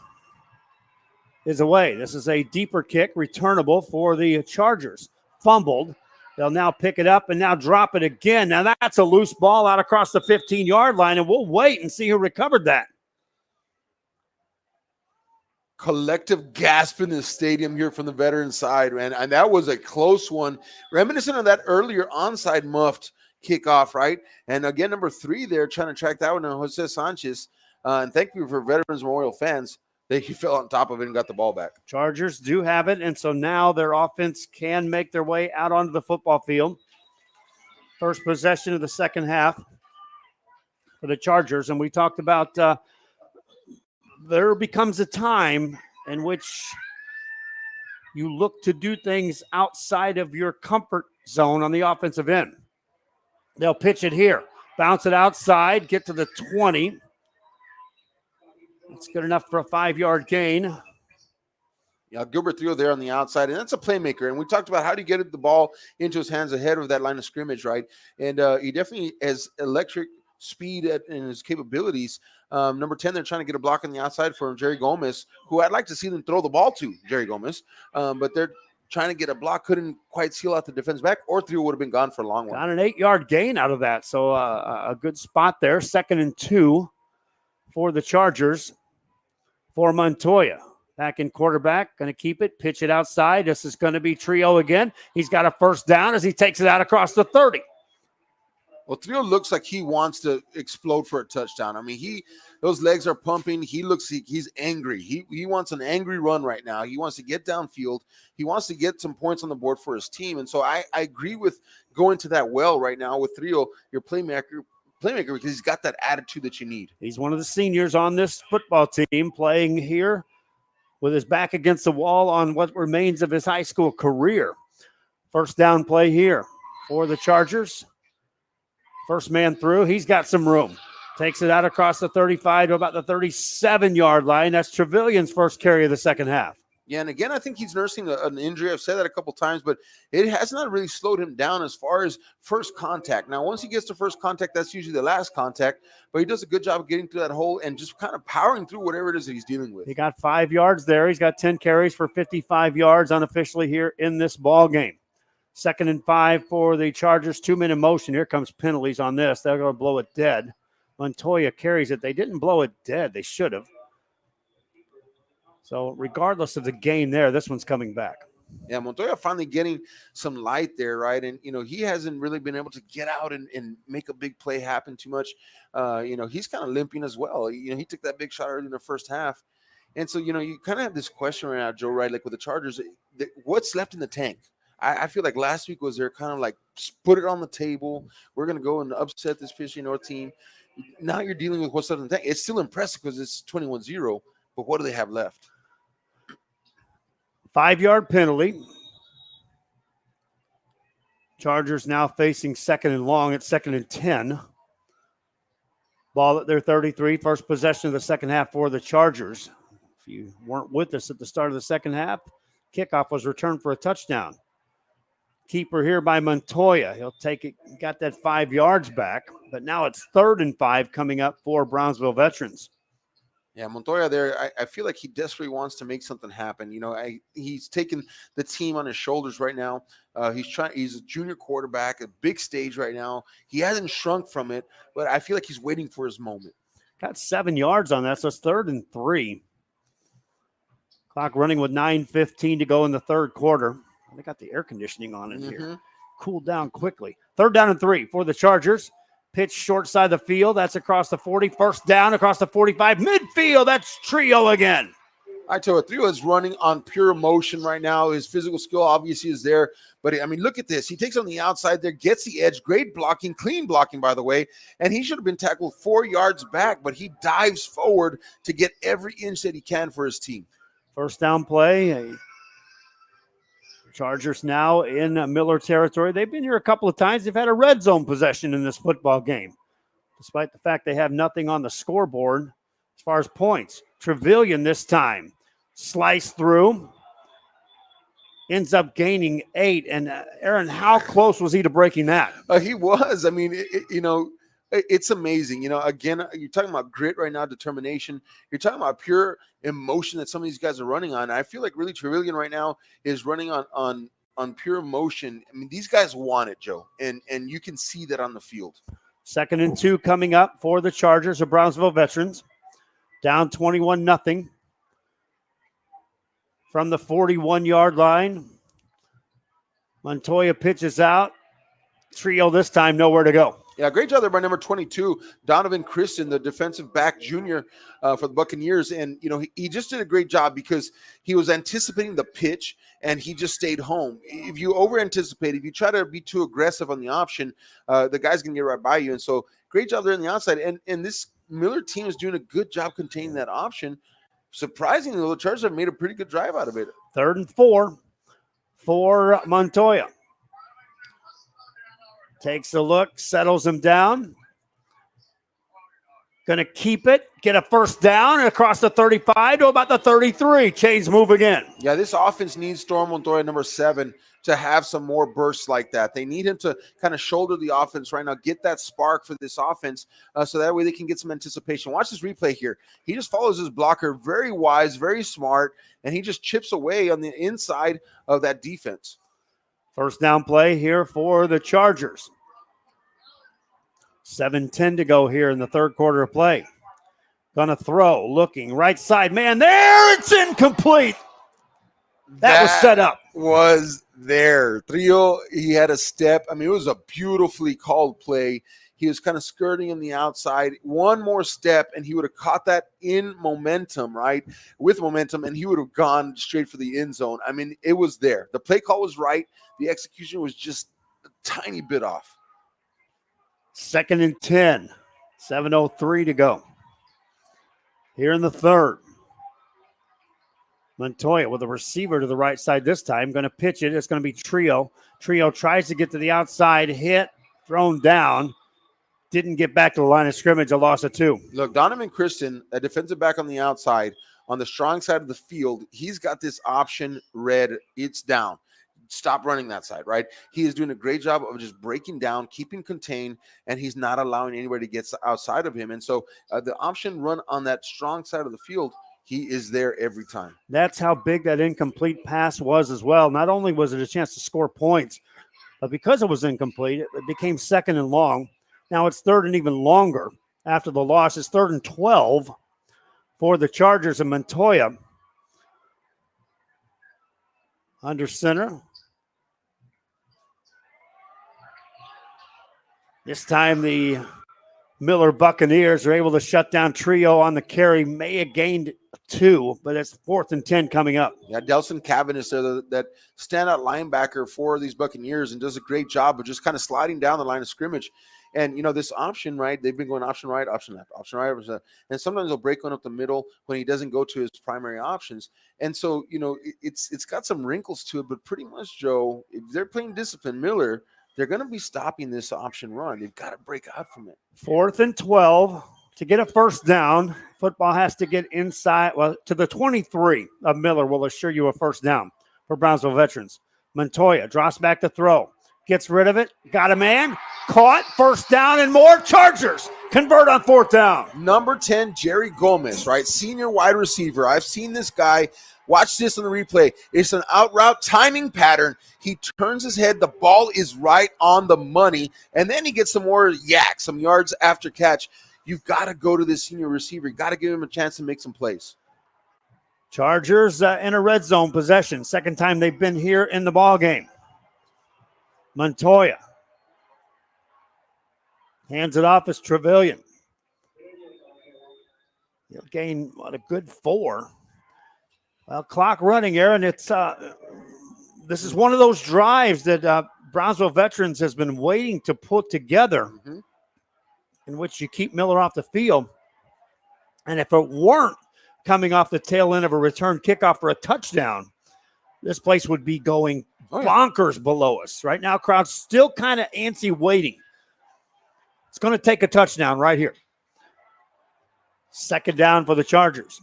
Speaker 2: is away. This is a deeper kick, returnable for the Chargers. Fumbled. They'll now pick it up and now drop it again. Now that's a loose ball out across the 15-yard line, and we'll wait and see who recovered that.
Speaker 1: Collective gasp in the stadium here from the veteran side, man. And that was a close one. Reminiscent of that earlier onside muffed kickoff, right? And again, number 3 there trying to track that one to Jose Sanchez. And thank you for Veterans Memorial fans. He fell on top of it and got the ball back.
Speaker 2: Chargers do have it, and so now their offense can make their way out onto the football field. First possession of the second half for the Chargers, and we talked about there becomes a time in which you look to do things outside of your comfort zone on the offensive end. They'll pitch it here, bounce it outside, get to the 20. It's good enough for a 5-yard gain.
Speaker 1: Yeah, Gilbert Trio there on the outside, and that's a playmaker. And we talked about how do you get the ball into his hands ahead of that line of scrimmage, right? And he definitely has electric speed in his capabilities. Number 10, they're trying to get a block on the outside for Jerry Gomez, who I'd like to see them throw the ball to, Jerry Gomez. But they're trying to get a block, couldn't quite seal out the defense back, or Trio would have been gone for a long one.
Speaker 2: Got an 8-yard gain out of that, so a good spot there. 2nd and 2 for the Chargers for Montoya. Back in quarterback, going to keep it, pitch it outside. This is going to be Trio again. He's got a first down as he takes it out across the 30.
Speaker 1: Well, Trio looks like he wants to explode for a touchdown. I mean, those legs are pumping. He's angry. He wants an angry run right now. He wants to get downfield. He wants to get some points on the board for his team. And so I agree with going to that well right now with Trio, your playmaker, because he's got that attitude that you need.
Speaker 2: He's one of the seniors on this football team playing here with his back against the wall on what remains of his high school career. First down play here for the Chargers. First man through. He's got some room. Takes it out across the 35 to about the 37-yard line. That's Trevelyan's first carry of the second half.
Speaker 1: Yeah, and again, I think he's nursing an injury. I've said that a couple times, but it has not really slowed him down as far as first contact. Now, once he gets to first contact, that's usually the last contact, but he does a good job of getting through that hole and just kind of powering through whatever it is that he's dealing with.
Speaker 2: He got 5 yards there. He's got 10 carries for 55 yards unofficially here in this ball game. 2nd and 5 for the Chargers. 2-minute motion. Here comes penalties on this. They're going to blow it dead. Montoya carries it. They didn't blow it dead. They should have. So regardless of the gain there, this one's coming back.
Speaker 1: Yeah, Montoya finally getting some light there, right? And, he hasn't really been able to get out and make a big play happen too much. He's kind of limping as well. He took that big shot early in the first half. And so, you kind of have this question right now, Joe, right? Like with the Chargers, what's left in the tank? I feel like last week was they're kind of like, put it on the table. We're going to go and upset this Fisher North team. Now you're dealing with what's left in the tank. It's still impressive because it's 21-0, but what do they have left?
Speaker 2: 5-yard penalty. Chargers now facing 2nd and long at 2nd and 10. Ball at their 33. First possession of the second half for the Chargers. If you weren't with us at the start of the second half, kickoff was returned for a touchdown. Keeper here by Montoya. He'll take it, got that 5 yards back, but now it's 3rd and 5 coming up for Brownsville Veterans.
Speaker 1: Yeah, Montoya there, I feel like he desperately wants to make something happen. He's taking the team on his shoulders right now. He's a junior quarterback, a big stage right now. He hasn't shrunk from it, but I feel like he's waiting for his moment.
Speaker 2: Got 7 yards on that, so it's 3rd and 3. Clock running with 9:15 to go in the third quarter. They got the air conditioning on in here. Cooled down quickly. 3rd down and 3 for the Chargers. Pitch short side of the field. That's across the 40. First down across the 45. Midfield. That's Trio again.
Speaker 1: I tell you, Trio is running on pure emotion right now. His physical skill obviously is there. But, I mean, look at this. He takes on the outside there, gets the edge. Great blocking, clean blocking, by the way. And he should have been tackled 4 yards back, but he dives forward to get every inch that he can for his team.
Speaker 2: First down play. Chargers now in Miller territory. They've been here a couple of times. They've had a red zone possession in this football game, despite the fact they have nothing on the scoreboard as far as points. Trevelyan this time. Slice through. Ends up gaining 8. And Aaron, how close was he to breaking that?
Speaker 1: He was. I mean, it's amazing. Again, you're talking about grit right now, determination. You're talking about pure emotion that some of these guys are running on. I feel like really Trevelyan right now is running on pure emotion. I mean, these guys want it, Joe, and you can see that on the field. 2nd
Speaker 2: and 2 coming up for the Chargers of Brownsville Veterans. Down 21-0 from the 41-yard line. Montoya pitches out. Trio this time nowhere to go.
Speaker 1: Yeah, great job there by number 22, Donovan Christian, the defensive back junior for the Buccaneers. And, he just did a great job because he was anticipating the pitch and he just stayed home. If you over-anticipate, if you try to be too aggressive on the option, the guy's going to get right by you. And so great job there on the outside. And this Miller team is doing a good job containing that option. Surprisingly, the Chargers have made a pretty good drive out of it.
Speaker 2: 3rd and 4 for Montoya. Takes a look, settles him down. Going to keep it, get a first down, and across the 35 to about the 33. Chains move again.
Speaker 1: Yeah, this offense needs Storm Montoya, number 7, to have some more bursts like that. They need him to kind of shoulder the offense right now, get that spark for this offense so that way they can get some anticipation. Watch this replay here. He just follows his blocker, very wise, very smart, and he just chips away on the inside of that defense.
Speaker 2: First down play here for the Chargers. 7:10 to go here in the third quarter of play. Gonna throw, looking, right side. Man, there, it's incomplete. That was set up.
Speaker 1: Was there. Trio, he had a step. I mean, it was a beautifully called play. He was kind of skirting on the outside. One more step, and he would have caught that in momentum, right? With momentum, and he would have gone straight for the end zone. I mean, it was there. The play call was right. The execution was just a tiny bit off.
Speaker 2: 2nd and 10. 7:03 to go. Here in the third. Montoya with a receiver to the right side this time. Going to pitch it. It's going to be Trio. Trio tries to get to the outside. Hit. Thrown down. Didn't get back to the line of scrimmage. A loss of 2.
Speaker 1: Look, Donovan Christian, a defensive back on the outside, on the strong side of the field, he's got this option read. It's down. Stop running that side, right? He is doing a great job of just breaking down, keeping contained, and he's not allowing anybody to get outside of him. And so the option run on that strong side of the field, he is there every time.
Speaker 2: That's how big that incomplete pass was as well. Not only was it a chance to score points, but because it was incomplete, it became 2nd and long. Now it's 3rd and even longer after the loss. It's 3rd and 12 for the Chargers and Montoya. Under center. This time the Miller Buccaneers are able to shut down Trio on the carry. May have gained 2, but it's 4th and 10 coming up.
Speaker 1: Yeah, Delson Cavan is there, that standout linebacker for these Buccaneers, and does a great job of just kind of sliding down the line of scrimmage. And, you know, this option, right, they've been going option right, option left, option right, option left. And sometimes they'll break one up the middle when he doesn't go to his primary options. And so, you know, it's got some wrinkles to it, but pretty much, Joe, if they're playing discipline, Miller, they're going to be stopping this option run. They've got to break out from it.
Speaker 2: 4th and 12. To get a first down, football has to get inside, well, to the 23 of Miller will assure you a first down for Brownsville Veterans. Montoya drops back to throw. Gets rid of it. Got a man. Caught. First down and more. Chargers convert on 4th down.
Speaker 1: Number 10, Jerry Gomez, right? Senior wide receiver. I've seen this guy. Watch this on the replay. It's an out route timing pattern. He turns his head. The ball is right on the money. And then he gets some more some yards after catch. You've got to go to this senior receiver. You've got to give him a chance to make some plays.
Speaker 2: Chargers in a red zone possession. Second time they've been here in the ball game. Montoya hands it off as Trevelyan. He'll gain, a good 4. Well, clock running, Aaron. It's this is one of those drives that Brownsville Veterans has been waiting to put together, in which you keep Miller off the field. And if it weren't coming off the tail end of a return kickoff for a touchdown, this place would be going bonkers below us. Right now, crowd's still kind of antsy waiting. It's going to take a touchdown right here. 2nd down for the Chargers.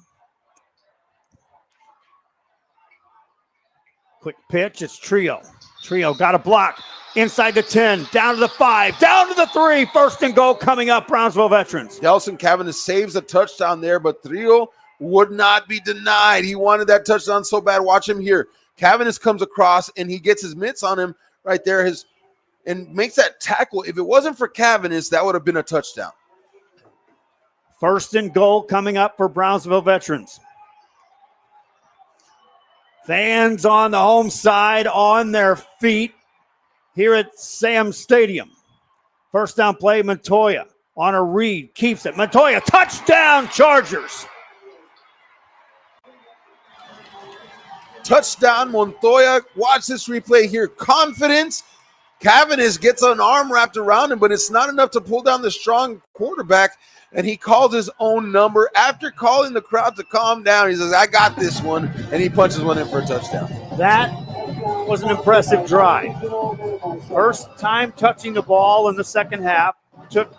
Speaker 2: Quick pitch. It's Trio. Trio got a block. Inside the 10. Down to the 5. Down to the 3. 1st and goal coming up, Brownsville Veterans.
Speaker 1: Delson Cavan saves a touchdown there, but Trio would not be denied. He wanted that touchdown so bad. Watch him here. Cavanis comes across, and he gets his mitts on him right there and makes that tackle. If it wasn't for Cavanis, that would have been a touchdown.
Speaker 2: 1st and goal coming up for Brownsville Veterans. Fans on the home side on their feet here at Sam Stadium. First down play, Montoya on a read, keeps it. Montoya, touchdown, Chargers.
Speaker 1: Touchdown, Montoya. Watch this replay here. Confidence. Cavanis gets an arm wrapped around him, but it's not enough to pull down the strong quarterback, and he calls his own number. After calling the crowd to calm down, he says, I got this one, and he punches one in for a touchdown.
Speaker 2: That was an impressive drive. First time touching the ball in the second half. Took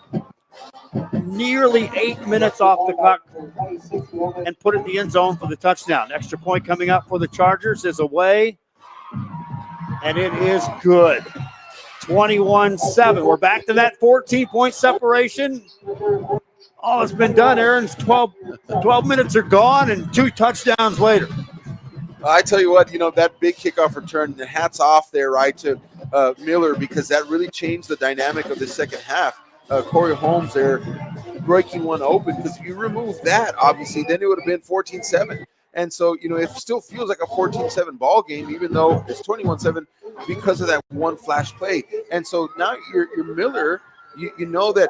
Speaker 2: nearly 8 minutes off the clock and put it in the end zone for the touchdown. Extra point coming up for the Chargers is away, and it is good. 21-7. We're back to that 14-point separation. All has been done, Aaron's 12 minutes are gone and 2 touchdowns later.
Speaker 1: I tell you what, that big kickoff return, the hats off there, right, to Miller, because that really changed the dynamic of the second half. Corey Holmes there breaking one open, because if you remove that, obviously, then it would have been 14-7. And so, it still feels like a 14-7 ball game, even though it's 21-7 because of that one flash play. And so now you're Miller, you know that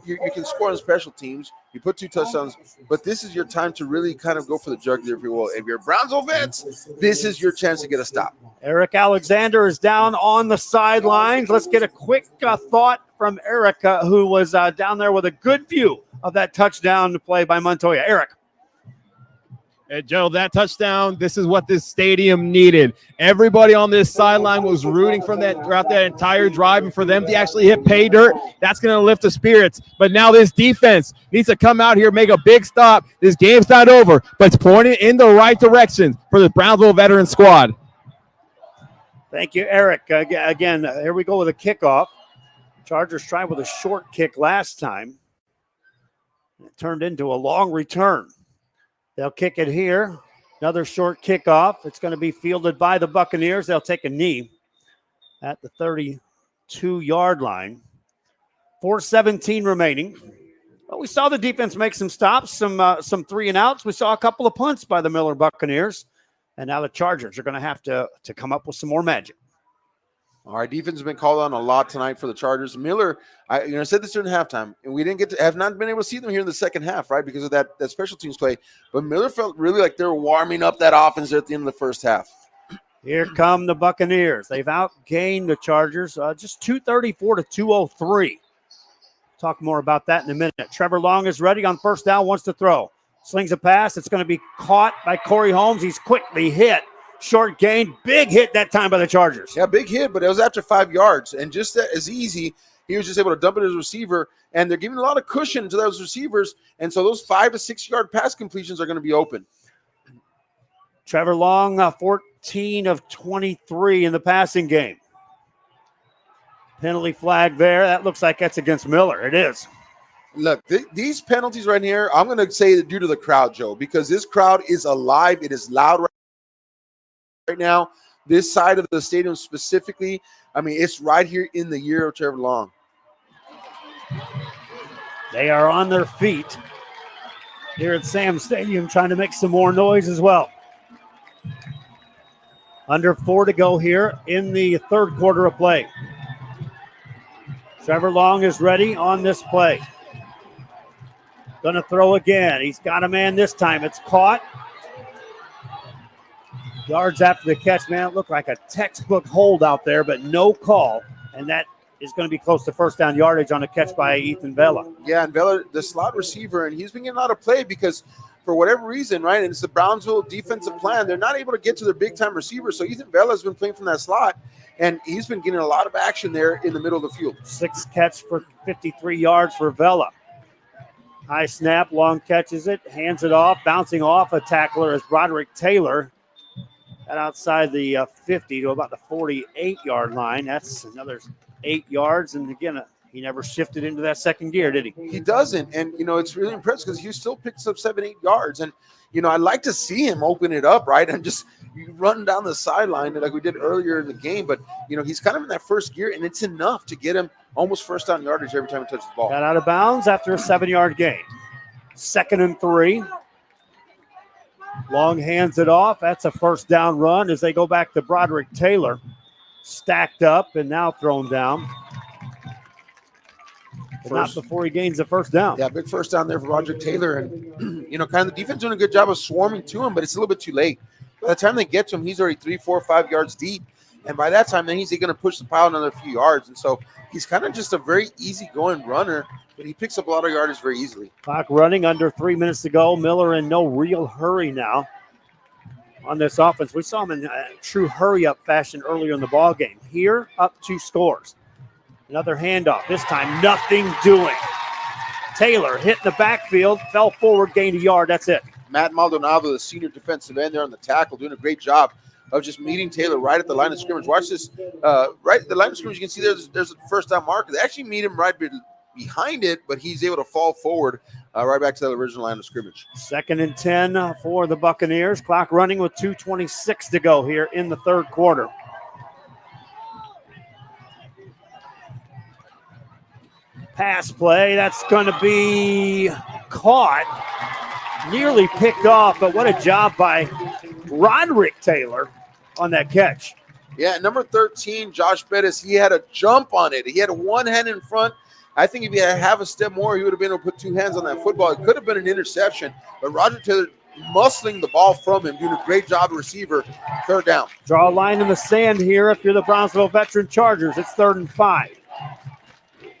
Speaker 1: you can score on special teams. You put 2 touchdowns, but this is your time to really kind of go for the jugular, if you will. If you're Brownsville Vets, this is your chance to get a stop.
Speaker 2: Eric Alexander is down on the sidelines. Let's get a quick thought from Eric, who was down there with a good view of that touchdown play by Montoya. Eric.
Speaker 12: Hey, Joe, that touchdown, this is what this stadium needed. Everybody on this sideline was rooting for that throughout that entire drive, and for them to actually hit pay dirt, that's going to lift the spirits. But now this defense needs to come out here, make a big stop. This game's not over, but it's pointing in the right direction for the Brownsville Veterans squad.
Speaker 2: Thank you, Eric. Again, here we go with a kickoff. Chargers tried with a short kick last time. It turned into a long return. They'll kick it here. Another short kickoff. It's going to be fielded by the Buccaneers. They'll take a knee at the 32-yard line. 4:17 remaining. Well, we saw the defense make some stops, some 3-and-outs. We saw a couple of punts by the Miller Buccaneers. And now the Chargers are going to have to come up with some more magic.
Speaker 1: All right, defense has been called on a lot tonight for the Chargers. Miller, I said this during halftime, and we have not been able to see them here in the second half, right, because of that special teams play. But Miller felt really like they were warming up that offense at the end of the first half.
Speaker 2: Here come the Buccaneers. They've outgained the Chargers, just 234 to 203. Talk more about that in a minute. Trevor Long is ready on first down, wants to throw. Slings a pass. It's going to be caught by Corey Holmes. He's quickly hit. Short gain, big hit that time by the Chargers.
Speaker 1: Yeah, big hit, but it was after 5 yards. And just as easy, he was just able to dump it as a receiver. And they're giving a lot of cushion to those receivers. And so those 5 to 6 yard pass completions are going to be open.
Speaker 2: Trevor Long, 14 of 23 in the passing game. Penalty flag there. That looks like that's against Miller. It is.
Speaker 1: Look, these penalties right here, I'm going to say due to the crowd, Joe, because this crowd is alive. It is loud right now. This side of the stadium specifically, I mean, it's right here in the year of Trevor Long.
Speaker 2: They are on their feet here at Sam Stadium trying to make some more noise as well. Under 4 to go here in the third quarter of play. Trevor Long is ready on this play. Going to throw again. He's got a man this time. It's caught. Yards after the catch, man. It looked like a textbook hold out there, but no call. And that is going to be close to first down yardage on a catch by Ethan Vela.
Speaker 1: Yeah, and Vela, the slot receiver, and he's been getting a lot of play because for whatever reason, right, and it's the Brownsville defensive plan, they're not able to get to their big-time receiver. So Ethan Vela has been playing from that slot, and he's been getting a lot of action there in the middle of the field.
Speaker 2: 6 catch for 53 yards for Vela. High snap, Long catches it, hands it off, bouncing off a tackler is Broderick Taylor. At outside the 50 to about the 48-yard line. That's another 8 yards. And again, he never shifted into that second gear, did he?
Speaker 1: He doesn't. And, it's really impressive because he still picks up 7-8 yards. And, I'd like to see him open it up, right? And just run down the sideline like we did earlier in the game. But, he's kind of in that first gear, and it's enough to get him almost first down yardage every time he touches the ball.
Speaker 2: Got out of bounds after a 7-yard gain. 2nd and 3. Long hands it off. That's a first down run as they go back to Broderick Taylor. Stacked up and now thrown down. But not before he gains the first down.
Speaker 1: Yeah, big first down there for Broderick Taylor. And, kind of the defense doing a good job of swarming to him, but it's a little bit too late. By the time they get to him, he's already 3, 4, 5 yards deep. And by that time, then he's going to push the pile another few yards. And so he's kind of just a very easy-going runner, but he picks up a lot of yardage very easily.
Speaker 2: Clock running, under 3 minutes to go. Miller in no real hurry now on this offense. We saw him in true hurry-up fashion earlier in the ball game. Here, up 2 scores. Another handoff. This time, nothing doing. Taylor hit in the backfield, fell forward, gained a yard. That's it.
Speaker 1: Matt Maldonado, the senior defensive end there on the tackle, doing a great job of just meeting Taylor right at the line of scrimmage. Watch this. Right at the line of scrimmage, you can see there's a first down marker. They actually meet him right behind it, but he's able to fall forward right back to the original line of scrimmage.
Speaker 2: 2nd and 10 for the Buccaneers. Clock running with 2:26 to go here in the third quarter. Pass play, that's going to be caught. Nearly picked off, but what a job by Roderick Taylor on that catch.
Speaker 1: Yeah, number 13, Josh Bettis, he had a jump on it. He had one hand in front. I think if he had half a step more, he would have been able to put two hands on that football. It could have been an interception, but Roger Taylor muscling the ball from him, doing a great job, receiver, 3rd down.
Speaker 2: Draw a line in the sand here if you're the Brownsville Veteran Chargers. It's 3rd and 5.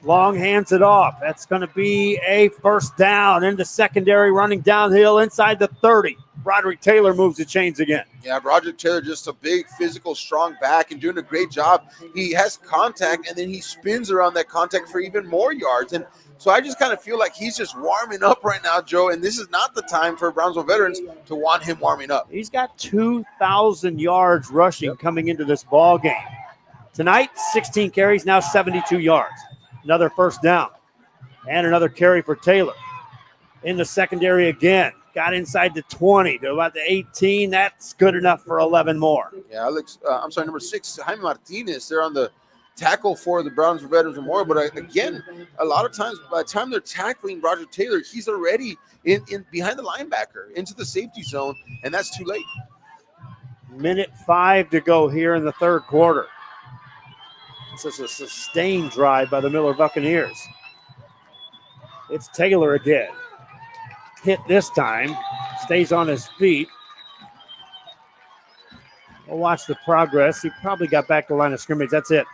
Speaker 2: Long hands it off. That's going to be a first down into secondary, running downhill inside the 30. Roderick Taylor moves the chains again.
Speaker 1: Yeah, Roderick Taylor, just a big, physical, strong back and doing a great job. He has contact, and then he spins around that contact for even more yards. And so I just kind of feel like he's just warming up right now, Joe, and this is not the time for Brownsville Veterans to want him warming up.
Speaker 2: He's got 2,000 yards rushing coming into this ball game. Tonight, 16 carries, now 72 yards. Another first down and another carry for Taylor. In the secondary again. Got inside the 20 to about the 18. That's good enough for 11 more.
Speaker 1: Yeah, Alex, number 6, Jaime Martinez. They're on the tackle for the Brownsville Veterans Memorial. But again, a lot of times, by the time they're tackling Roger Taylor, he's already in behind the linebacker into the safety zone, and that's too late.
Speaker 2: Minute 5 to go here in the third quarter. This is a sustained drive by the Miller Buccaneers. It's Taylor again. Hit this time. Stays on his feet. We'll watch the progress. He probably got back to the line of scrimmage. That's it.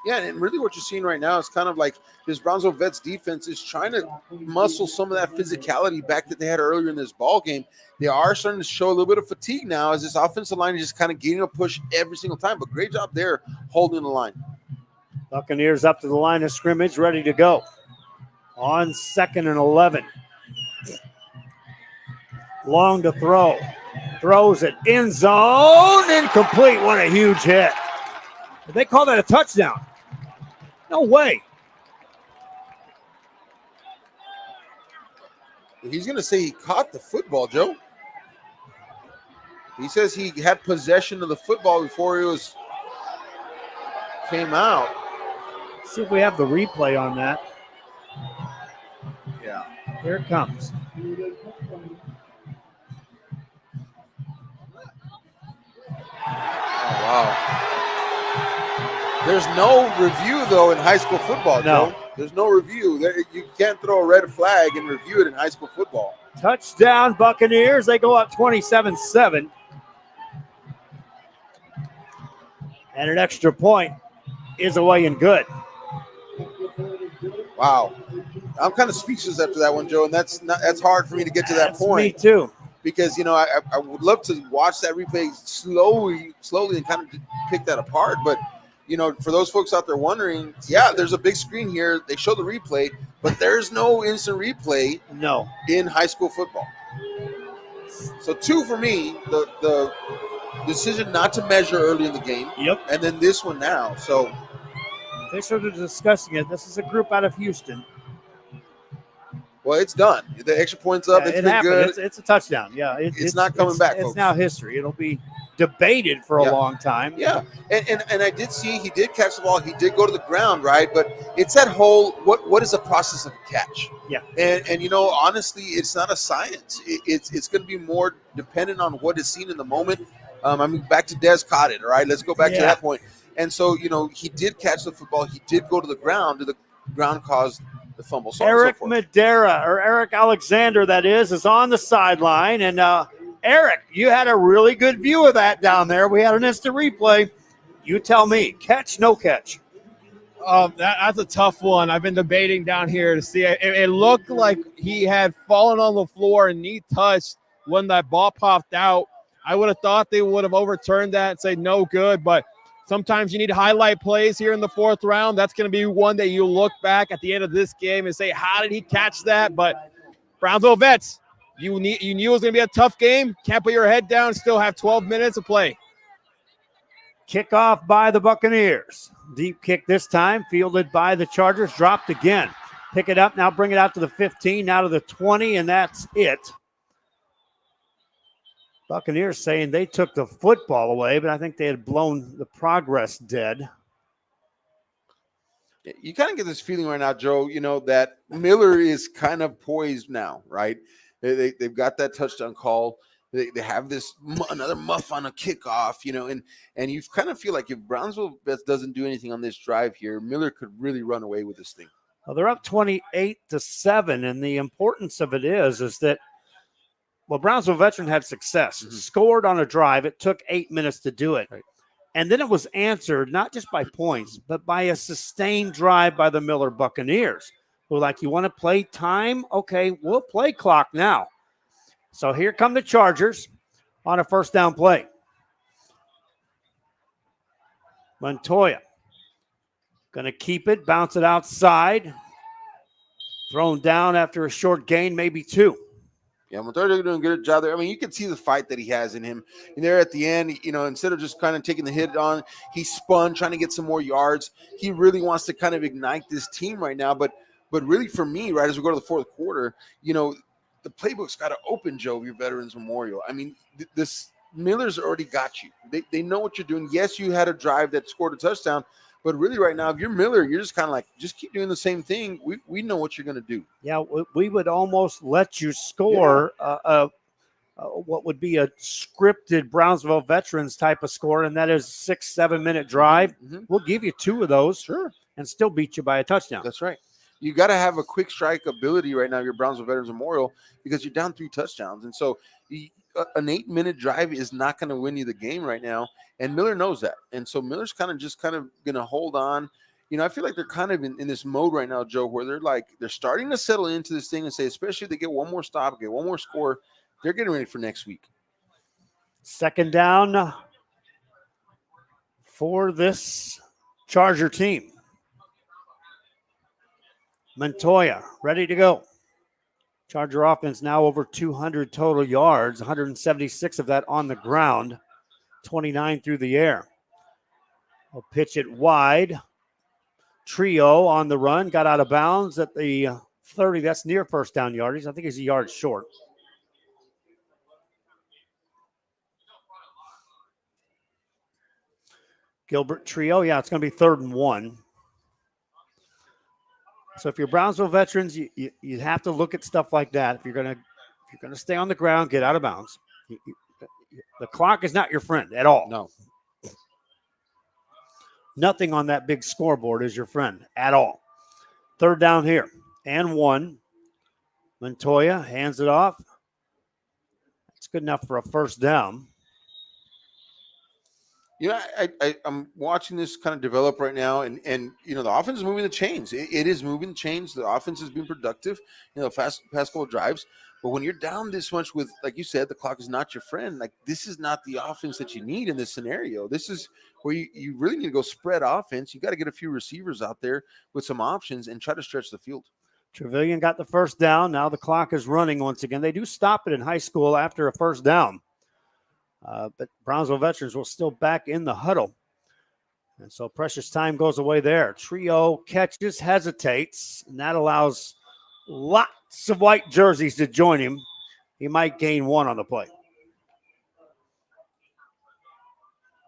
Speaker 1: Yeah, and really what you're seeing right now is kind of like this Brownsville Vets defense is trying to muscle some of that physicality back that they had earlier in this ball game. They are starting to show a little bit of fatigue now as this offensive line is just kind of getting a push every single time. But great job there holding the line.
Speaker 2: Buccaneers up to the line of scrimmage, ready to go. On 2nd and 11. Long to throw. Throws it. End zone. Incomplete. What a huge hit. Did they call that a touchdown? No way.
Speaker 1: He's going to say he caught the football, Joe. He says he had possession of the football before it came out.
Speaker 2: Let's see if we have the replay on that.
Speaker 1: Yeah.
Speaker 2: Here it comes.
Speaker 1: Oh, wow. There's no review, though, in high school football,
Speaker 2: No.
Speaker 1: Joe. There's no review. You can't throw a red flag and review it in high school football.
Speaker 2: Touchdown, Buccaneers. They go up 27-7. And an extra point is away and good.
Speaker 1: Wow. I'm kind of speechless after that one, Joe, and that's hard for me to get to that point.
Speaker 2: Me too.
Speaker 1: Because, I would love to watch that replay slowly and kind of pick that apart. But, for those folks out there wondering, yeah, there's a big screen here. They show the replay, but there's no instant replay in high school football. So 2 for me, the decision not to measure early in the game.
Speaker 2: Yep.
Speaker 1: And then this one now. So
Speaker 2: they started discussing it. This is a group out of Houston.
Speaker 1: Well, it's done. The extra point's up. It's been good.
Speaker 2: It's a touchdown. Yeah,
Speaker 1: it's not coming back,
Speaker 2: It's
Speaker 1: folks.
Speaker 2: now history. It'll be debated for a long time.
Speaker 1: Yeah, and I did see he did catch the ball. He did go to the ground, right? But it's that whole what is the process of a catch?
Speaker 2: Yeah.
Speaker 1: And honestly, it's not a science. It's going to be more dependent on what is seen in the moment. Back to Des caught it. All right, let's go back to that point. And so he did catch the football. He did go to the ground. The ground caused the fumble.
Speaker 2: Eric Madera, or Eric Alexander, that is on the sideline. And Eric, you had a really good view of that down there. We had an instant replay. You tell me, catch, no catch?
Speaker 12: That's a tough one. I've been debating down here to see it. It looked like he had fallen on the floor and knee touched when that ball popped out. I would have thought they would have overturned that and say no good, but Sometimes you need highlight plays here in the fourth round. That's going to be one that you look back at the end of this game and say, how did he catch that? But Brownsville Vets, you knew it was going to be a tough game. Can't put your head down, still have 12 minutes of play.
Speaker 2: Kickoff by the Buccaneers. Deep kick this time, fielded by the Chargers, dropped again. Pick it up, now bring it out to the 15, now to the 20, and that's it. Buccaneers saying they took the football away, but I think they had blown the progress dead.
Speaker 1: You kind of get this feeling right now, Joe, that Miller is kind of poised now, right? They've got that touchdown call. They have this another muff on a kickoff, and you kind of feel like if Brownsville doesn't do anything on this drive here, Miller could really run away with this thing.
Speaker 2: Well, they're up 28-7, and the importance of it is that, well, Brownsville Veteran had success, scored on a drive. It took 8 minutes to do it.
Speaker 1: Right.
Speaker 2: And then it was answered not just by points, but by a sustained drive by the Miller Buccaneers. Who were like, you want to play time? Okay, we'll play clock now. So here come the Chargers on a first down play. Montoya going to keep it, bounce it outside. Thrown down after a short gain, maybe 2.
Speaker 1: Yeah, Montoya doing a good job there. I mean, you can see the fight that he has in him. And there at the end, instead of just kind of taking the hit on, he spun, trying to get some more yards. He really wants to kind of ignite this team right now. But really for me, right, as we go to the fourth quarter, the playbook's got to open, Joe, your Veterans Memorial. I mean, this Miller's already got you. They know what you're doing. Yes, you had a drive that scored a touchdown, but really right now, if you're Miller, you're just kind of like, just keep doing the same thing. We know what you're going to do.
Speaker 2: Yeah, we would almost let you score what would be a scripted Brownsville Veterans type of score, and that is 6-7 minute drive. We'll give you 2 of those,
Speaker 1: sure,
Speaker 2: and still beat you by a touchdown.
Speaker 1: That's right. You got to have a quick strike ability right now, your Brownsville Veterans Memorial, because you're down 3 touchdowns. And so an 8 minute drive is not going to win you the game right now. And Miller knows that. And so Miller's kind of going to hold on. I feel like they're kind of in this mode right now, Joe, where they're starting to settle into this thing and say, especially if they get one more stop, get one more score, they're getting ready for next week.
Speaker 2: Second down for this Charger team. Montoya, ready to go. Charger offense now over 200 total yards, 176 of that on the ground, 29 through the air. We'll pitch it wide. Trio on the run, got out of bounds at the 30. That's near first down yardage. I think he's a yard short. Gilbert Trio, yeah, it's going to be 3rd and 1. So if you're Brownsville Veterans, you have to look at stuff like that. If you're gonna stay on the ground, get out of bounds. The clock is not your friend at all.
Speaker 1: No.
Speaker 2: Nothing on that big scoreboard is your friend at all. 3rd down here and 1. Montoya hands it off. It's good enough for a first down.
Speaker 1: I'm watching this kind of develop right now, and the offense is moving the chains. It is moving the chains. The offense has been productive, past couple of drives. But when you're down this much with, like you said, the clock is not your friend. Like, this is not the offense that you need in this scenario. This is where you really need to go spread offense. You got to get a few receivers out there with some options and try to stretch the field.
Speaker 2: Trevelyan got the first down. Now the clock is running once again. They do stop it in high school after a first down. But Brownsville Veterans will still back in the huddle. And so precious time goes away there. Trio catches, hesitates, and that allows lots of white jerseys to join him. He might gain 1 on the play.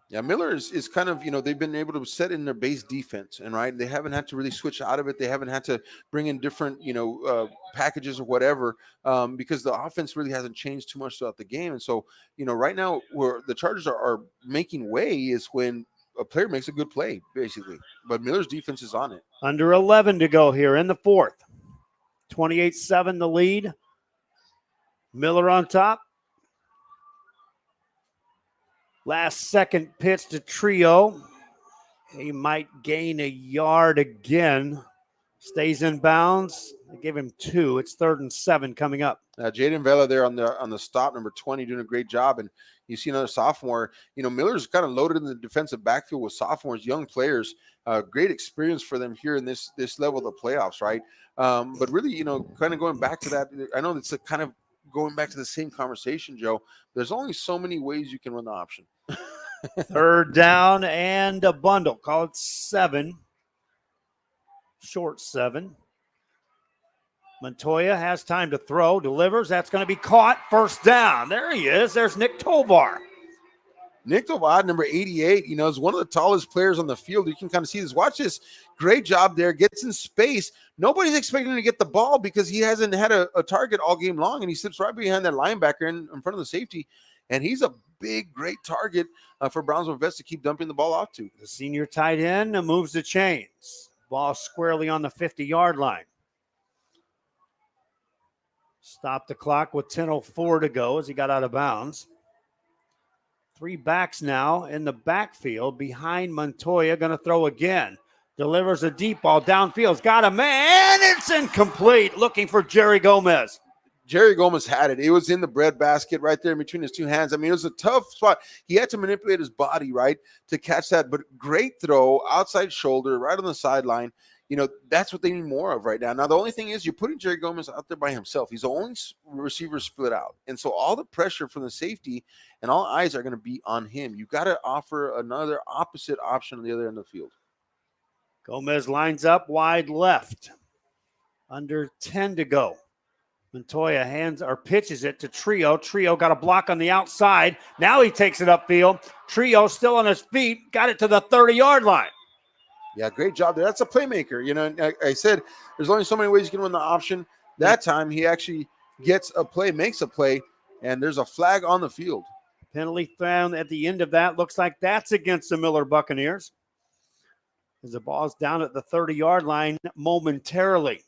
Speaker 1: Yeah, Miller is kind of, they've been able to set in their base defense, and right, they haven't had to really switch out of it. They haven't had to bring in different, packages or whatever, because the offense really hasn't changed too much throughout the game. And so, right now where the Chargers are making way is when a player makes a good play, basically. But Miller's defense is on it.
Speaker 2: Under 11 to go here in the 4th. 28-7 the lead. Miller on top. Last second pitch to Trio. He might gain a yard again. Stays in bounds. They gave him 2. It's 3rd and 7 coming up.
Speaker 1: Jaden Vela there on the stop, number 20, doing a great job. And you see another sophomore. Miller's kind of loaded in the defensive backfield with sophomores, young players. Great experience for them here in this level of the playoffs, right? But really, kind of going back to that, I know it's kind of going back to the same conversation, Joe. There's only so many ways you can run the option.
Speaker 2: 3rd down and a bundle. Call it 7. Short 7. Montoya has time to throw, delivers. That's going to be caught. 1st down. There he is. There's Nick Tovar.
Speaker 1: Nick Tovar, number 88, is one of the tallest players on the field. You can kind of see this. Watch this. Great job there. Gets in space. Nobody's expecting him to get the ball because he hasn't had a target all game long, and he slips right behind that linebacker in front of the safety. And he's a big, great target for Brownsville Vets to keep dumping the ball off to.
Speaker 2: The senior tight end moves the chains. Ball squarely on the 50-yard line. Stop the clock with 10:04 to go as he got out of bounds. 3 backs now in the backfield behind Montoya. Going to throw again. Delivers a deep ball downfield. Got a man. It's incomplete. Looking for Jerry Gomez.
Speaker 1: Jerry Gomez had it. It was in the bread basket right there in between his 2 hands. I mean, it was a tough spot. He had to manipulate his body, right, to catch that. But great throw, outside shoulder, right on the sideline. That's what they need more of right now. Now, the only thing is you're putting Jerry Gomez out there by himself. He's the only receiver split out. And so all the pressure from the safety and all eyes are going to be on him. You got to offer another opposite option on the other end of the field.
Speaker 2: Gomez lines up wide left. Under 10 to go. Montoya pitches it to Trio. Trio got a block on the outside. Now he takes it upfield. Trio still on his feet. Got it to the 30-yard line.
Speaker 1: Yeah, great job there. That's a playmaker. Like I said, there's only so many ways you can win the option. That time he actually gets a play, makes a play, and there's a flag on the field.
Speaker 2: Penalty found at the end of that. Looks like that's against the Miller Buccaneers. As the ball's down at the 30-yard line momentarily.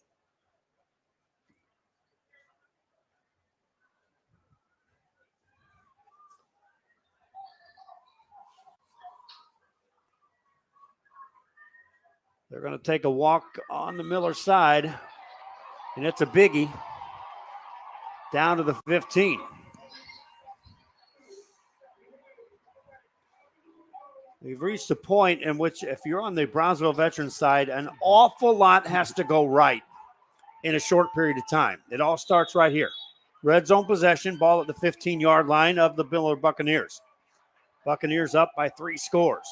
Speaker 2: They're going to take a walk on the Miller side, and it's a biggie down to the 15. We've reached a point in which, if you're on the Brownsville Veterans side, an awful lot has to go right in a short period of time. It all starts right here. Red zone possession, ball at the 15-yard line of the Miller Buccaneers. Buccaneers up by 3 scores.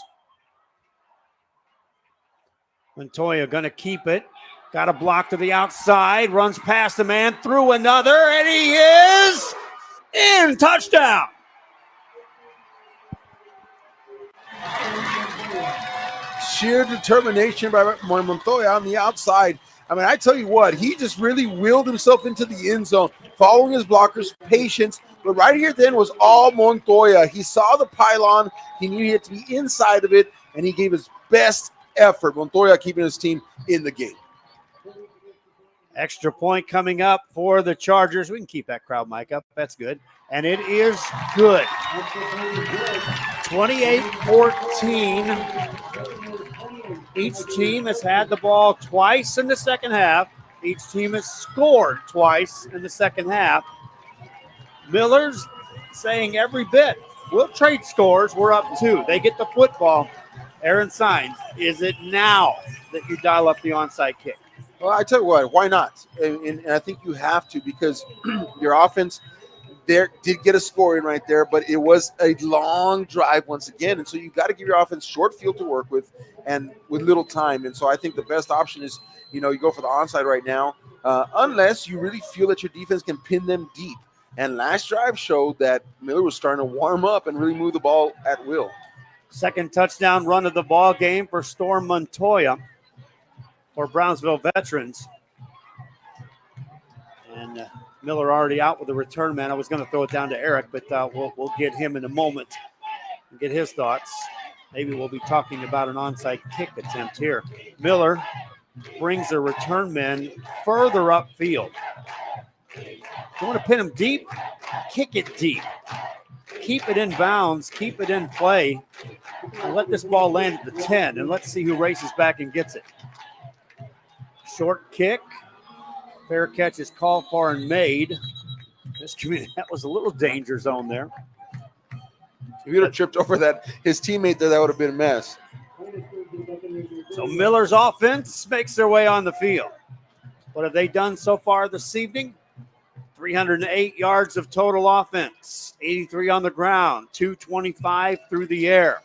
Speaker 2: Montoya going to keep it. Got a block to the outside. Runs past the man. Through another. And he is in. Touchdown.
Speaker 1: Sheer determination by Montoya on the outside. I mean, I tell you what, he just really willed himself into the end zone, following his blockers, patience. But right here then was all Montoya. He saw the pylon. He knew he had to be inside of it, and he gave his best effort. Montoya keeping his team in the game.
Speaker 2: Extra point coming up for the Chargers. We can keep that crowd mic up. That's good. And it is good. 28-14. Each team has had the ball twice in the second half. Each team has scored twice in the second half. Miller's saying every bit. We'll trade scores. We're up 2. They get the football. Aaron Signs, is it now that you dial up the onside kick?
Speaker 1: Well, I tell you what, why not? And I think you have to, because your offense there did get a score in right there, but it was a long drive once again. And so you got to give your offense short field to work with and with little time. And so I think the best option is, you go for the onside right now, unless you really feel that your defense can pin them deep. And last drive showed that Miller was starting to warm up and really move the ball at will.
Speaker 2: Second touchdown run of the ball game for Storm Montoya for Brownsville Veterans. And Miller already out with the return man. I was going to throw it down to Eric, but we'll get him in a moment and get his thoughts. Maybe we'll be talking about an onside kick attempt here. Miller brings the return man further upfield. If you want to pin him deep, kick it deep. Keep it in bounds, keep it in play, and let this ball land at the 10, and let's see who races back and gets it. Short kick. Fair catch is called for and made. That was a little danger zone there.
Speaker 1: If he would have tripped over that, his teammate there, that would have been a mess.
Speaker 2: So Miller's offense makes their way on the field. What have they done so far this evening? 308 yards of total offense, 83 on the ground, 225 through the air.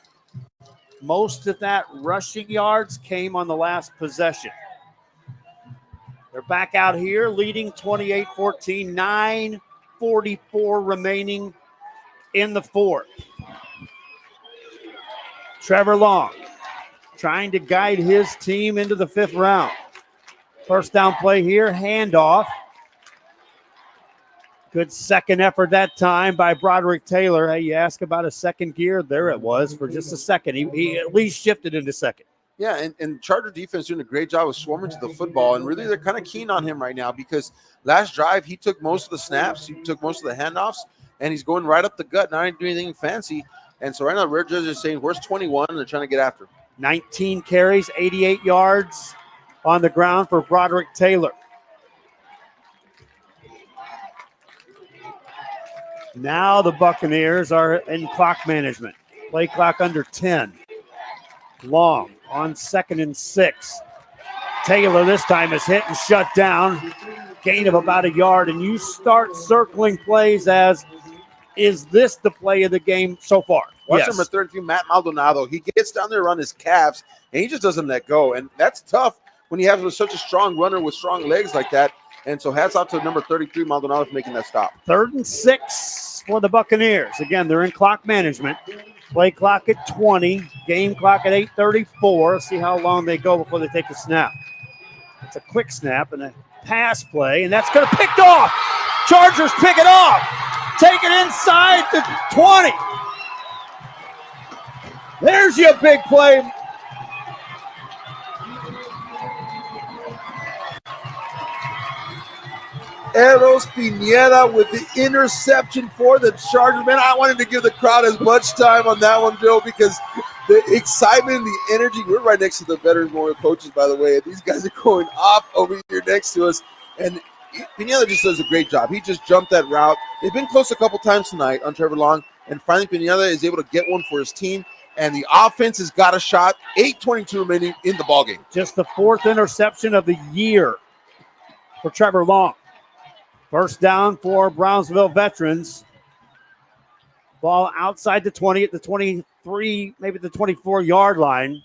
Speaker 2: Most of that rushing yards came on the last possession. They're back out here leading 28-14, 9:44 remaining in the fourth. Trevor Long trying to guide his team into the fifth round. First down play here, handoff. Good second effort that time by Broderick Taylor. Hey, you ask about a second gear? There it was for just a second. He at least shifted into second.
Speaker 1: Yeah, and Charger defense doing a great job of swarming to the football, and really they're kind of keen on him right now because last drive he took most of the snaps, he took most of the handoffs, and he's going right up the gut, not doing anything fancy. And so right now, Red Judges are saying, where's 21? And they're trying to get after him.
Speaker 2: 19 carries, 88 yards on the ground for Broderick Taylor. Now the Buccaneers are in clock management. Play clock under 10. Long on 2nd and 6. Taylor this time is hit and shut down. Gain of about a yard, and you start circling plays as, is this the play of the game so far?
Speaker 1: Watch number 33, Matt Maldonado. He gets down there on his calves, and he just doesn't let go. And that's tough when you have such a strong runner with strong legs like that. And so hats off to number 33, Maldonado, for making that stop.
Speaker 2: 3rd and 6 for the Buccaneers. Again, they're in clock management. Play clock at 20. Game clock at 8:34. See how long they go before they take the snap. It's a quick snap and a pass play, and that's going to picked off. Chargers pick it off. Take it inside the 20. There's your big play.
Speaker 1: Eros Pineda with the interception for the Chargers. Man, I wanted to give the crowd as much time on that one, Joe, because the excitement, the energy. We're right next to the Veterans Memorial coaches, by the way, and these guys are going off over here next to us. And Pineda just does a great job. He just jumped that route. They've been close a couple times tonight on Trevor Long, and finally Pineda is able to get one for his team. And the offense has got a shot. 8:22 remaining in the ballgame.
Speaker 2: Just the 4th interception of the year for Trevor Long. First down for Brownsville Veterans. Ball outside the 20 at the 23, maybe the 24-yard line.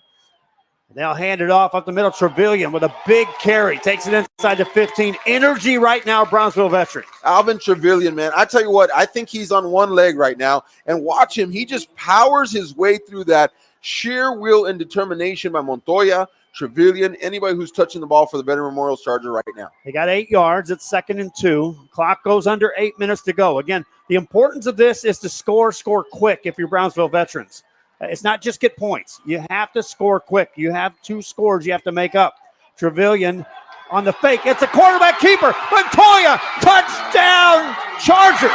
Speaker 2: They'll hand it off up the middle. Trevelyan with a big carry. Takes it inside the 15. Energy right now, Brownsville Veterans.
Speaker 1: Alvin Trevelyan, man. I tell you what, I think he's on one leg right now. And watch him. He just powers his way through that. Sheer will and determination by Montoya, Trevelyan, anybody who's touching the ball for the Veteran Memorial Charger right now.
Speaker 2: They got 8 yards. It's 2nd and 2. Clock goes under 8 minutes to go. Again, the importance of this is to score quick if you're Brownsville Veterans. It's not just get points. You have to score quick. You have 2 scores you have to make up. Trevelyan on the fake. It's a quarterback keeper. Montoya, touchdown, Chargers.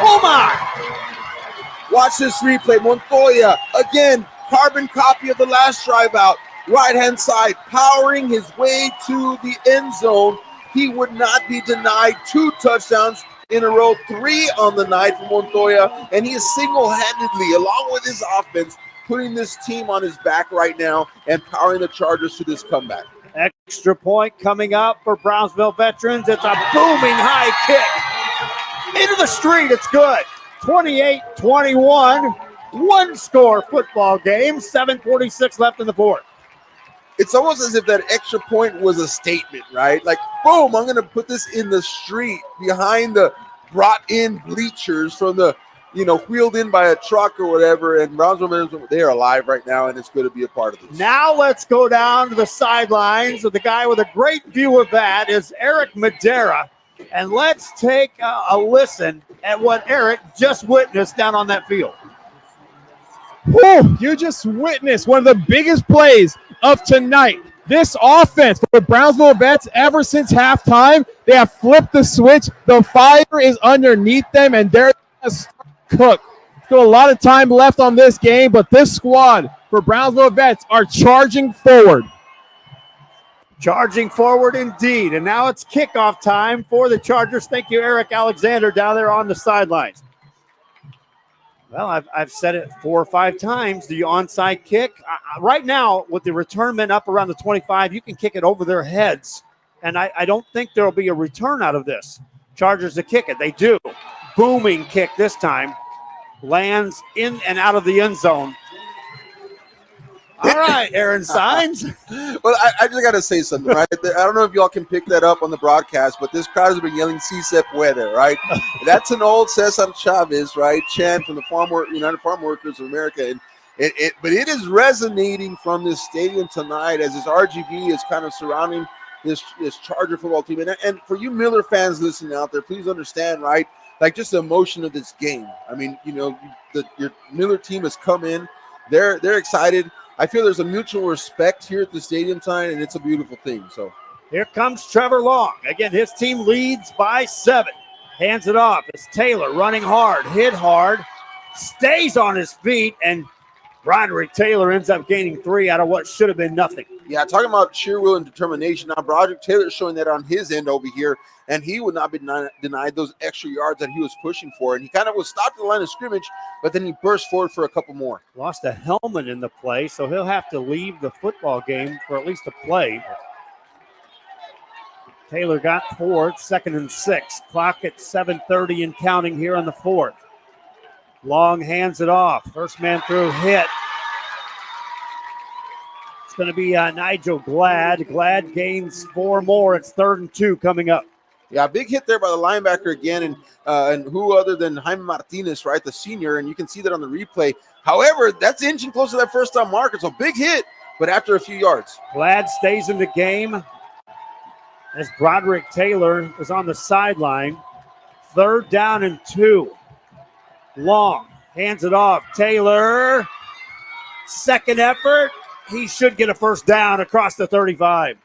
Speaker 2: Oh, my.
Speaker 1: Watch this replay. Montoya, again, carbon copy of the last drive out. Right-hand side, powering his way to the end zone. He would not be denied 2 touchdowns in a row, 3 on the night for Montoya, and he is single-handedly, along with his offense, putting this team on his back right now and powering the Chargers to this comeback.
Speaker 2: Extra point coming up for Brownsville Veterans. It's a booming high kick. Into the street, it's good. 28-21, 1-score football game, 7:46 left in the fourth.
Speaker 1: It's almost as if that extra point was a statement, right? Like, boom, I'm going to put this in the street behind the brought-in bleachers from the, wheeled in by a truck or whatever. And Brownsville, they are alive right now, and it's good to be a part of this.
Speaker 2: Now let's go down to the sidelines. The guy with a great view of that is Eric Madera. And let's take a listen at what Eric just witnessed down on that field.
Speaker 12: Whew, you just witnessed one of the biggest plays of tonight. This offense for the Brownsville Vets, ever since halftime, they have flipped the switch. The fire is underneath them, and they're going to cook. Still a lot of time left on this game, but this squad for Brownsville Vets are charging forward.
Speaker 2: Charging forward indeed. And now it's kickoff time for the Chargers. Thank you, Eric Alexander, down there on the sidelines. Well, I've said it 4 or 5 times. The onside kick. Right now, with the return men up around the 25, you can kick it over their heads. And I don't think there will be a return out of this. Chargers to kick it. They do. Booming kick this time. Lands in and out of the end zone. All right, Aaron Signs.
Speaker 1: Well, I just got to say something, right? I don't know if y'all can pick that up on the broadcast, but this crowd has been yelling "Si se puede," right? That's an old Cesar Chavez, right? Chant from the United Farm Workers of America. And but it is resonating from this stadium tonight as this RGB is kind of surrounding this Charger football team. And for you Miller fans listening out there, please understand, right? Like just the emotion of this game. I mean, your Miller team has come in. They're excited. I feel there's a mutual respect here at the stadium tonight, and it's a beautiful thing. So
Speaker 2: here comes Trevor Long. Again, his team leads by 7. Hands it off. It's Taylor running hard, hit hard, stays on his feet, and Broderick Taylor ends up gaining 3 out of what should have been nothing.
Speaker 1: Yeah, talking about sheer will and determination. Now, Broderick Taylor showing that on his end over here, and he would not be denied those extra yards that he was pushing for. And he kind of was stopped at the line of scrimmage, but then he burst forward for a couple more.
Speaker 2: Lost a helmet in the play, so he'll have to leave the football game for at least a play. Taylor got 4, 2nd and 6. Clock at 7:30 and counting here on the 4th. Long hands it off. First man through hit. It's going to be Nigel Glad. Glad gains 4 more. It's 3rd and 2 coming up.
Speaker 1: Yeah, big hit there by the linebacker again, and who other than Jaime Martinez, right, the senior, and you can see that on the replay. However, that's inching close to that first down marker, so big hit, but after a few yards.
Speaker 2: Glad stays in the game as Broderick Taylor is on the sideline. 3rd down and 2. Long hands it off. Taylor, second effort. He should get a first down across the 35.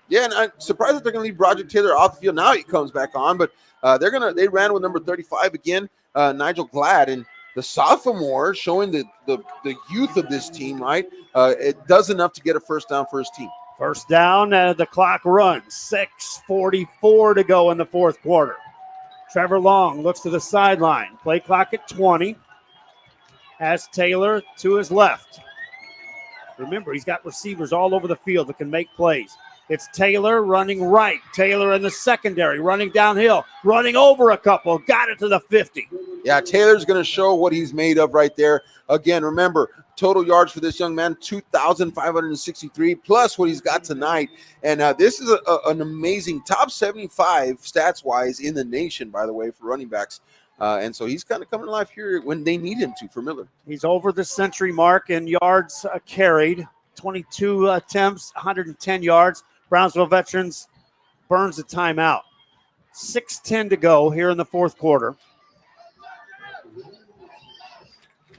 Speaker 1: Yeah, and I'm surprised that they're going to leave Broderick Taylor off the field. Now he comes back on, but they ran with number 35 again, Nigel Glad, and the sophomore showing the youth of this team, right? It does enough to get a first down for his team.
Speaker 2: First down, the clock runs. 6:44 to go in the 4th quarter. Trevor Long looks to the sideline. Play clock at 20. Has Taylor to his left. Remember, he's got receivers all over the field that can make plays. It's Taylor running right. Taylor in the secondary, running downhill, running over a couple. Got it to the 50.
Speaker 1: Yeah, Taylor's going to show what he's made of right there. Again, remember, total yards for this young man, 2,563, plus what he's got tonight. And this is an amazing top 75 stats-wise in the nation, by the way, for running backs. And so he's kind of coming to life here when they need him to for Miller.
Speaker 2: He's over the century mark in yards carried. 22 attempts, 110 yards. Brownsville Veterans burns a timeout. 6:10 to go here in the 4th quarter.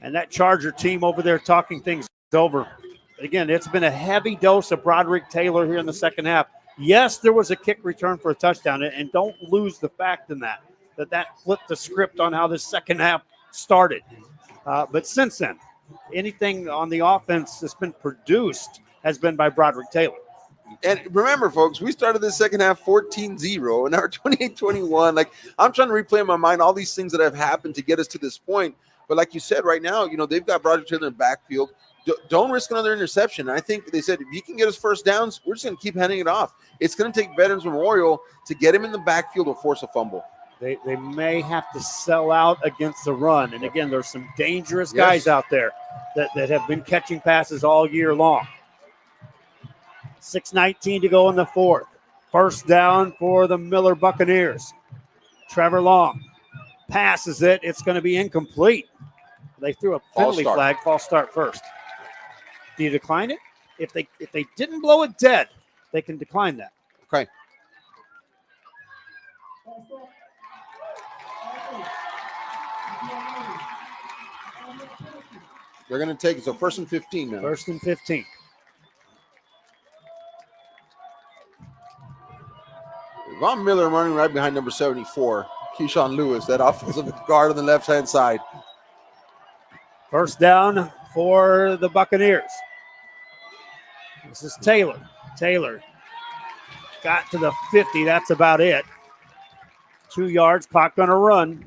Speaker 2: And that Charger team over there talking things over. Again, it's been a heavy dose of Broderick Taylor here in the second half. Yes, there was a kick return for a touchdown, and don't lose the fact in that flipped the script on how this second half started. But since then, anything on the offense that's been produced has been by Broderick Taylor.
Speaker 1: And remember, folks, we started this second half 14-0, and now we're 28-21. Like, I'm trying to replay in my mind all these things that have happened to get us to this point. But like you said, right now, they've got Broderick Taylor in the backfield. Don't risk another interception. And I think they said, if he can get us first downs, we're just going to keep handing it off. It's going to take Veterans Memorial to get him in the backfield or force a fumble.
Speaker 2: They may have to sell out against the run. And again, there's some dangerous guys out there that have been catching passes all year long. 6:19 to go in the 4th. First down for the Miller Buccaneers. Trevor Long passes it. It's going to be incomplete. They threw a penalty flag, false start first. Do you decline it? If they didn't blow it dead, they can decline that.
Speaker 1: Okay. They're going to take it. So 1st and 15 now.
Speaker 2: 1st and 15.
Speaker 1: Von Miller running right behind number 74, Keyshawn Lewis, that offensive guard on the left-hand side.
Speaker 2: First down for the Buccaneers. This is Taylor. Taylor got to the 50. That's about it. 2 yards, clock going to run.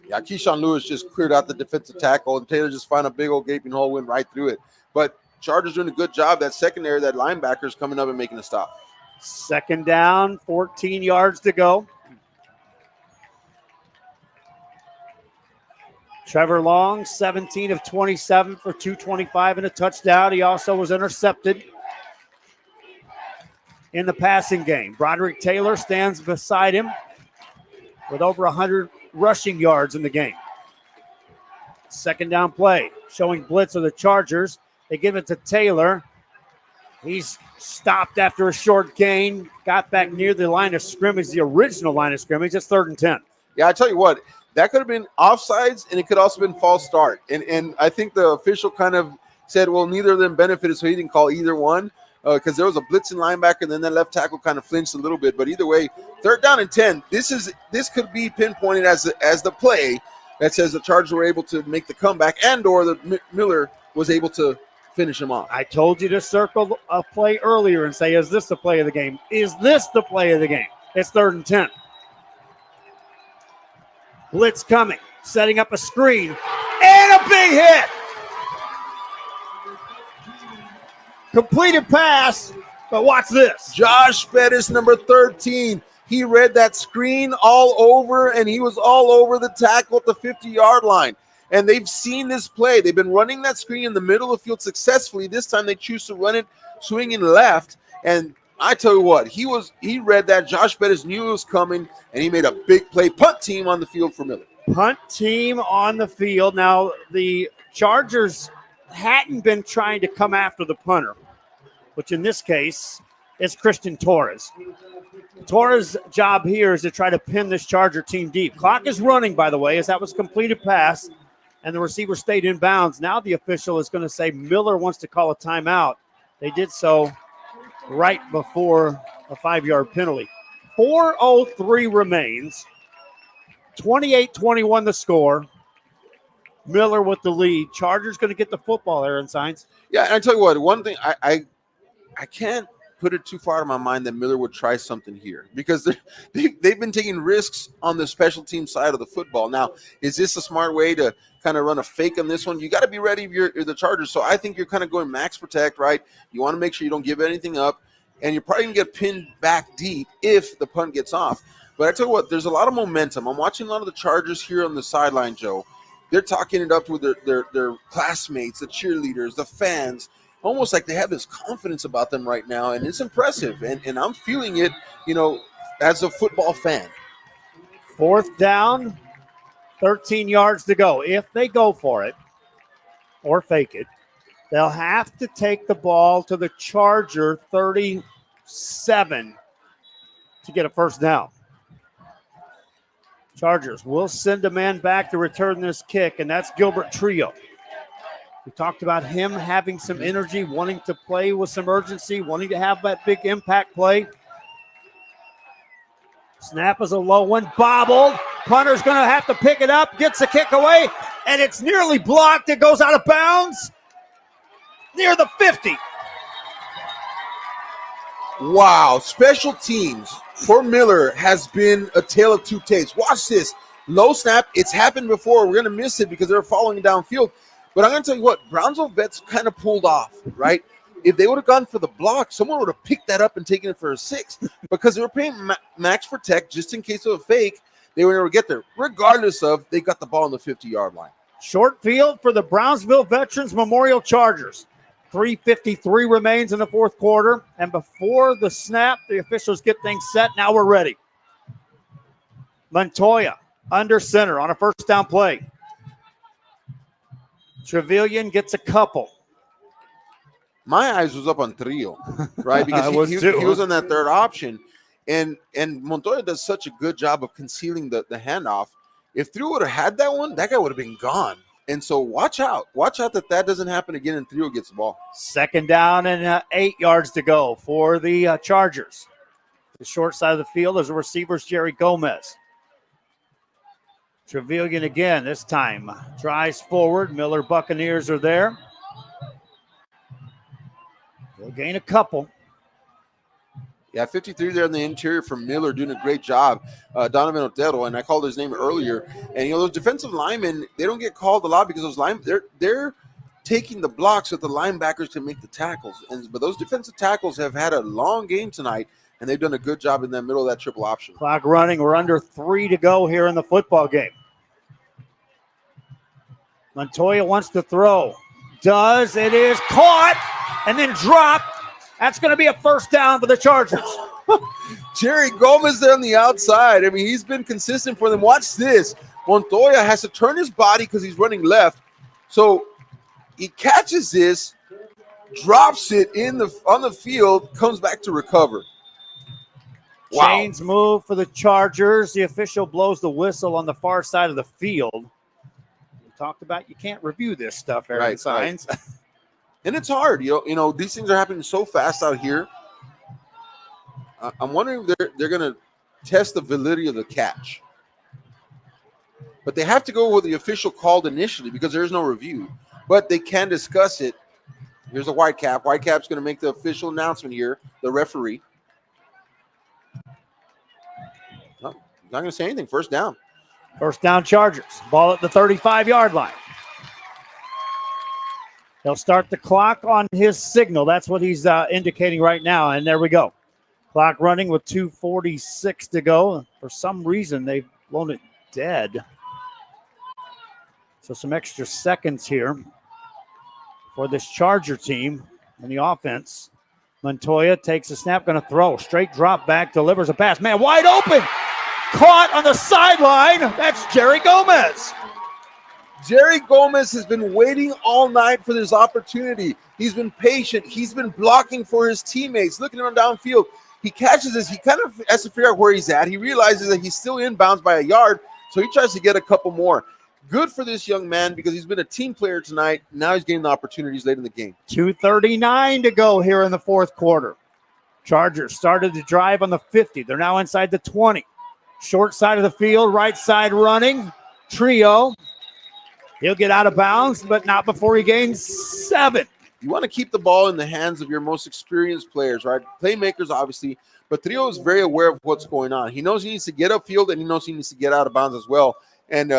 Speaker 1: Yeah, Keyshawn Lewis just cleared out the defensive tackle, and Taylor just found a big old gaping hole, went right through it. But Chargers doing a good job. That secondary, that linebacker's coming up and making a stop.
Speaker 2: Second down, 14 yards to go. Trevor Long, 17 of 27 for 225 and a touchdown. He also was intercepted in the passing game. Broderick Taylor stands beside him with over 100 rushing yards in the game. Second down play, showing blitz of the Chargers. They give it to Taylor. He's stopped after a short gain, got back near the line of scrimmage, the original line of scrimmage. It's 3rd and 10.
Speaker 1: Yeah, I tell you what, that could have been offsides, and it could also have been false start. And I think the official kind of said, well, neither of them benefited, so he didn't call either one because there was a blitzing linebacker, and then that left tackle kind of flinched a little bit. But either way, 3rd down and 10. This could be pinpointed as the play that says the Chargers were able to make the comeback, and or the Miller was able to finish him off.
Speaker 2: I told you to circle a play earlier and say, is this the play of the game? Is this the play of the game? It's 3rd and 10. Blitz coming, setting up a screen, and a big hit. Completed pass, but watch this.
Speaker 1: Josh Bettis, number 13. He read that screen all over, and he was all over the tackle at the 50-yard line. And they've seen this play. They've been running that screen in the middle of the field successfully. This time they choose to run it swinging left. And I tell you what, he read that. Josh Bettis knew it was coming, and he made a big play. Punt team on the field for Miller.
Speaker 2: Punt team on the field. Now, the Chargers hadn't been trying to come after the punter, which in this case is Christian Torres. Torres' job here is to try to pin this Charger team deep. Clock is running, by the way, as that was completed pass, and the receiver stayed in bounds. Now the official is going to say Miller wants to call a timeout. They did so right before a 5-yard penalty. 4:03 remains. 28-21 the score. Miller with the lead. Chargers going to get the football, Aaron Saenz.
Speaker 1: Yeah, and I tell you what, one thing I can't put it too far out of my mind that Miller would try something here because they've been taking risks on the special team side of the football. Now, is this a smart way to kind of run a fake on this one? You got to be ready if you're the Chargers. So I think you're kind of going max protect, right? You want to make sure you don't give anything up, and you're probably going to get pinned back deep if the punt gets off. But I tell you what, there's a lot of momentum. I'm watching a lot of the Chargers here on the sideline, Joe. They're talking it up with their classmates, the cheerleaders, the fans, almost like they have this confidence about them right now, and it's impressive. And I'm feeling it, as a football fan.
Speaker 2: 4th down, 13 yards to go. If they go for it or fake it, they'll have to take the ball to the Charger 37 to get a first down. Chargers will send a man back to return this kick, and that's Gilbert Trio. We talked about him having some energy, wanting to play with some urgency, wanting to have that big impact play. Snap is a low one, bobbled. Punter's going to have to pick it up, gets the kick away, and it's nearly blocked. It goes out of bounds near the 50.
Speaker 1: Wow, special teams for Miller has been a tale of two tapes. Watch this. Low snap. It's happened before. We're going to miss it because they're following downfield. But I'm going to tell you what, Brownsville Vets kind of pulled off, right? If they would have gone for the block, someone would have picked that up and taken it for a 6 because they were paying max protect just in case of a fake. They would never get there, regardless of they got the ball on the 50-yard line.
Speaker 2: Short field for the Brownsville Veterans Memorial Chargers. 3:53 remains in the 4th quarter. And before the snap, the officials get things set. Now we're ready. Montoya under center on a first down play. Trevelyan gets a couple.
Speaker 1: My eyes was up on Trio, right? Because he was on that third option. And Montoya does such a good job of concealing the handoff. If Trio would have had that one, that guy would have been gone. And so watch out. Watch out that doesn't happen again and Trio gets the ball.
Speaker 2: 2nd down and 8 yards to go for the Chargers. The short side of the field is the receivers, Jerry Gomez. Trevelyan again this time. Drives forward. Miller Buccaneers are there. They'll gain a couple.
Speaker 1: Yeah, 53 there in the interior for Miller, doing a great job. Donovan Otero, and I called his name earlier. And those defensive linemen, they don't get called a lot because they're taking the blocks with the linebackers to make the tackles. But those defensive tackles have had a long game tonight, and they've done a good job in the middle of that triple option.
Speaker 2: Clock running. We're under 3 to go here in the football game. Montoya wants to throw. Does. It is caught and then dropped. That's going to be a first down for the Chargers.
Speaker 1: Jerry Gomez there on the outside. I mean, he's been consistent for them. Watch this. Montoya has to turn his body because he's running left. So he catches this, drops it on the field, comes back to recover. Wow.
Speaker 2: Chains move for the Chargers. The official blows the whistle on the far side of the field. We talked about you can't review this stuff, Aaron Signs.
Speaker 1: Right. And it's hard. These things are happening so fast out here. I'm wondering if they're going to test the validity of the catch. But they have to go with the official called initially because there is no review. But they can discuss it. Here's a Whitecap. Whitecap's going to make the official announcement here, the referee. No, not going to say anything. First down.
Speaker 2: First down, Chargers. Ball at the 35-yard line. He'll start the clock on his signal. That's what he's indicating right now. And there we go. Clock running with 2:46 to go. For some reason, they've blown it dead. So some extra seconds here for this Charger team and the offense. Montoya takes a snap, going to throw. Straight drop back, delivers a pass. Man, wide open. Caught on the sideline. That's Jerry Gomez.
Speaker 1: Jerry Gomez has been waiting all night for this opportunity. He's been patient. He's been blocking for his teammates, looking at him downfield. He catches this. He kind of has to figure out where he's at. He realizes that he's still inbounds by a yard, so he tries to get a couple more. Good for this young man because he's been a team player tonight. Now he's getting the opportunities late in the game.
Speaker 2: 2:39 to go here in the fourth quarter. Chargers started to drive on the 50. They're now inside the 20. Short side of the field, right side running. Trio. He'll get out of bounds, but not before he gains 7.
Speaker 1: You want to keep the ball in the hands of your most experienced players, right? Playmakers, obviously, but Trio is very aware of what's going on. He knows he needs to get upfield, and he knows he needs to get out of bounds as well. And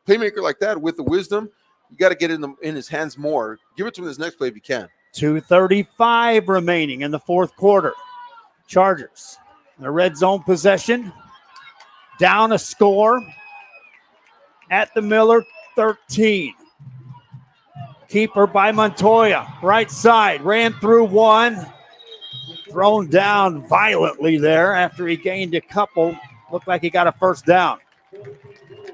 Speaker 1: playmaker like that with the wisdom, you got to get in his hands more. Give it to him this next play if you can.
Speaker 2: 2:35 remaining in the fourth quarter. Chargers, a red zone possession. Down a score at the Miller 13. Keeper by Montoya. Right side. Ran through one. Thrown down violently there after he gained a couple. Looked like he got a first down.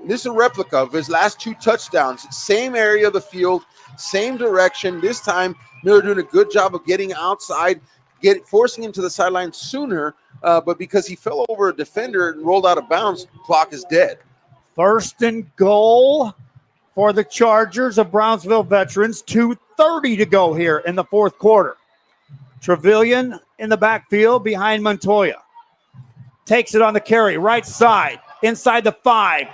Speaker 1: This is a replica of his last 2 touchdowns. Same area of the field, same direction. This time, Miller doing a good job of getting outside, forcing him to the sideline sooner. But because he fell over a defender and rolled out of bounds, clock is dead.
Speaker 2: First and goal for the Chargers of Brownsville Veterans. 2:30 to go here in the fourth quarter. Trevelyan in the backfield behind Montoya. Takes it on the carry, right side, inside the 5.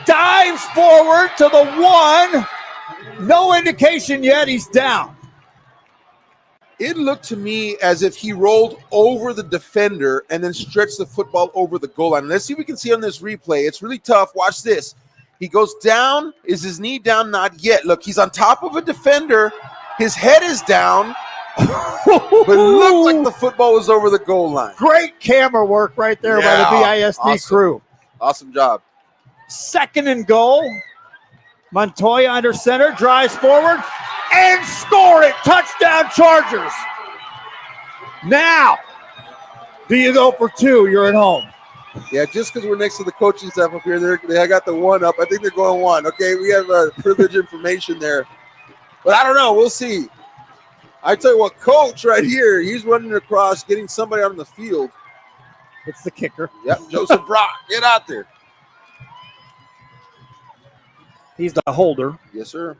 Speaker 2: Dives forward to the 1. No indication yet. He's down.
Speaker 1: It looked to me as if he rolled over the defender and then stretched the football over the goal line. Let's see if we can see on this replay. It's really tough. Watch this. He goes down. Is his knee down? Not yet. Look, he's on top of a defender. His head is down. But it looked like the football was over the goal line.
Speaker 2: Great camera work right there by the BISD crew.
Speaker 1: Awesome job.
Speaker 2: Second and goal. Montoya under center, drives forward, and score it. Touchdown, Chargers. Now, do you go for 2? You're at home.
Speaker 1: Yeah, just because we're next to the coaching staff up here, they got the 1 up. I think they're going 1. Okay, we have privileged information there. But I don't know. We'll see. I tell you what, coach right here, he's running across, getting somebody out on the field.
Speaker 2: It's the kicker.
Speaker 1: Yep, Joseph Brock, get out there.
Speaker 2: He's the holder.
Speaker 1: Yes, sir.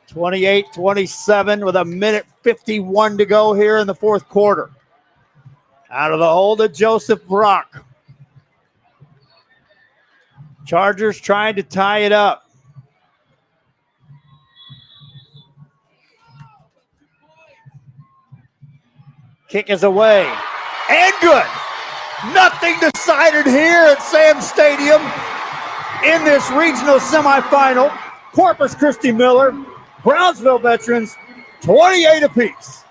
Speaker 2: 28-27 with 1:51 to go here in the fourth quarter. Out of the hold of Joseph Brock. Chargers trying to tie it up. Kick is away. And good. Nothing decided here at Sam Stadium in this regional semifinal. Corpus Christi Miller, Brownsville Veterans, 28 apiece.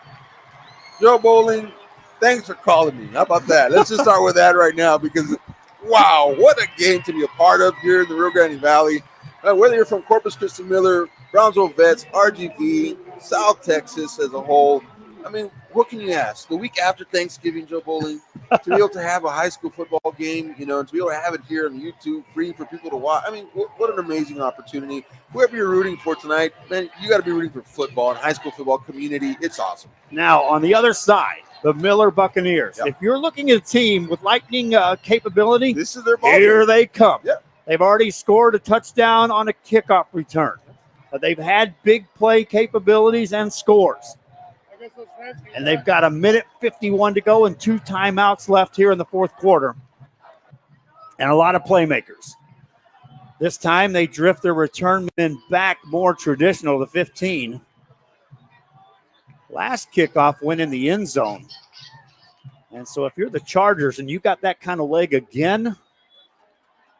Speaker 1: Joe Bowling, thanks for calling me. How about that? Let's just start with that right now because, wow, what a game to be a part of here in the Rio Grande Valley. Whether you're from Corpus Christi Miller, Brownsville Vets, RGV, South Texas as a whole, I mean, what can you ask? The week after Thanksgiving, Joe Bowling, to be able to have a high school football game, you know, and to be able to have it here on YouTube, free for people to watch. I mean, what an amazing opportunity. Whoever you're rooting for tonight, man, you got to be rooting for football and high school football community. It's awesome.
Speaker 2: Now, on the other side, the Miller Buccaneers.
Speaker 1: Yep.
Speaker 2: If you're looking at a team with lightning capability,
Speaker 1: This is their ball
Speaker 2: here
Speaker 1: game.
Speaker 2: they come.
Speaker 1: Yep.
Speaker 2: They've already scored a touchdown on a kickoff return. They've had big play capabilities and scores. And they've got a minute 51 to go and 2 timeouts left here in the fourth quarter. And a lot of playmakers. This time they drift their return men back more traditional to 15. Last kickoff went in the end zone. And so if you're the Chargers and you got that kind of leg again,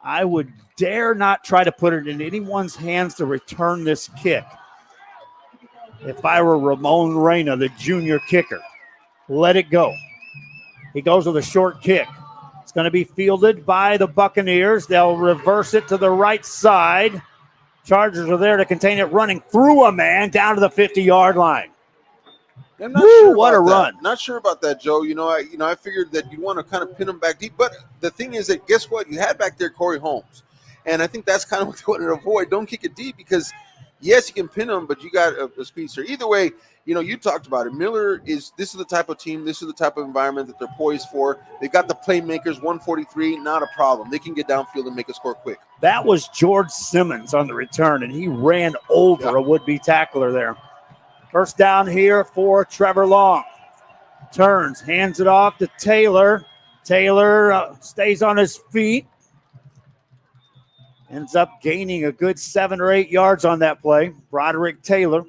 Speaker 2: I would dare not try to put it in anyone's hands to return this kick. If I were Ramon Reyna, the junior kicker, let it go. He goes with a short kick. It's going to be fielded by the Buccaneers. They'll reverse it to the right side. Chargers are there to contain it, running through a man down to the 50-yard line.
Speaker 1: I'm not sure
Speaker 2: what
Speaker 1: about
Speaker 2: a
Speaker 1: that.
Speaker 2: run.
Speaker 1: Not sure about that, Joe. I figured that you want to kind of pin them back deep. But the thing is that guess what? You had back there Corey Holmes. And I think that's kind of what they wanted to avoid. Don't kick it deep because, yes, you can pin them, but you got a speedster. Either way, you talked about it. This is the type of team, this is the type of environment that they're poised for. They got the playmakers, 143, not a problem. They can get downfield and make a score quick.
Speaker 2: That was George Simmons on the return, and he ran over a would-be tackler there. First down here for Trevor Long. Turns, hands it off to Taylor. Taylor stays on his feet. Ends up gaining a good 7 or 8 yards on that play. Broderick Taylor.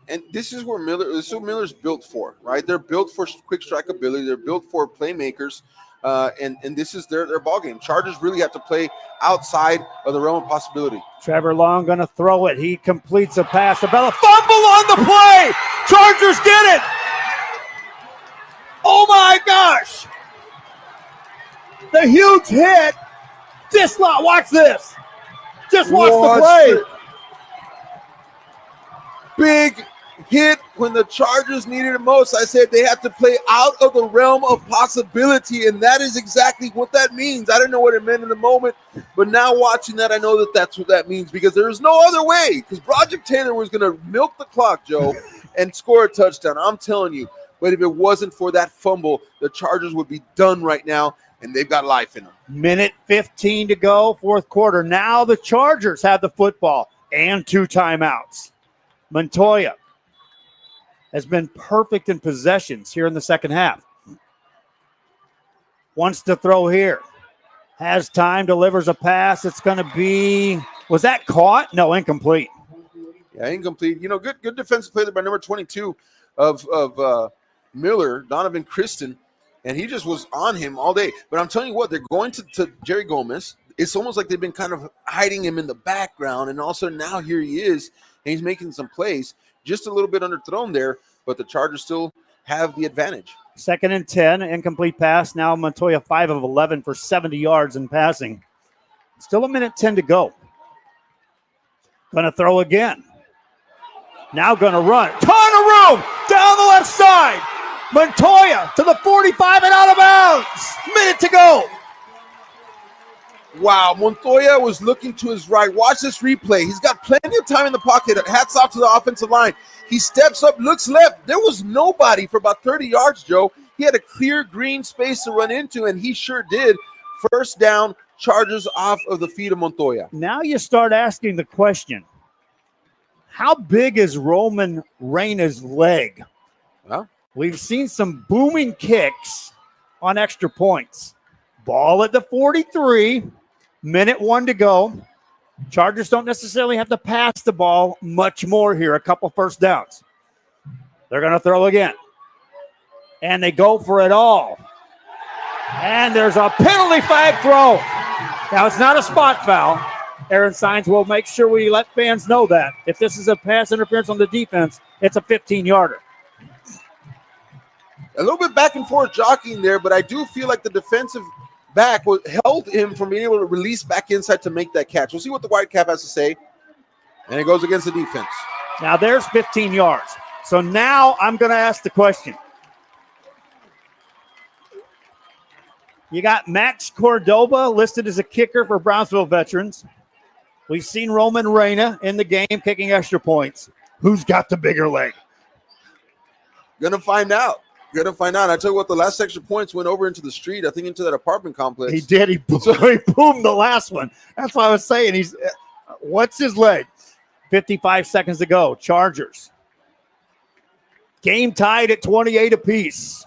Speaker 1: And this is what Miller's built for, right? They're built for quick strike ability. They're built for playmakers. And this is their ball game. Chargers really have to play outside of the realm of possibility.
Speaker 2: Trevor Long going to throw it. He completes a pass. Bella fumble on the play. Chargers get it. Oh, my gosh. The huge hit. Watch this. Just watch the play.
Speaker 1: Big hit when the Chargers needed it most. I said they have to play out of the realm of possibility, and that is exactly what that means. I didn't know what it meant in the moment, but now watching that, I know that that's what that means because there is no other way because Broderick Taylor was going to milk the clock, Joe, and score a touchdown. I'm telling you. But if it wasn't for that fumble, the Chargers would be done right now, and they've got life in them.
Speaker 2: Minute 15 to go, fourth quarter. Now the Chargers have the football and 2 timeouts. Montoya has been perfect in possessions here in the second half. Wants to throw here. Has time, delivers a pass. It's going to be, was that caught? No, incomplete.
Speaker 1: Yeah, incomplete. Good defensive play there by number 22 of Miller, Donovan Kristen, and he just was on him all day. But I'm telling you what, they're going to Jerry Gomez. It's almost like they've been kind of hiding him in the background, and also now here he is, and he's making some plays. Just a little bit underthrown there, but the Chargers still have the advantage. 2nd
Speaker 2: and 10, incomplete pass. Now Montoya 5 of 11 for 70 yards in passing. Still a minute 10 to go. Going to throw again. Now going to run. Ton of room down the left side. Montoya to the 45 and out of bounds. Minute to go.
Speaker 1: Wow, Montoya was looking to his right. Watch this replay. He's got plenty of time in the pocket. Hats off to the offensive line. He steps up, looks left. There was nobody for about 30 yards, Joe. He had a clear green space to run into, and he sure did. First down, Chargers off of the feet of Montoya.
Speaker 2: Now you start asking the question, how big is Roman Reyna's leg?
Speaker 1: Well,
Speaker 2: we've seen some booming kicks on extra points. Ball at the 43, minute 1 to go. Chargers don't necessarily have to pass the ball much more here, a couple first downs. They're going to throw again. And they go for it all. And there's a penalty flag throw. Now, it's not a spot foul. Aaron Signs will make sure we let fans know that. If this is a pass interference on the defense, it's a 15-yarder.
Speaker 1: A little bit back and forth jockeying there, but I do feel like the defensive back held him from being able to release back inside to make that catch. We'll see what the Whitecap has to say. And it goes against the defense.
Speaker 2: Now there's 15 yards. So now I'm going to ask the question. You got Max Cordova listed as a kicker for Brownsville Veterans. We've seen Roman Reyna in the game kicking extra points. Who's got the bigger leg?
Speaker 1: Gonna find out. I tell you what, the last extra points went over into the street, I think into that apartment complex.
Speaker 2: He did. He boomed the last one. That's what I was saying. What's his leg? 55 seconds to go. Chargers. Game tied at 28 apiece.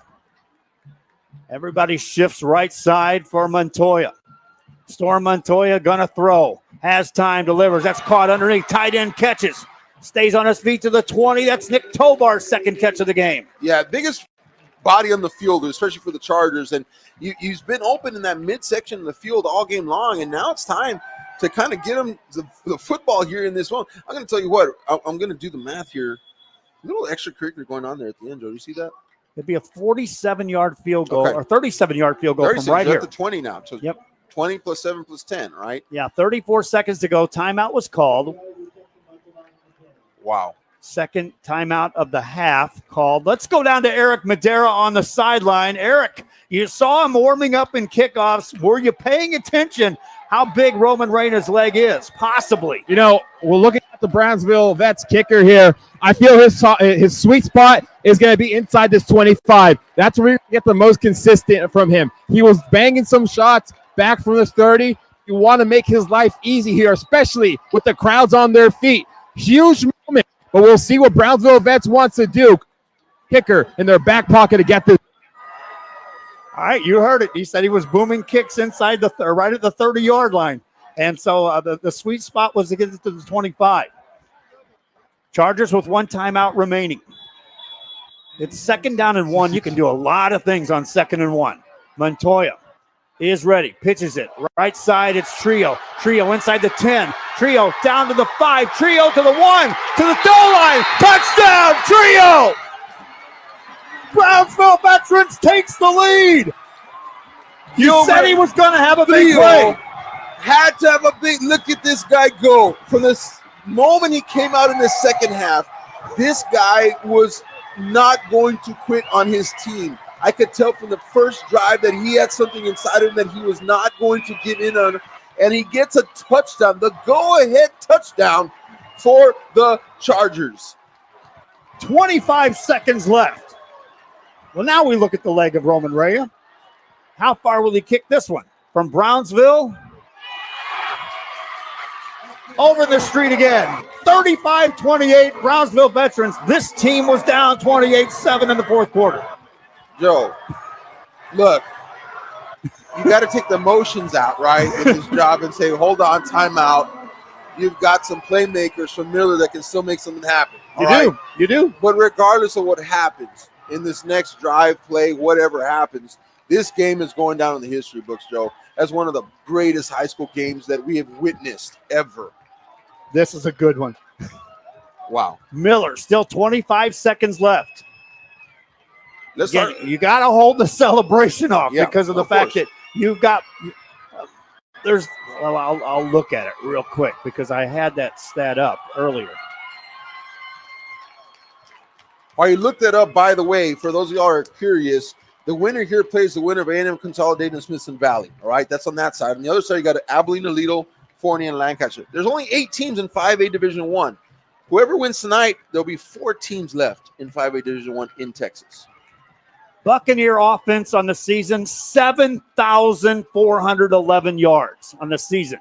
Speaker 2: Everybody shifts right side for Montoya. Storm Montoya gonna throw. Has time, delivers. That's caught underneath. Tight end catches. Stays on his feet to the 20. That's Nick Tovar's second catch of the game.
Speaker 1: Yeah, biggest body on the field, especially for the Chargers. And he's been open in that midsection of the field all game long. And now it's time to kind of get him the football here in this one. I'm going to tell you what, I'm going to do the math here. A little extracurricular going on there at the end, Joe. You see that?
Speaker 2: It'd be a 47-yard field goal or 37-yard field goal from right here.
Speaker 1: At the 20 now. So
Speaker 2: yep.
Speaker 1: 20 plus 7 plus 10, right?
Speaker 2: Yeah, 34 seconds to go. Timeout was called.
Speaker 1: Wow.
Speaker 2: Second timeout of the half called. Let's go down to Eric Madera on the sideline. Eric, you saw him warming up in kickoffs. Were you paying attention how big Roman Reyna's leg is? Possibly.
Speaker 12: You know, we're looking at the Brownsville Vets kicker here. I feel his sweet spot is going to be inside this 25. That's where you get the most consistent from him. He was banging some shots back from this 30. You want to make his life easy here, especially with the crowds on their feet. Huge moment. But we'll see what Brownsville Vets wants to do. Kicker in their back pocket to get this.
Speaker 2: All right, you heard it. He said he was booming kicks inside right at the 30-yard line. And so the sweet spot was to get it to the 25. Chargers with one timeout remaining. It's 2nd down and 1. You can do a lot of things on 2nd and 1. Montoya is ready. Pitches it. Right side, it's Trio. Trio inside the 10. Trio down to the 5. Trio to the 1. To the goal line. Touchdown, Trio! Brownsville Veterans takes the lead. You said he was going to have a big play.
Speaker 1: Had to have a big look at this guy go. From this moment he came out in the second half, this guy was not going to quit on his team. I could tell from the first drive that he had something inside him that he was not going to give in on, and he gets a touchdown, the go-ahead touchdown for the Chargers.
Speaker 2: 25 seconds left. Well, now we look at the leg of Roman Reyna. How far will he kick this one? From Brownsville over the street again. 35-28, Brownsville Veterans. This team was down 28-7 in the fourth quarter.
Speaker 1: Joe, look, you got to take the emotions out, right, in this job and say, hold on, timeout. You've got some playmakers from Miller that can still make something happen.
Speaker 2: You do.
Speaker 1: But regardless of what happens in this next drive, play, whatever happens, this game is going down in the history books, Joe, as one of the greatest high school games that we have witnessed ever.
Speaker 2: This is a good one.
Speaker 1: Wow.
Speaker 2: Miller, still 25 seconds left.
Speaker 1: Again,
Speaker 2: you got to hold the celebration off because of the fact that you've got I'll look at it real quick because I had that stat up earlier.
Speaker 1: While you look that up, by the way, for those of y'all who are curious, the winner here plays the winner of A&M Consolidated and Smithson Valley. All right, that's on that side. On the other side, you got Abilene, Toledo, Forney, and Lancaster. There's only 8 teams in 5A Division I. Whoever wins tonight, there'll be 4 teams left in 5A Division I in Texas.
Speaker 2: Buccaneer offense on the season, 7,411 yards on the season.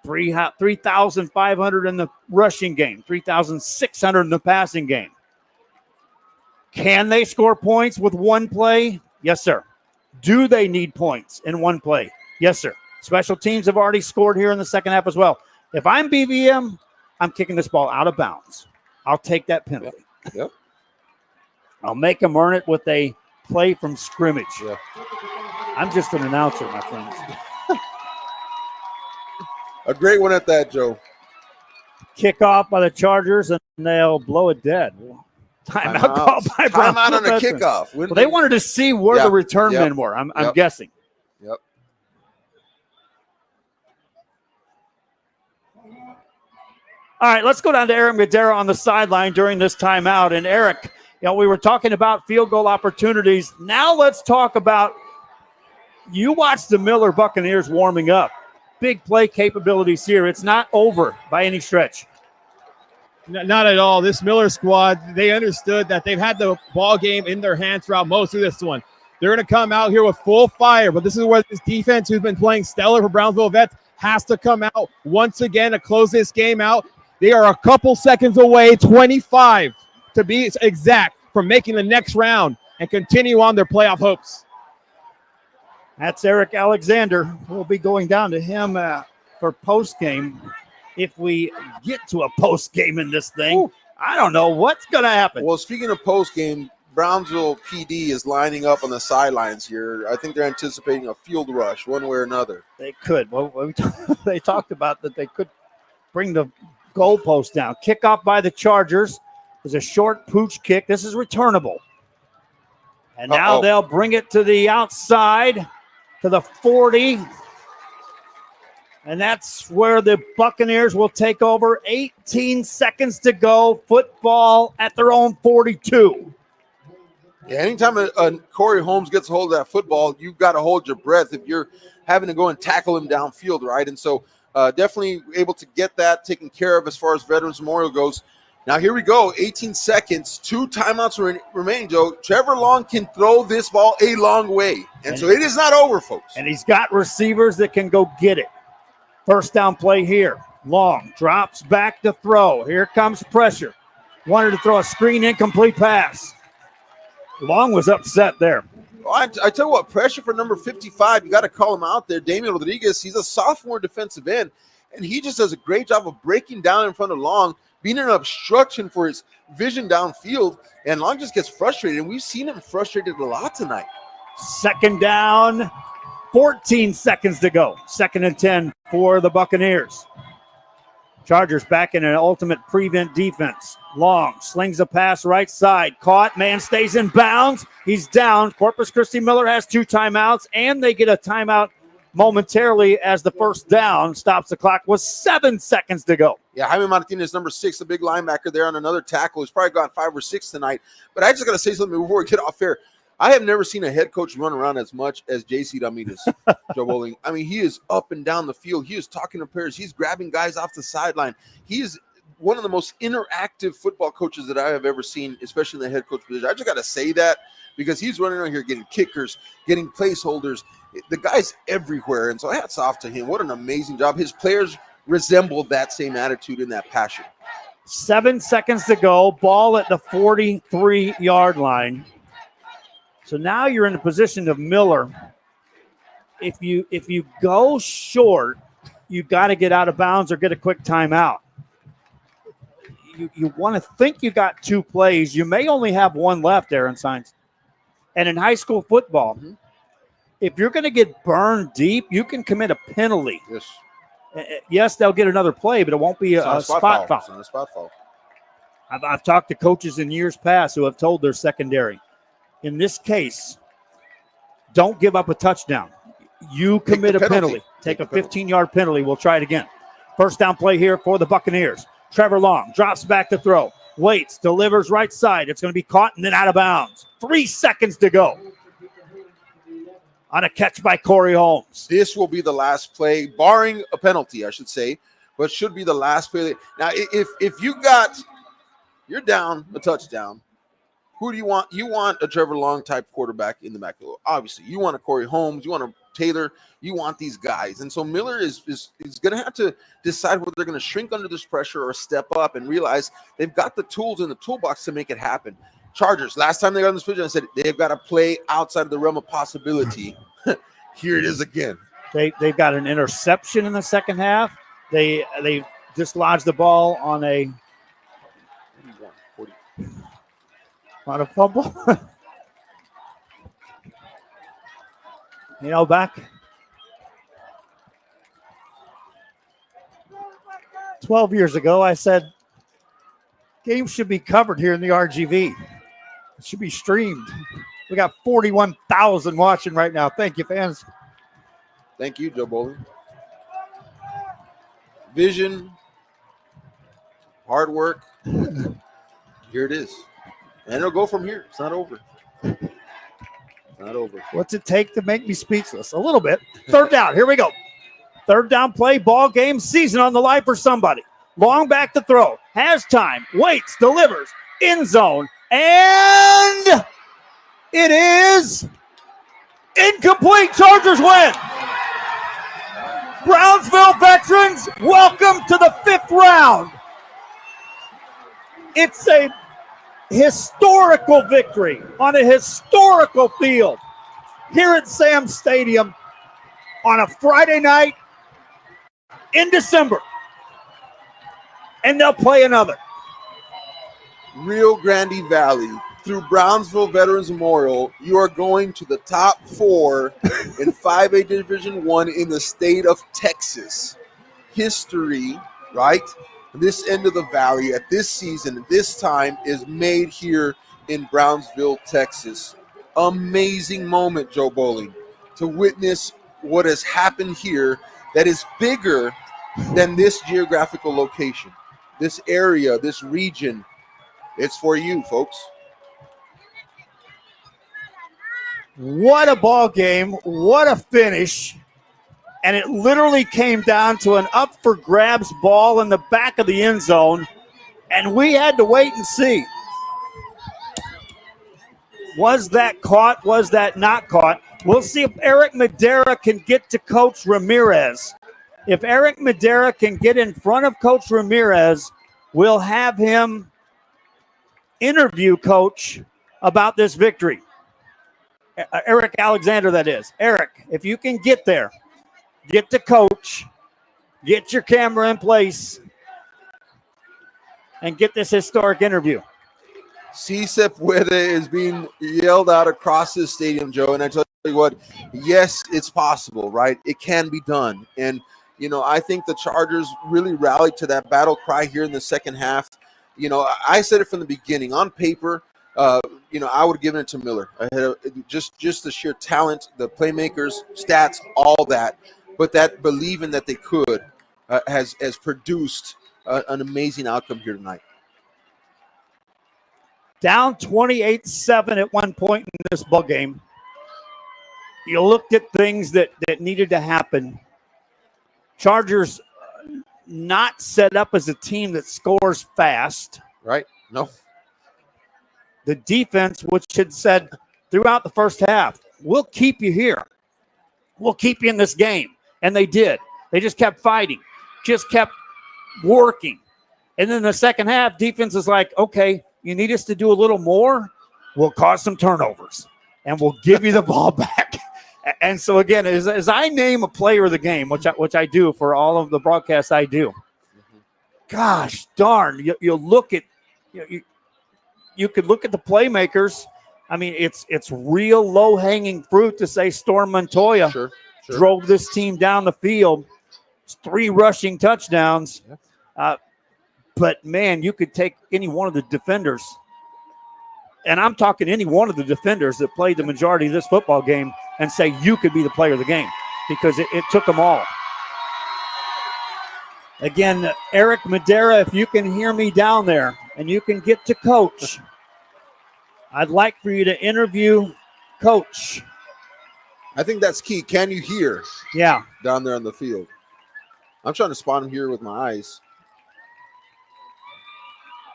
Speaker 2: 3,500 in the rushing game, 3,600 in the passing game. Can they score points with one play? Yes, sir. Do they need points in one play? Yes, sir. Special teams have already scored here in the second half as well. If I'm BVM, I'm kicking this ball out of bounds. I'll take that penalty. I'll make them earn it with a play from scrimmage. I'm just an announcer, my friends.
Speaker 1: A great one at that, Joe.
Speaker 2: Kickoff by the Chargers, and they'll blow it dead. Timeout call by Brownsville
Speaker 1: Timeout on a
Speaker 2: Veterans.
Speaker 1: kickoff.
Speaker 2: Well, they wanted to see where the return men were, I'm guessing.
Speaker 1: Yep.
Speaker 2: All right, let's go down to Eric Madera on the sideline during this timeout. And Eric, we were talking about field goal opportunities. Now let's talk about, you watched the Miller Buccaneers warming up. Big play capabilities here. It's not over by any stretch.
Speaker 12: Not at all. This Miller squad, they understood that they've had the ball game in their hands throughout most of this one. They're going to come out here with full fire, but this is where this defense, who's been playing stellar for Brownsville Vets, has to come out once again to close this game out. They are a couple seconds away, 25 to be exact, from making the next round and continue on their playoff hopes.
Speaker 2: That's Eric Alexander. We'll be going down to him for post-game. If we get to a post-game in this thing, ooh, I don't know what's going to happen.
Speaker 1: Well, speaking of post-game, Brownsville PD is lining up on the sidelines here. I think they're anticipating a field rush one way or another.
Speaker 2: They could. Well, they talked about that they could bring the goalpost down. Kickoff by the Chargers. There's a short pooch kick. This is returnable. And now they'll bring it to the outside, to the 40. And that's where the Buccaneers will take over. 18 seconds to go. Football at their own 42.
Speaker 1: Yeah, anytime a Corey Holmes gets a hold of that football, you've got to hold your breath if you're having to go and tackle him downfield, right? And so definitely able to get that taken care of as far as Veterans Memorial goes. Now, here we go. 18 seconds. 2 timeouts remain, Joe. Trevor Long can throw this ball a long way. And so it is not over, folks.
Speaker 2: And he's got receivers that can go get it. First down play here. Long drops back to throw. Here comes pressure. Wanted to throw a screen, incomplete pass. Long was upset there.
Speaker 1: Well, I tell you what, pressure for number 55. You got to call him out there. Damian Rodriguez, he's a sophomore defensive end, and he just does a great job of breaking down in front of Long, being an obstruction for his vision downfield, and Long just gets frustrated, and we've seen him frustrated a lot tonight.
Speaker 2: Second down, 14 seconds to go. 2nd and 10 for the Buccaneers. Chargers back in an ultimate prevent defense. Long slings a pass right side. Caught. Man stays in bounds. He's down. Corpus Christi Miller has 2 timeouts, and they get a timeout momentarily as the first down stops the clock with 7 seconds to go.
Speaker 1: Yeah, Jaime Martinez, number 6, the big linebacker there on another tackle. He's probably got 5 or 6 tonight. But I just got to say something before we get off air. I have never seen a head coach run around as much as J.C. Ramirez, Joe Bowling. I mean, he is up and down the field. He is talking to players. He's grabbing guys off the sideline. He is one of the most interactive football coaches that I have ever seen, especially in the head coach position. I just got to say that because he's running around here getting kickers, getting placeholders. The guy's everywhere, and so hats off to him. What an amazing job. His players resemble that same attitude and that passion.
Speaker 2: 7 seconds to go. Ball at the 43-yard line. So now you're in the position of Miller. If you go short, you got to get out of bounds or get a quick timeout. You want to think you got 2 plays. You may only have 1 left, Aaron Saenz. And in high school football, if you're going to get burned deep, you can commit a penalty.
Speaker 1: Yes.
Speaker 2: Yes, they'll get another play, but it won't be a spot foul.
Speaker 1: It's not a spot foul.
Speaker 2: I've talked to coaches in years past who have told their secondary, in this case, don't give up a touchdown. You commit a penalty. Take a 15-yard penalty. We'll try it again. First down play here for the Buccaneers. Trevor Long drops back to throw. Waits, delivers right side. It's going to be caught and then out of bounds. 3 seconds to go. On a catch by Corey Holmes.
Speaker 1: This will be the last play, barring a penalty, I should say, but should be the last play. Now, if you're down a touchdown, who do you want? You want a Trevor Long type quarterback in the backfield. Obviously, you want a Corey Holmes, you want a Taylor, you want these guys. And so Miller is going to have to decide whether they're going to shrink under this pressure or step up and realize they've got the tools in the toolbox to make it happen. Chargers, last time they got on this position, I said they've got to play outside of the realm of possibility. Here it is again.
Speaker 2: They've got an interception in the second half. They dislodged the ball on a fumble. You know, back 12 years ago, I said games should be covered here in the RGV. It should be streamed. We got 41,000 watching right now. Thank you, fans.
Speaker 1: Thank you, Joe Bowling. Vision, hard work. Here it is. And it'll go from here. It's not over. Not over.
Speaker 2: What's it take to make me speechless? A little bit. Third down. Here we go. Third down play, ball game, season on the line for somebody. Long back to throw. Has time. Waits. Delivers. End zone. And it is incomplete. Chargers win. Brownsville Veterans, welcome to the 5th round. It's a historical victory on a historical field here at Sam Stadium on a Friday night in December. And they'll play another.
Speaker 1: Rio Grande Valley, through Brownsville Veterans Memorial, you are going to the top 4 in 5A Division I in the state of Texas. History, right? This end of the valley at this season, this time, is made here in Brownsville, Texas. Amazing moment, Joe Bowling, to witness what has happened here that is bigger than this geographical location. This area, this region, it's for you, folks.
Speaker 2: What a ball game. What a finish. And it literally came down to an up for grabs ball in the back of the end zone. And we had to wait and see. Was that caught? Was that not caught? We'll see if Eric Madera can get to Coach Ramirez. If Eric Madera can get in front of Coach Ramirez, we'll have him interview Coach about this victory. Eric Alexander, that is. Eric, if you can get there, get to Coach, get your camera in place, and get this historic interview.
Speaker 1: Si se puede is being yelled out across this stadium, Joe. And I tell you what, yes, it's possible, right? It can be done. And, you know, I think the Chargers really rallied to that battle cry here in the second half. You know, I said it from the beginning. On paper, you know, I would have given it to Miller. I had just the sheer talent, the playmakers, stats, all that. But that believing that they could has produced an amazing outcome here tonight.
Speaker 2: Down 28-7 at one point in this ball game. You looked at things that needed to happen. Chargers not set up as a team that scores fast.
Speaker 1: Right? No.
Speaker 2: The defense, which had said throughout the first half, we'll keep you here. We'll keep you in this game. And they did. They just kept fighting, just kept working. And then the second half, defense is like, okay, you need us to do a little more? We'll cause some turnovers, and we'll give you the ball back. And so, again, as I name a player of the game, which I do for all of the broadcasts I do, gosh darn, you look at you could look at the playmakers. I mean, it's real low-hanging fruit to say Storm Montoya
Speaker 1: Sure.
Speaker 2: drove this team down the field. It's 3 rushing touchdowns. But, man, you could take any one of the defenders, and I'm talking any one of the defenders that played the majority of this football game, and say you could be the player of the game because it took them all. Again, Eric Madera, if you can hear me down there and you can get to Coach, I'd like for you to interview Coach.
Speaker 1: I think that's key. Can you hear?
Speaker 2: Yeah.
Speaker 1: Down there on the field. I'm trying to spot him here with my eyes.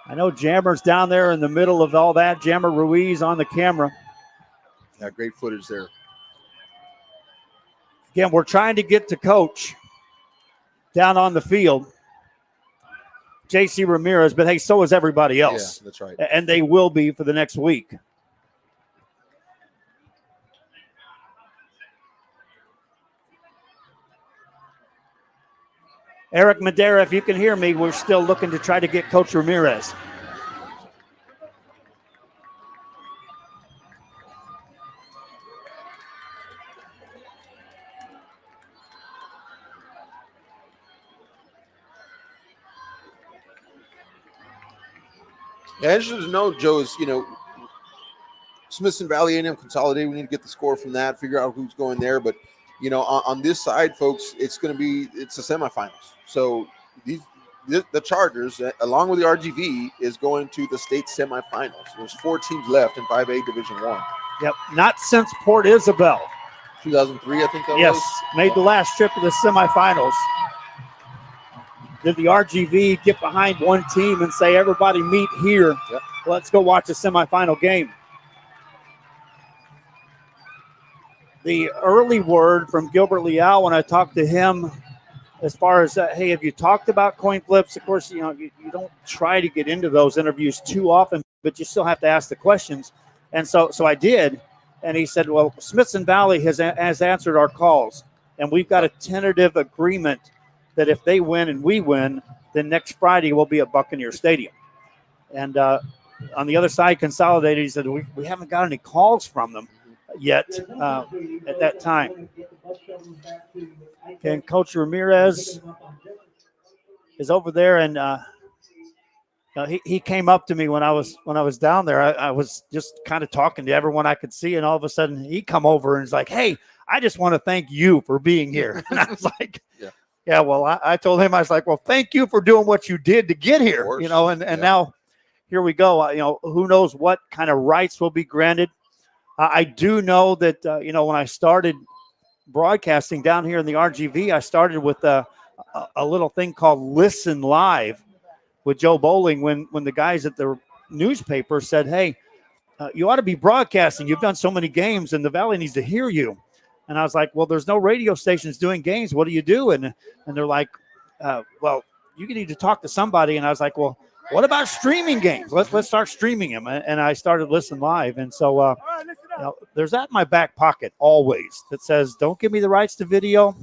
Speaker 2: I know Jammer's down there in the middle of all that. Jammer Ruiz on the camera.
Speaker 1: Yeah, great footage there.
Speaker 2: Again, we're trying to get to Coach down on the field. J.C. Ramirez, but hey, so is everybody else.
Speaker 1: Yeah, that's right.
Speaker 2: And they will be for the next week. Eric Madera, if you can hear me, we're still looking to try to get Coach Ramirez.
Speaker 1: Yeah, interesting to know, Joe, is, Smithson Valley A&M consolidated. We need to get the score from that, figure out who's going there. But, on this side, folks, it's the semifinals. So the Chargers, along with the RGV, is going to the state semifinals. There's 4 teams left in 5A Division 1.
Speaker 2: Yep, not since Port Isabel.
Speaker 1: 2003, I think that was.
Speaker 2: Yes, made the last trip to the semifinals. Did the RGV get behind one team and say, everybody meet here?
Speaker 1: Yep.
Speaker 2: Let's go watch a semifinal game. The early word from Gilbert Leal when I talked to him as far as, hey, have you talked about coin flips? Of course, you don't try to get into those interviews too often, but you still have to ask the questions. And so I did. And he said, well, Smithson Valley has answered our calls, and we've got a tentative agreement that if they win and we win, then next Friday we'll be at Buccaneer Stadium. And on the other side, Consolidated, he said, we haven't got any calls from them yet at that time. And Coach Ramirez is over there, and he came up to me when I was down there. I was just kind of talking to everyone I could see, and all of a sudden he come over and is like, hey, I just want to thank you for being here. And I was like, yeah, well, I told him, I was like, well, thank you for doing what you did to get here, and now here we go. Who knows what kind of rights will be granted. I do know that, when I started broadcasting down here in the RGV, I started with a little thing called Listen Live with Joe Bowling when the guys at the newspaper said, hey, you ought to be broadcasting. You've done so many games and the Valley needs to hear you. And I was like, well, there's no radio stations doing games. What do you do? And they're like, well, you need to talk to somebody. And I was like, well, what about streaming games? Let's start streaming them. And I started Listen Live. And so there's that in my back pocket always that says, don't give me the rights to video.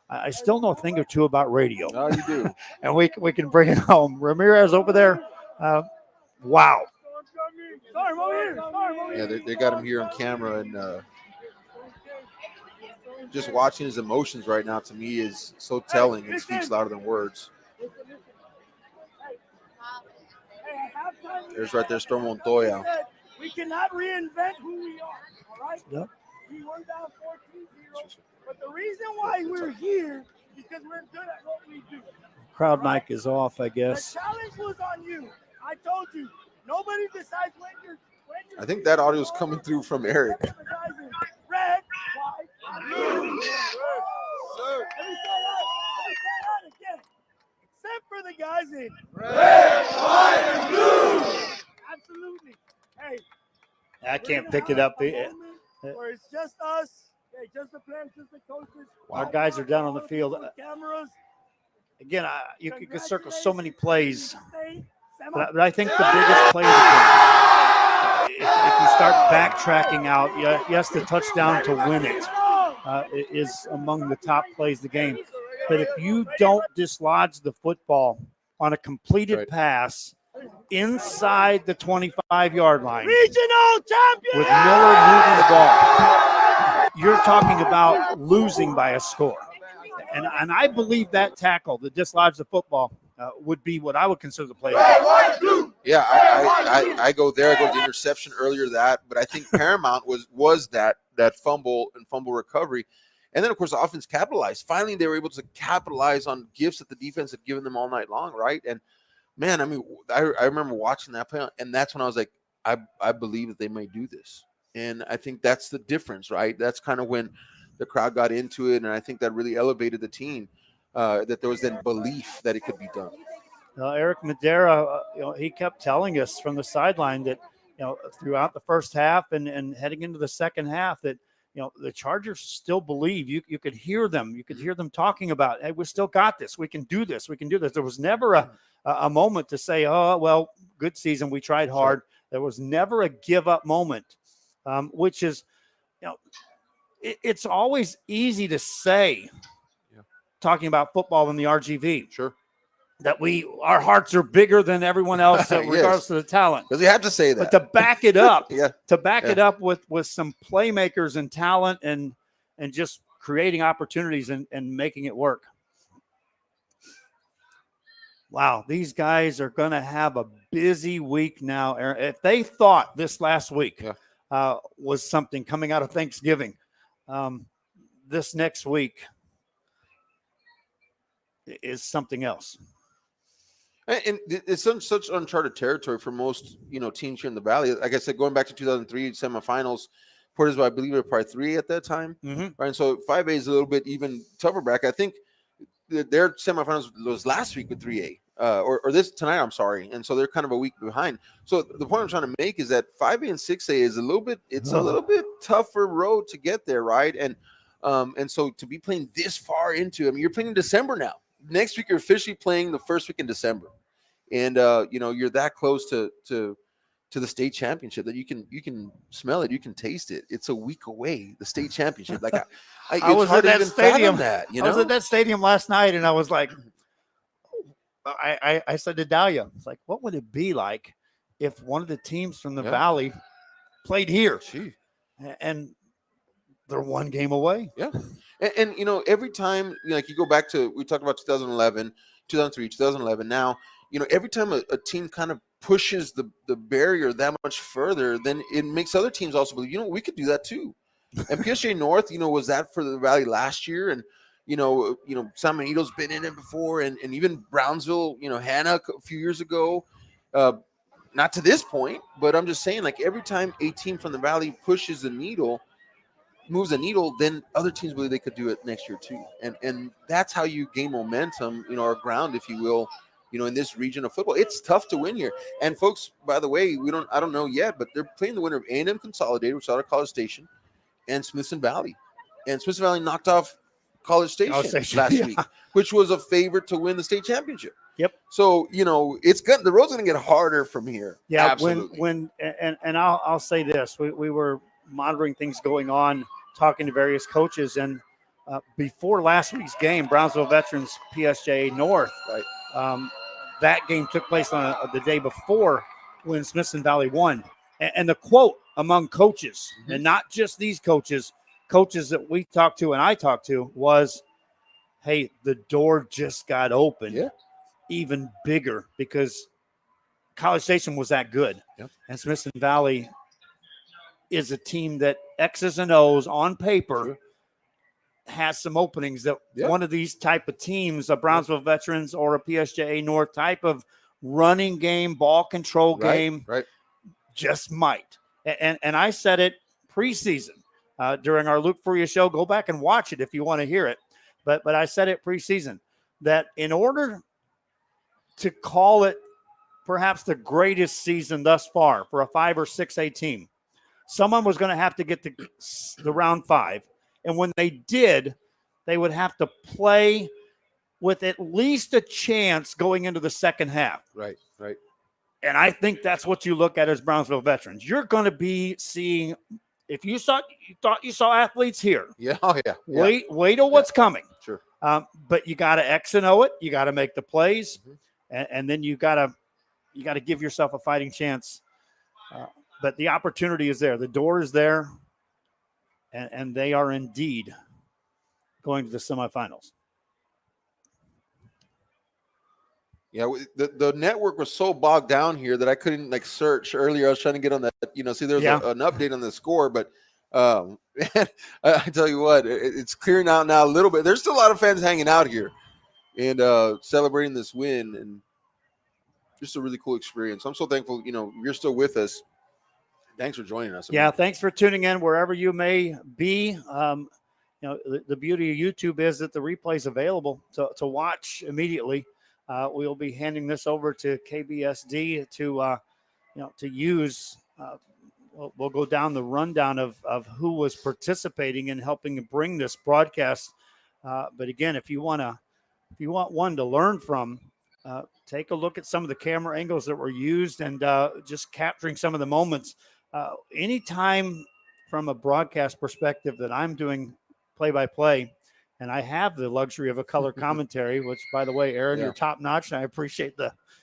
Speaker 2: I still know a thing or two about radio.
Speaker 1: Oh, you do.
Speaker 2: And we can bring it home. Ramirez over there. Wow.
Speaker 1: Yeah, they got him here on camera, and just watching his emotions right now to me is so telling. It speaks louder than words. There's right there Storm Montoya.
Speaker 4: We cannot reinvent who we are, all right?
Speaker 2: Yep.
Speaker 4: We were down 14-0, but the reason why we're here is because we're good at what we do.
Speaker 2: Crowd mic is off, I guess.
Speaker 4: The challenge was on you. I told you, nobody decides when you're
Speaker 1: I think that audio is coming through from Eric.
Speaker 4: red, white, and blue. Let me say that again. Except for the guys in red, white, and blue. Absolutely. Hey.
Speaker 2: I can't pick it up.
Speaker 4: Where it's just us, just the players, just the coaches.
Speaker 2: Our guys are down on the field.
Speaker 4: Cameras.
Speaker 2: Again, you could circle so many plays, but I think the biggest play of the game, if you start backtracking out, yes, the touchdown to win it is among the top plays of the game. But if you don't dislodge the football on a completed pass inside the 25-yard line,
Speaker 4: regional champion,
Speaker 2: with Miller moving the ball, you're talking about losing by a score. And I believe that tackle, the dislodge the football, would be what I would consider the play.
Speaker 1: Yeah, I go there. I go to the interception earlier that, but I think paramount was that fumble and fumble recovery. And then, of course, the offense capitalized. Finally, they were able to capitalize on gifts that the defense had given them all night long, right? And, man, I mean, I remember watching that play, and that's when I was like, I believe that they may do this. And I think that's the difference, right? That's kind of when the crowd got into it, and I think that really elevated the team, that there was then belief that it could be done.
Speaker 2: Eric Madera, he kept telling us from the sideline that, throughout the first half and heading into the second half that, the Chargers still believe. You could hear them. You could hear them talking about, hey, we still got this. We can do this. We can do this. There was never a moment to say, oh, well, good season. We tried hard. There was never a give-up moment, which is, it's always easy to say, talking about football in the RGV.
Speaker 1: Sure.
Speaker 2: That our hearts are bigger than everyone else, regardless of the talent.
Speaker 1: Because you have to say that.
Speaker 2: But to back it up,
Speaker 1: it
Speaker 2: up with some playmakers and talent and just creating opportunities and making it work. Wow, these guys are going to have a busy week now, Aaron. If they thought this last week was something coming out of Thanksgiving, this next week is something else.
Speaker 1: And it's such uncharted territory for most, teams here in the Valley. Like I said, going back to 2003 semifinals, Portisville, I believe, were probably 3 at that time.
Speaker 2: Mm-hmm.
Speaker 1: Right. And so 5A is a little bit even tougher bracket. I think their semifinals was last week with 3A, or this tonight. I'm sorry. And so they're kind of a week behind. So the point I'm trying to make is that 5A and 6A is a little bit tougher road to get there, right? And so to be playing this far into, you're playing in December now. Next week you're officially playing the first week in December, and you're that close to the state championship that you can smell it, you can taste it. It's a week away, the state championship. Like
Speaker 2: I was at that stadium.
Speaker 1: I
Speaker 2: was at that stadium last night, and I was like, I said to Dahlia, it's like, what would it be like if one of the teams from the Valley played here? And they're one game away.
Speaker 1: Yeah. And every time, like you go back to, we talked about 2011, 2003, 2011. Now, every time a team kind of pushes the barrier that much further, then it makes other teams also believe, we could do that too. And PSJ North, was that for the Valley last year. And, San Benito's been in it before. And even Brownsville, Hannah a few years ago, not to this point, but I'm just saying, like, every time a team from the Valley pushes the needle, moves a needle, then other teams believe they could do it next year too. And that's how you gain momentum, or ground, if you will, in this region of football. It's tough to win here. And folks, by the way, I don't know yet, but they're playing the winner of A&M Consolidated, which is out of College Station, and Smithson Valley. And Smithson Valley knocked off College Station last week, which was a favorite to win the state championship.
Speaker 2: Yep.
Speaker 1: So, it's good. The road's going to get harder from here.
Speaker 2: Yeah.
Speaker 1: Absolutely.
Speaker 2: And I'll say this, we were monitoring things going on, talking to various coaches, and before last week's game, Brownsville Veterans PSJ North,
Speaker 1: right?
Speaker 2: That game took place on the day before when Smithson Valley won. And the quote among coaches, and not just these coaches that we talked to and I talked to, was, hey, the door just got open even bigger because College Station was that good.
Speaker 1: Yep.
Speaker 2: And Smithson Valley is a team that X's and O's on paper has some openings that one of these type of teams, a Brownsville Veterans or a PSJA North type of running game, ball control game, just might. And I said it preseason during our Luke Furia show. Go back and watch it if you want to hear it. But I said it preseason that in order to call it perhaps the greatest season thus far for a 5 or 6A team, someone was going to have to get to the round 5. And when they did, they would have to play with at least a chance going into the second half.
Speaker 1: Right.
Speaker 2: And I think that's what you look at as Brownsville Veterans. You're going to be seeing, if you thought you saw athletes here.
Speaker 1: Yeah.
Speaker 2: Wait till what's coming.
Speaker 1: Sure.
Speaker 2: But you got to X and O it. You got to make the plays. And then you got to give yourself a fighting chance. But the opportunity is there. The door is there. And they are indeed going to the semifinals.
Speaker 1: Yeah, the network was so bogged down here that I couldn't search earlier. I was trying to get on that, see there's an update on the score, but I tell you what, it's clearing out now a little bit. There's still a lot of fans hanging out here and celebrating this win, and just a really cool experience. I'm so thankful, you're still with us. Thanks for joining us.
Speaker 2: Thanks for tuning in wherever you may be. The beauty of YouTube is that the replay is available to watch immediately. We'll be handing this over to KBSD to use. We'll go down the rundown of who was participating in helping bring this broadcast. But again, if you want one to learn from, take a look at some of the camera angles that were used and just capturing some of the moments. Anytime from a broadcast perspective that I'm doing play-by-play, and I have the luxury of a color commentary, which, by the way, Aaron, you're top notch, and I appreciate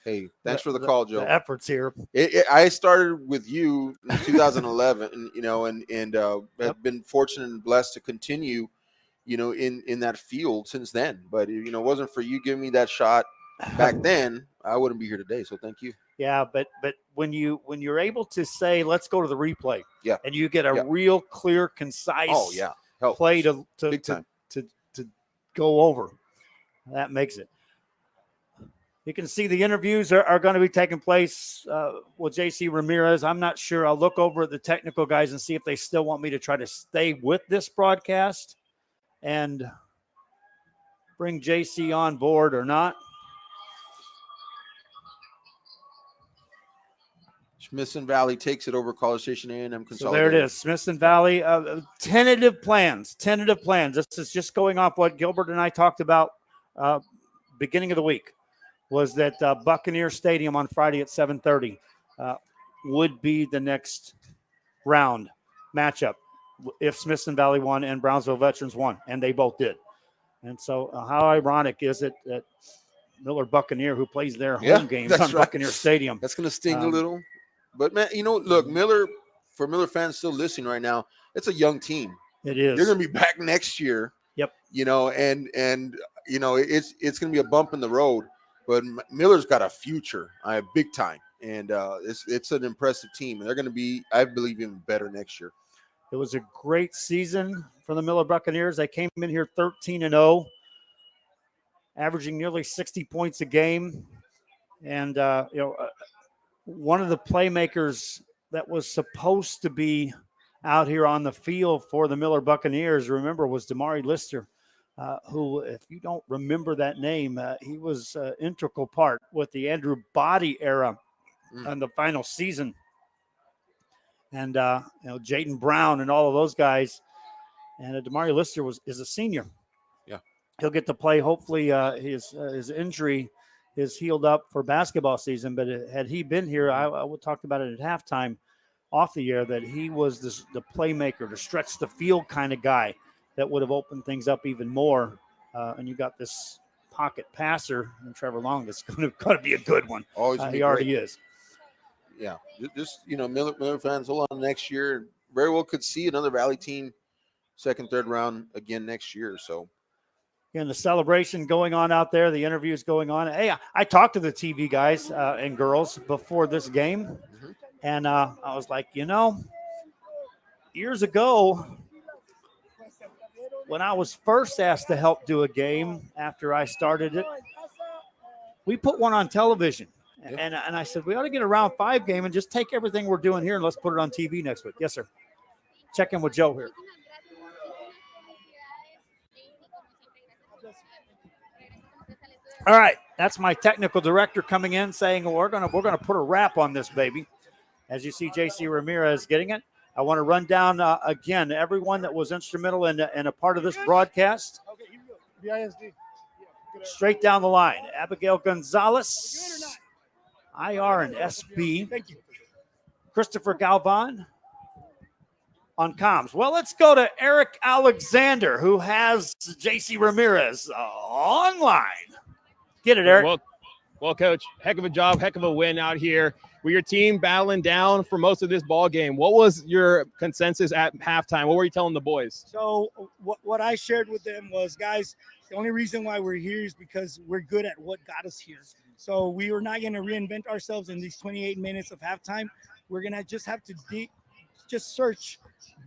Speaker 1: thanks for the call, Joe.
Speaker 2: The efforts here.
Speaker 1: I started with you in 2011, and have been fortunate and blessed to continue, in that field since then. But it wasn't for you giving me that shot back then, I wouldn't be here today. So thank you.
Speaker 2: Yeah, but when you're able to say, let's go to the replay,
Speaker 1: Yeah,
Speaker 2: and you get a real clear, concise play to go over, that makes it. You can see the interviews are going to be taking place with J.C. Ramirez. I'm not sure. I'll look over at the technical guys and see if they still want me to try to stay with this broadcast and bring J.C. on board or not.
Speaker 1: Smithson Valley takes it over College Station A&M.
Speaker 2: So there it is, Smithson Valley. Tentative plans. This is just going off what Gilbert and I talked about beginning of the week, was that Buccaneer Stadium on Friday at 7:30 would be the next round matchup if Smithson Valley won and Brownsville Veterans won, and they both did. And so how ironic is it that Miller Buccaneer, who plays their home games on Buccaneer Stadium.
Speaker 1: That's going to sting a little. But, man, look, for Miller fans still listening right now, it's a young team.
Speaker 2: It is.
Speaker 1: They're going to be back next year.
Speaker 2: Yep.
Speaker 1: And it's going to be a bump in the road. But Miller's got a future, big time. And it's an impressive team. And they're going to be, I believe, even better next year.
Speaker 2: It was a great season for the Miller Buccaneers. They came in here 13-0, averaging nearly 60 points a game. And, one of the playmakers that was supposed to be out here on the field for the Miller Buccaneers, remember, was Damari Lister, who, if you don't remember that name, he was an integral part with the Andrew Body era on the final season. And, Jaden Brown and all of those guys. And Damari Lister is a senior.
Speaker 1: Yeah.
Speaker 2: He'll get to play. Hopefully his injury is healed up for basketball season. But had he been here, I would talk about it at halftime off the air, that he was the playmaker, the stretch the field kind of guy that would have opened things up even more. And you got this pocket passer and Trevor Long that's going to be a good one. He already is.
Speaker 1: Yeah, just Miller fans, hold on next year. Very well could see another Valley team, second, third round again next year. So,
Speaker 2: and the celebration going on out there, the interviews going on. Hey, I talked to the TV guys and girls before this game, and I was like, years ago, when I was first asked to help do a game after I started it, we put one on television. And I said, we ought to get a round 5 game and just take everything we're doing here and let's put it on TV next week. Yes, sir. Check in with Joe here. All right, that's my technical director coming in saying we're gonna put a wrap on this baby. As you see, J.C. Ramirez getting it. I want to run down again everyone that was instrumental in a part of this broadcast.
Speaker 4: BISD.
Speaker 2: Straight down the line, Abigail Gonzalez, IR and SB.
Speaker 4: Thank you.
Speaker 2: Christopher Galvan on comms. Well, let's go to Eric Alexander, who has J.C. Ramirez online. Get it, Eric.
Speaker 12: Well, Coach, heck of a job, heck of a win out here. With your team battling down for most of this ball game, what was your consensus at halftime? What were you telling the boys?
Speaker 4: So what I shared with them was, guys, the only reason why we're here is because we're good at what got us here. So we were not going to reinvent ourselves in these 28 minutes of halftime. We're going to just have to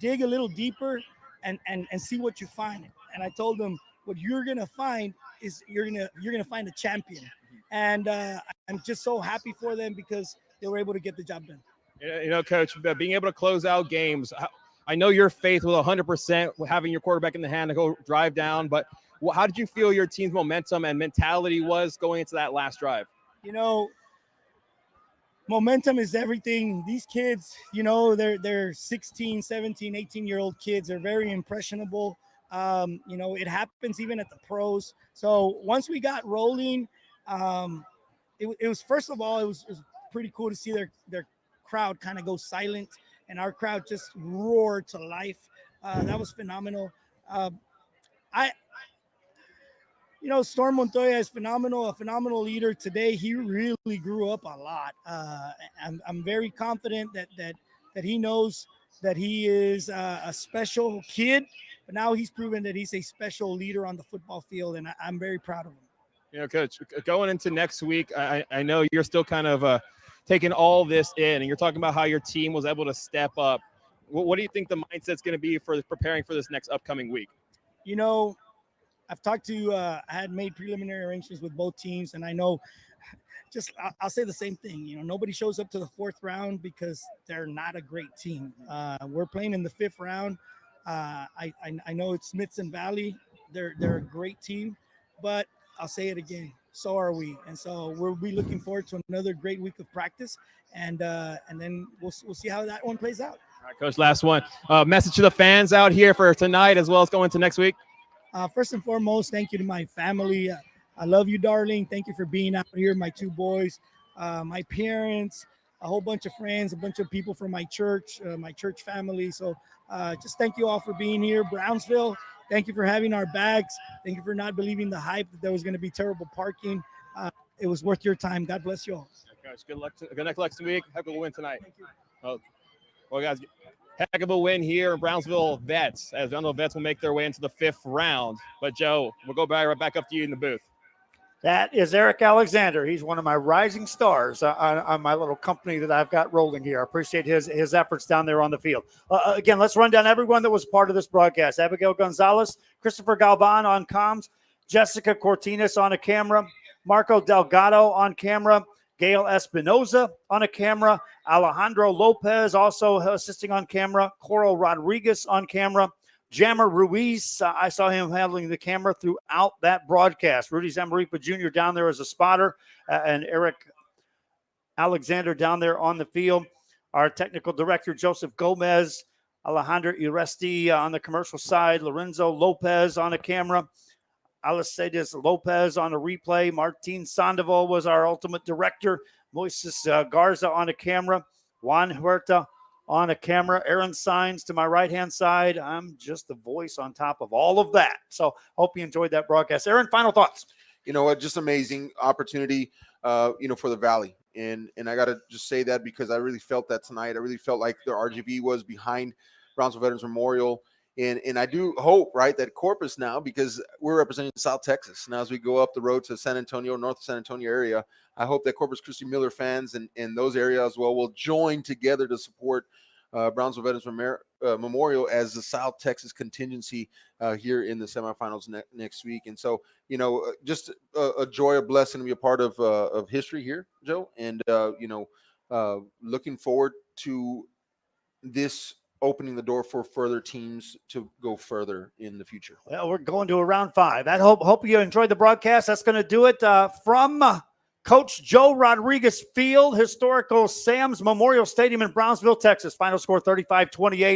Speaker 4: dig a little deeper and see what you find. And I told them, what you're going to find is you're going to find a champion. And I'm just so happy for them because they were able to get the job done.
Speaker 12: Coach, being able to close out games, I know your faith was 100% having your quarterback in the hand to go drive down, but how did you feel your team's momentum and mentality was going into that last drive?
Speaker 4: Momentum is everything. These kids, they're 16, 17, 18-year-old kids. They're very impressionable. It happens even at the pros. So once we got rolling, it was, first of all, it was pretty cool to see their crowd kind of go silent and our crowd just roared to life. That was phenomenal. Storm Montoya is phenomenal, a phenomenal leader today. He really grew up a lot. I'm very confident that he knows that he is a special kid, but now he's proven that he's a special leader on the football field, and I'm very proud of him.
Speaker 12: Coach, going into next week, I know you're still kind of taking all this in, and you're talking about how your team was able to step up. What do you think the mindset's going to be for preparing for this next upcoming week?
Speaker 4: I've talked to, I had made preliminary arrangements with both teams, and I know I'll say the same thing. Nobody shows up to the 4th round because they're not a great team. We're playing in the 5th round. I know it's Smithson Valley. They're a great team, but I'll say it again. So are we. And so we'll be looking forward to another great week of practice, and then we'll see how that one plays out.
Speaker 12: All right, Coach, last one. Message to the fans out here for tonight as well as going to next week.
Speaker 4: First and foremost, thank you to my family. I love you, darling. Thank you for being out here, my 2 boys, my parents, a whole bunch of friends, a bunch of people from my church family. So just thank you all for being here. Brownsville, thank you for having our bags. Thank you for not believing the hype that there was going to be terrible parking. It was worth your time. God bless you all.
Speaker 12: Coach, good luck next week. Heck of a win tonight. Thank you. Well, guys, heck of a win here in Brownsville Vets, as Brownsville Vets will make their way into the 5th round. But, Joe, we'll go right back up to you in the booth.
Speaker 2: That is Eric Alexander. He's one of my rising stars on my little company that I've got rolling here. I appreciate his efforts down there on the field. Again, let's run down everyone that was part of this broadcast. Abigail Gonzalez, Christopher Galvan on comms, Jessica Cortinas on a camera, Marco Delgado on camera, Gail Espinoza on a camera, Alejandro Lopez also assisting on camera, Coral Rodriguez on camera, Jammer Ruiz, I saw him handling the camera throughout that broadcast. Rudy Zamaripa Jr. down there as a spotter, and Eric Alexander down there on the field. Our technical director, Joseph Gomez, Alejandro Iresti on the commercial side, Lorenzo Lopez on a camera, Alicedes Lopez on a replay, Martin Sandoval was our ultimate director, Moises Garza on a camera, Juan Huerta on a camera, Aaron Signs to my right-hand side. I'm just the voice on top of all of that. So hope you enjoyed that broadcast. Aaron, final thoughts.
Speaker 1: You know what? Just amazing opportunity, for the Valley. And I got to just say that because I really felt that tonight. I really felt like the RGV was behind Brownsville Veterans Memorial. And I do hope, right, that Corpus now, because we're representing South Texas. Now as we go up the road to San Antonio, north of San Antonio area, I hope that Corpus Christi Miller fans and those areas as well will join together to support Brownsville Veterans Memorial as the South Texas contingency here in the semifinals next week. And so, just a joy, a blessing to be a part of history here, Joe. And, looking forward to this opening the door for further teams to go further in the future.
Speaker 2: Well, we're going to a round 5. I hope you enjoyed the broadcast. That's going to do it from Coach Joe Rodriguez Field, historical Sam's Memorial Stadium in Brownsville, Texas. Final score 35-28.